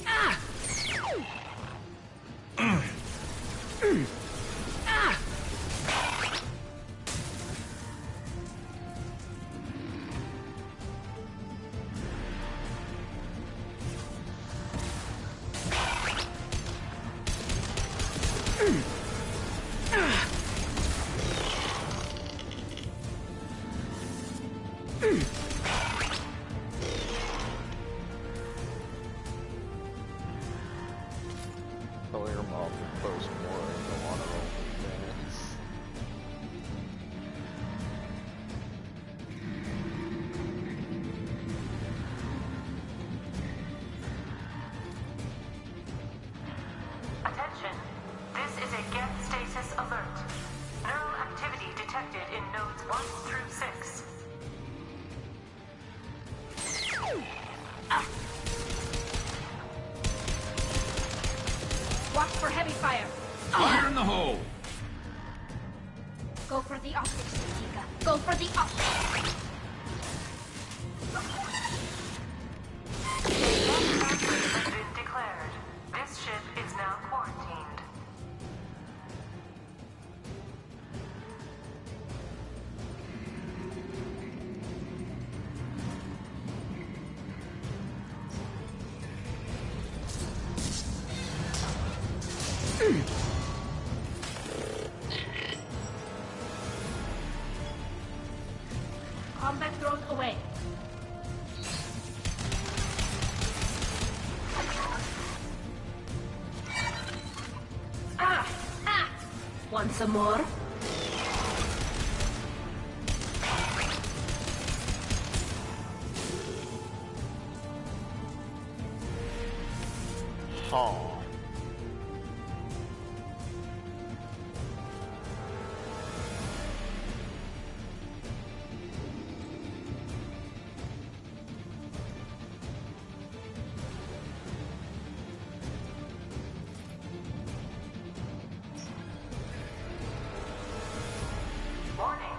Tell your mom to post more info on her OnlyFans. Attention. This is a get stasis alert. Neural activity detected in nodes 1 through 6. Watch for heavy fire. Fire in the hole! Go for the optics, Tika. Go for the optics. Has been declared. This ship is now quarantined. Combat drone away. Want some more? Huh. Warning.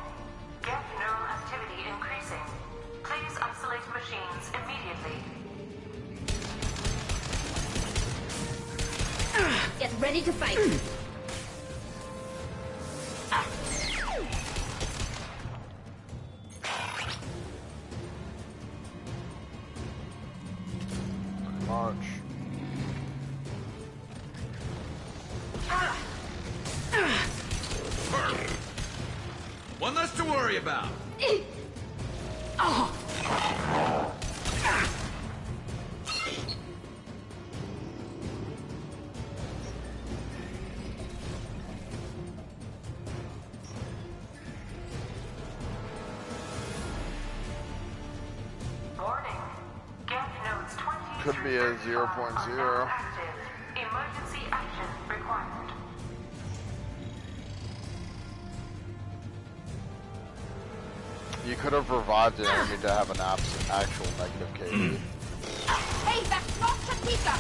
Get neural activity increasing. Please isolate machines immediately. Get ready to fight. March. One less to worry about. Warning. Get nodes 20 Could be a 0.0. are now active. Emergency action required. You could have revived the enemy to have an actual negative KD. Hey, that's not Tika.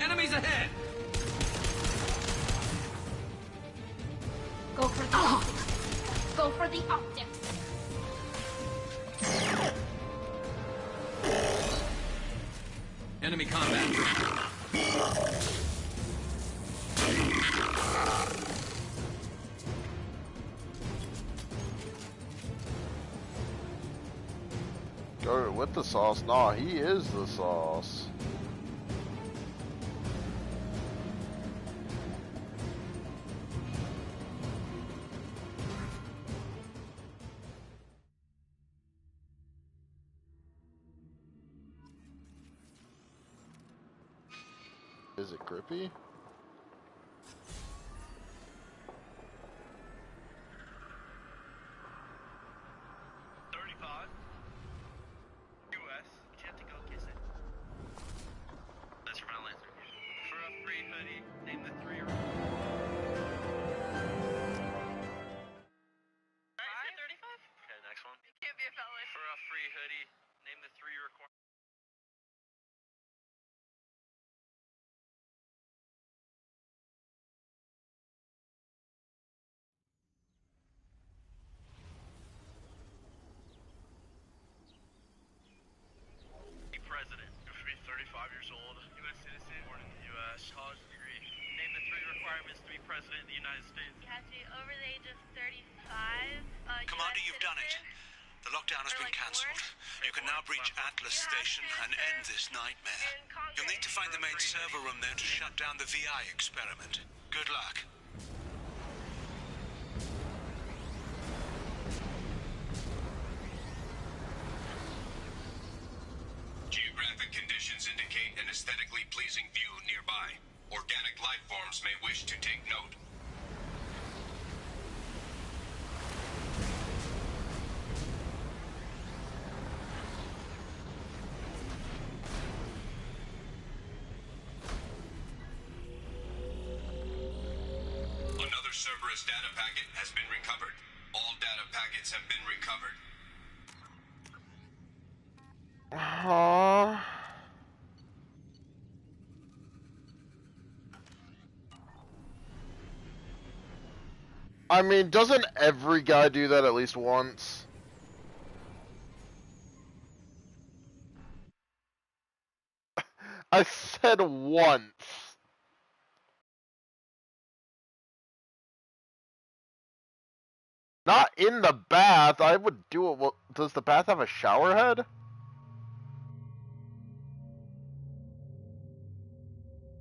Enemies ahead! Go for the optics. Go for the optics. Enemy combat drone. Go with the sauce. Nah, he is the sauce. Is it grippy? President. You're 35 years old, U.S. citizen, born in the U.S., college degree. Name the 3 requirements to be president of the United States. You have to be over the age of 35. Commander, you've done it. The lockdown has been cancelled. You can now breach Atlas Station and end this nightmare. You'll need to find the main server room there to shut down the VI experiment. Good luck. Geographic conditions indicate an aesthetically pleasing view nearby. Organic life forms may wish to take note. Another Cerberus data packet has been recovered. All data packets have been recovered. I mean, doesn't every guy do that at least once? I said once. Not in the bath. I would do it. Well, does the bath have a shower head?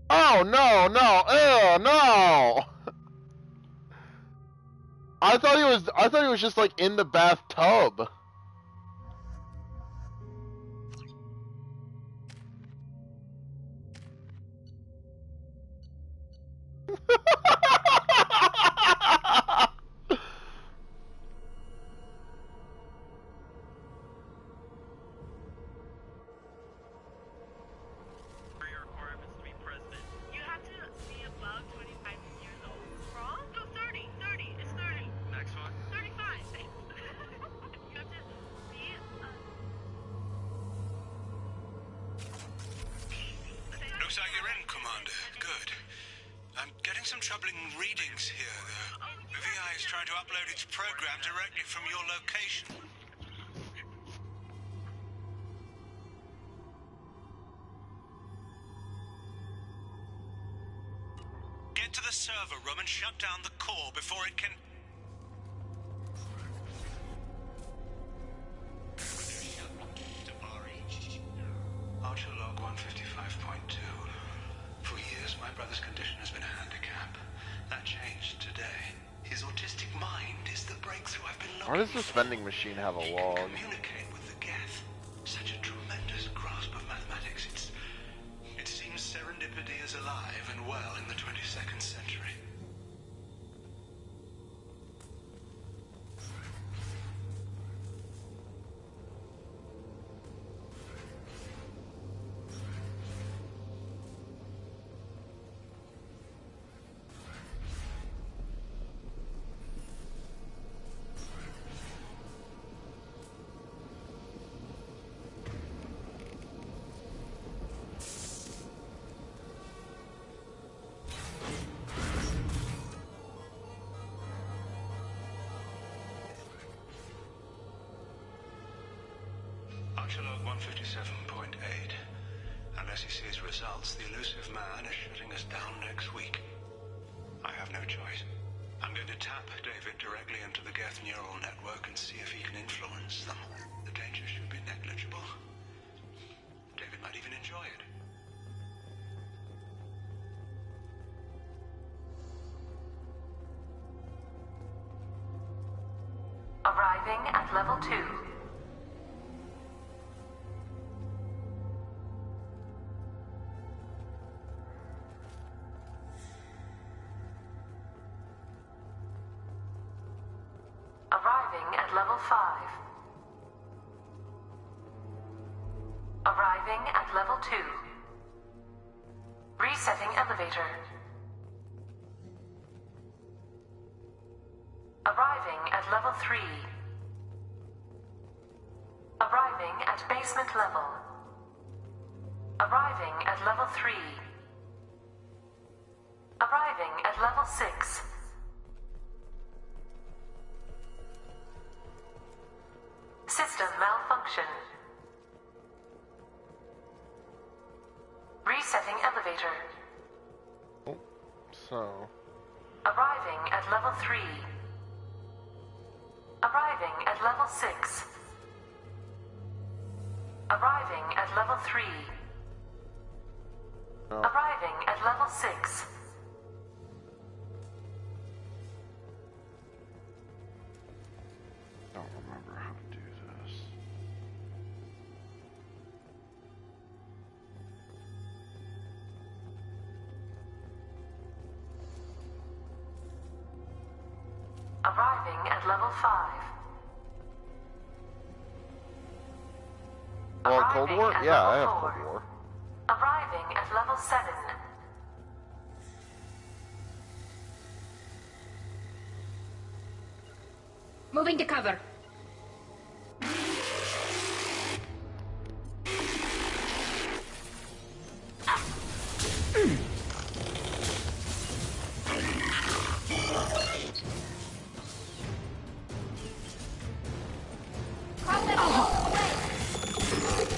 Oh no, no, no! I thought he was just like in the bathtub. You have to be above 25 years old. Wrong? No, 30. 30. It's 30. Next one. 35. You have to be Looks like you're in, Commander. Good. I'm getting some troubling readings here, though. The VI is trying to upload its program directly from your location. Get to the server room and shut down the core before it can... Archer log 155.2. For years, my brother's condition has been a handicap. That changed today. His autistic mind is the breakthrough I've been looking for. Why does this vending machine have a log? Communicate with the Geth. Such a tremendous grasp of mathematics. It seems serendipity is alive and well in the 22nd century. Archer log 157.8. Unless you see results, the elusive man is shutting us down next week. I have no choice. I'm going to tap David directly into the Geth neural network and see if he can influence them. The danger should be negligible. David might even enjoy it. Arriving at level 2. Arriving at level 5. Arriving at level 2. Resetting elevator. Arriving at level 3. Arriving at basement level. Arriving at level 3. Arriving at level 6. System malfunction. Resetting elevator. Oh, so... Arriving at level 3. Arriving at level 6. Arriving at level 3. No. Arriving at level 6. Don't remember how to do this. Arriving at level 5. Well, Cold Arriving War? at Yeah, I have level Cold 4. War. Arriving at level 7. Moving to cover.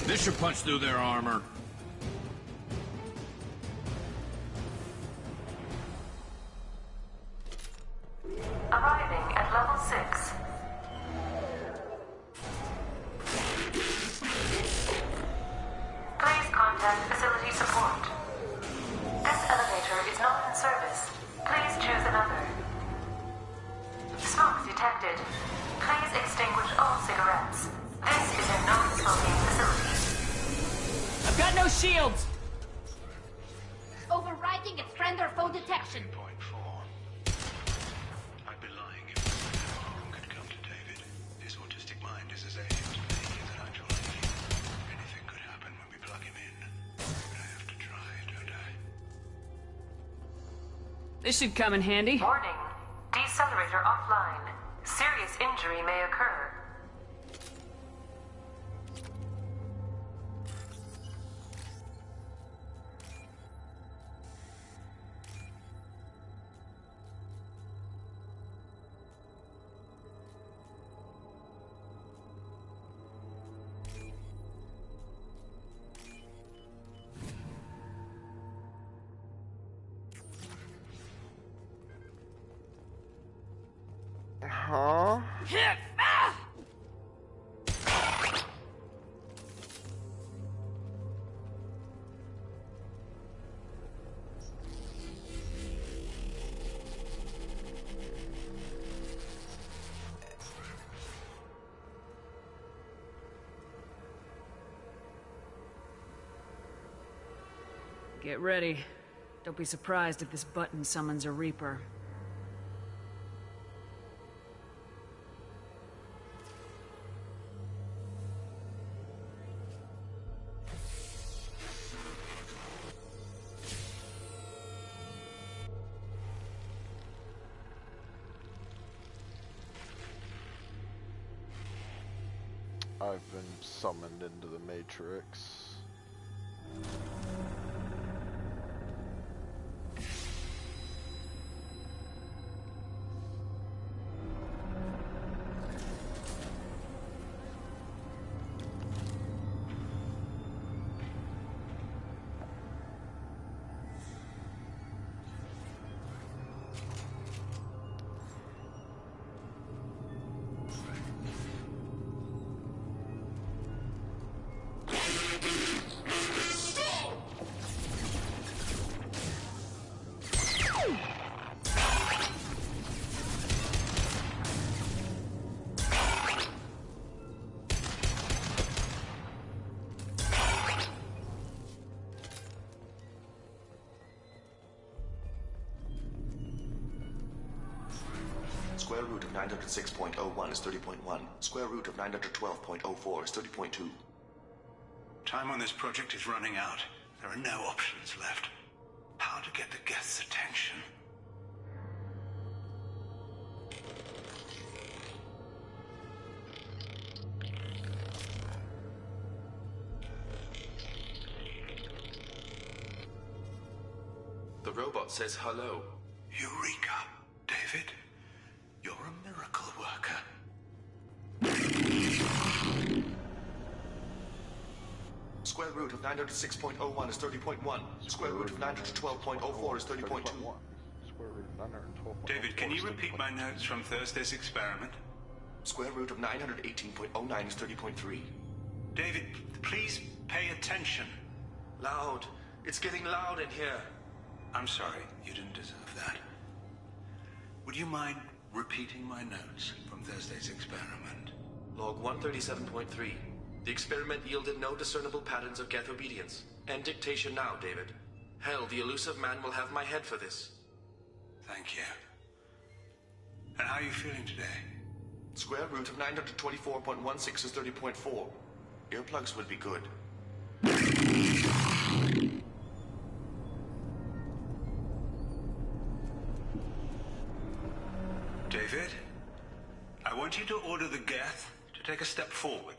This should punch through their armor. Arriving at level 6. Please contact facility support. This elevator is not in service. Please choose another. Smoke detected. Please extinguish all cigarettes. This is a non-smoking facility. I've got no shields! Overriding its friend or foe detection. I'd be lying if harm could come to David. His autistic mind is as alien to me as an actual alien. Anything could happen when we plug him in. But I have to try, don't I? This should come in handy. Warning. Decelerator offline. Serious injury may occur. Huh? Get ready. Don't be surprised if this button summons a Reaper. I've been summoned into the Matrix. Square root of 906.01 is 30.1. Square root of 912.04 is 30.2. Time on this project is running out. There are no options left. How to get the Geth's attention? The robot says hello. Eureka, David. You're a miracle worker. Square root of 906.01 is 30.1. Square root of 912.04 is 30.2. David, can you repeat my notes from Thursday's experiment? Square root of 918.09 is 30.3. David, please pay attention. Loud. It's getting loud in here. I'm sorry, you didn't deserve that. Would you mind repeating my notes from Thursday's experiment? Log 137.3. The experiment yielded no discernible patterns of Geth obedience. End dictation now, David. Hell, the elusive man will have my head for this. Thank you. And how are you feeling today? Square root of 924.16 is 30.4. Earplugs would be good. David, I want you to order the Geth to take a step forward.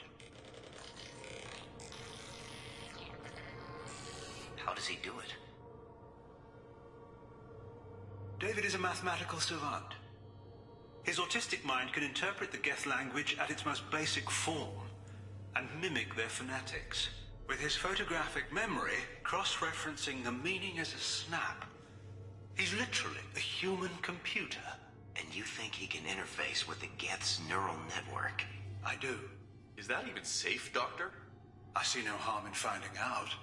How does he do it? David is a mathematical savant. His autistic mind can interpret the Geth language at its most basic form and mimic their phonetics, with his photographic memory cross-referencing the meaning as a snap. He's literally a human computer. And you think he can interface with the Geth's neural network? I do. Is that even safe, Doctor? I see no harm in finding out.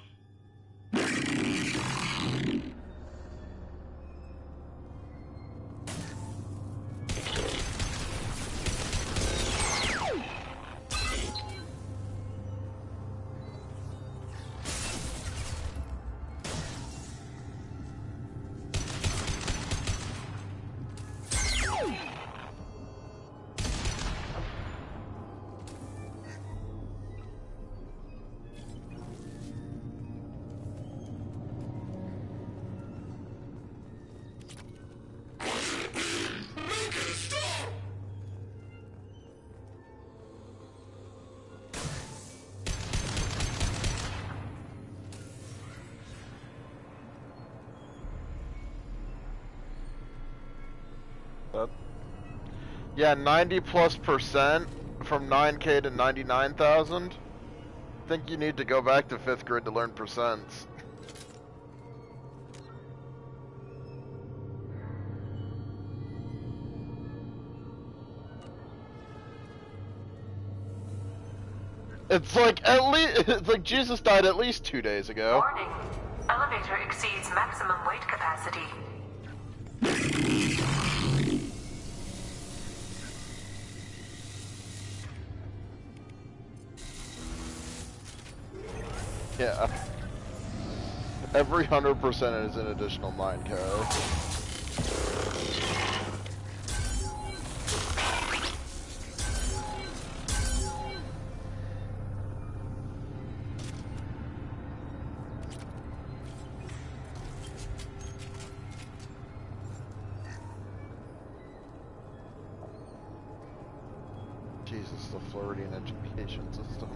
Yeah, 90+% from 9K to 99,000. Think you need to go back to 5th grade to learn percents. It's like it's like Jesus died at least 2 days ago. Warning. Elevator exceeds maximum weight capacity. Yeah. Every 100% is an additional mind carry. Jesus, the Floridian education system.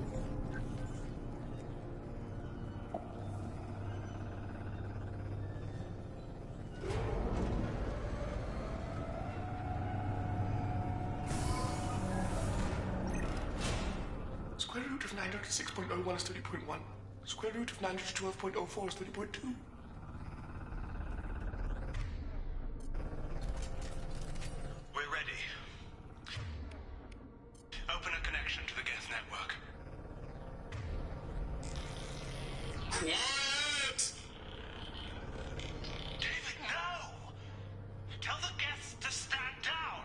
Square root of 906.01 is 30.1. Square root of 912.04 is 30.2. We're ready. Open a connection to the Geth network. Quiet! David, no! Tell the guests to stand down!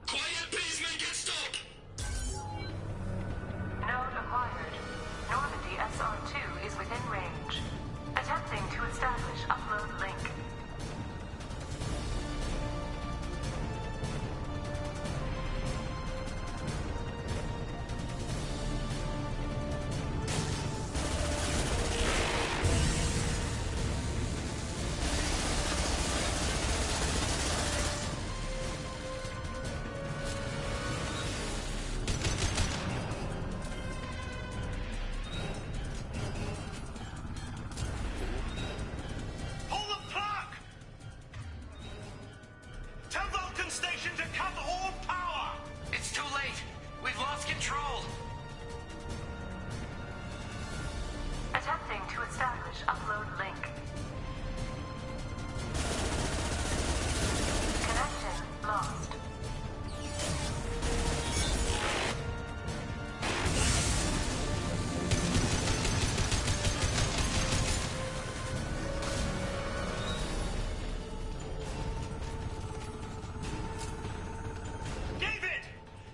Quiet, please make it stop! Node acquired. Normandy SR2 is within range. Attempting to establish upload link. Pull the plug! Tell Vulcan Station to cut all power! It's too late. We've lost control. Attempting to establish upload link. Connection lost. David!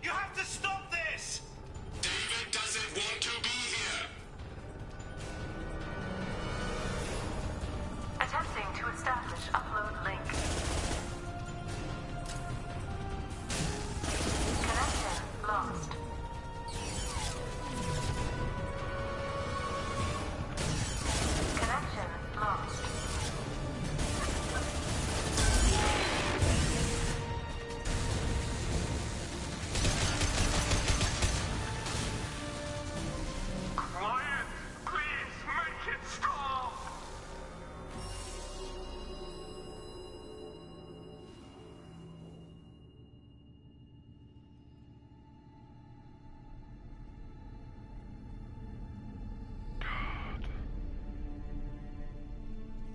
You have to stop this! David doesn't want to be here. Attempting to establish upload link. Connection lost. Connection lost. Quiet! Please make it stop!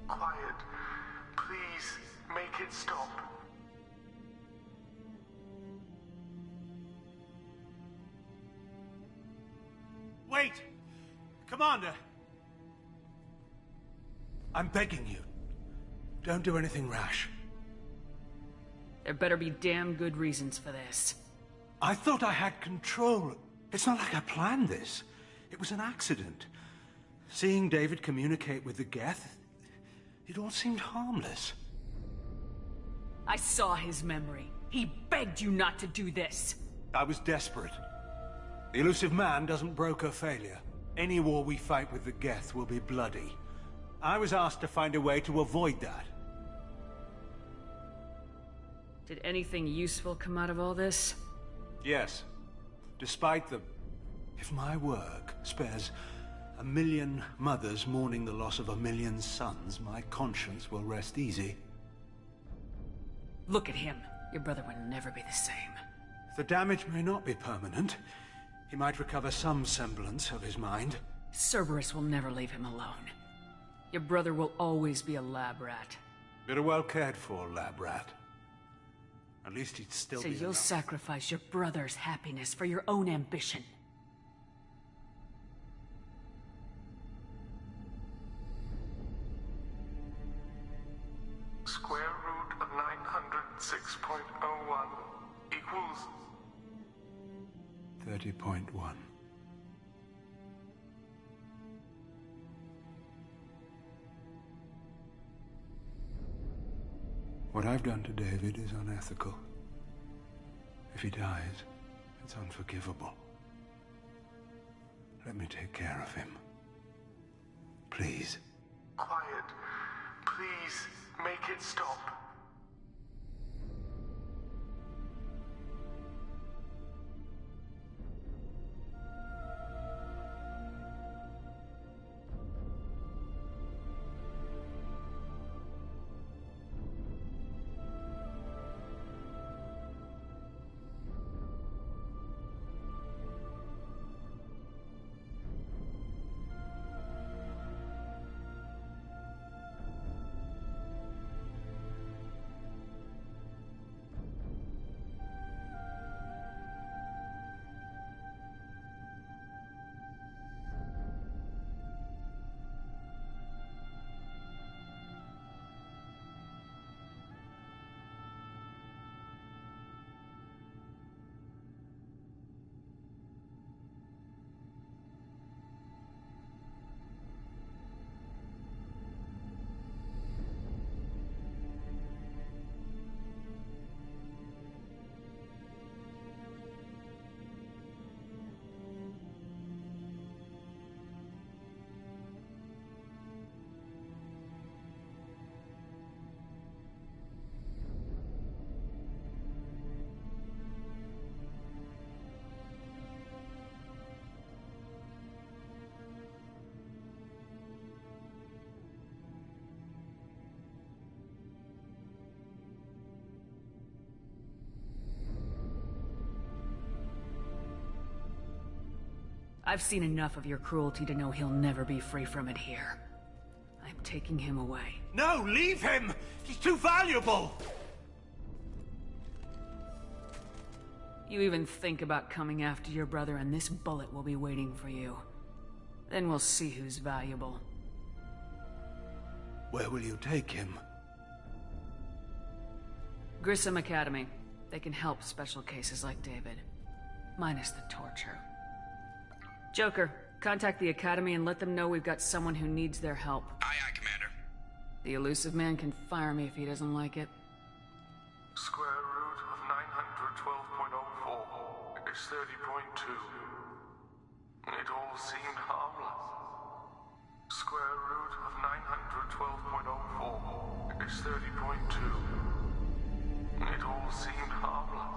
Quiet. Please make it stop. Wait! Commander! I'm begging you. Don't do anything rash. There better be damn good reasons for this. I thought I had control. It's not like I planned this. It was an accident. Seeing David communicate with the Geth, it all seemed harmless. I saw his memory. He begged you not to do this. I was desperate. The elusive man doesn't broker failure. Any war we fight with the Geth will be bloody. I was asked to find a way to avoid that. Did anything useful come out of all this? Yes. Despite the... If my work spares 1 million mothers mourning the loss of 1 million sons, my conscience will rest easy. Look at him. Your brother would never be the same. The damage may not be permanent. He might recover some semblance of his mind. Cerberus will never leave him alone. Your brother will always be a lab rat. You're a well cared for lab rat. At least he'd still So be you'll enough. sacrifice your brother's happiness for your own ambition. Square root of 906.01 equals 30.1. What I've done to David is unethical. If he dies, it's unforgivable. Let me take care of him. Please. Quiet. Please make it stop. I've seen enough of your cruelty to know he'll never be free from it here. I'm taking him away. No, leave him! He's too valuable! You even think about coming after your brother and this bullet will be waiting for you. Then we'll see who's valuable. Where will you take him? Grissom Academy. They can help special cases like David. Minus the torture. Joker, contact the Academy and let them know we've got someone who needs their help. Aye, aye, Commander. The elusive man can fire me if he doesn't like it. Square root of 912.04 is 30.2. It all seemed harmless. Square root of 912.04 is 30.2. It all seemed harmless.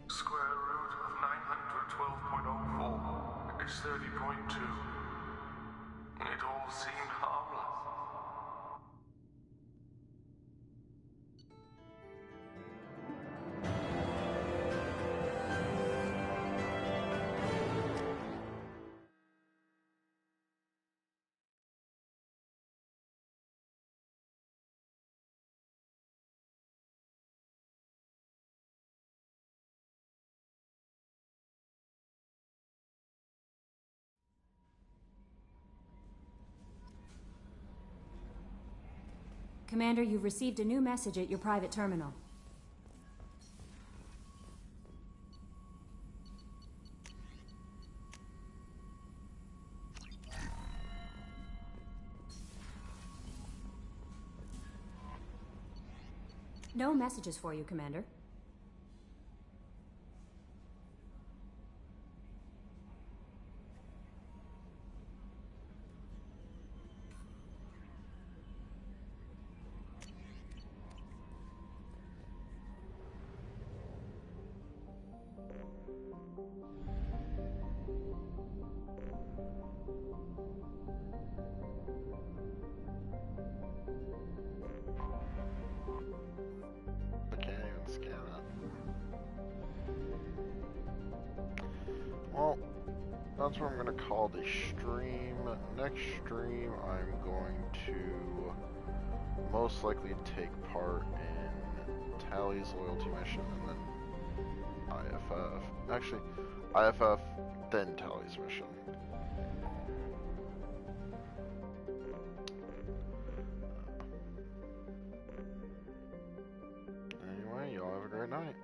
Square root of 912.04 is 30.2. It all seemed harmless. Commander, you've received a new message at your private terminal. No messages for you, Commander. I can't even scan it. Well, that's what I'm going to call the stream. Next stream, I'm going to most likely take part in Tally's loyalty mission and then IFF. Actually, IFF, then Tally's mission. Anyway, y'all have a great night.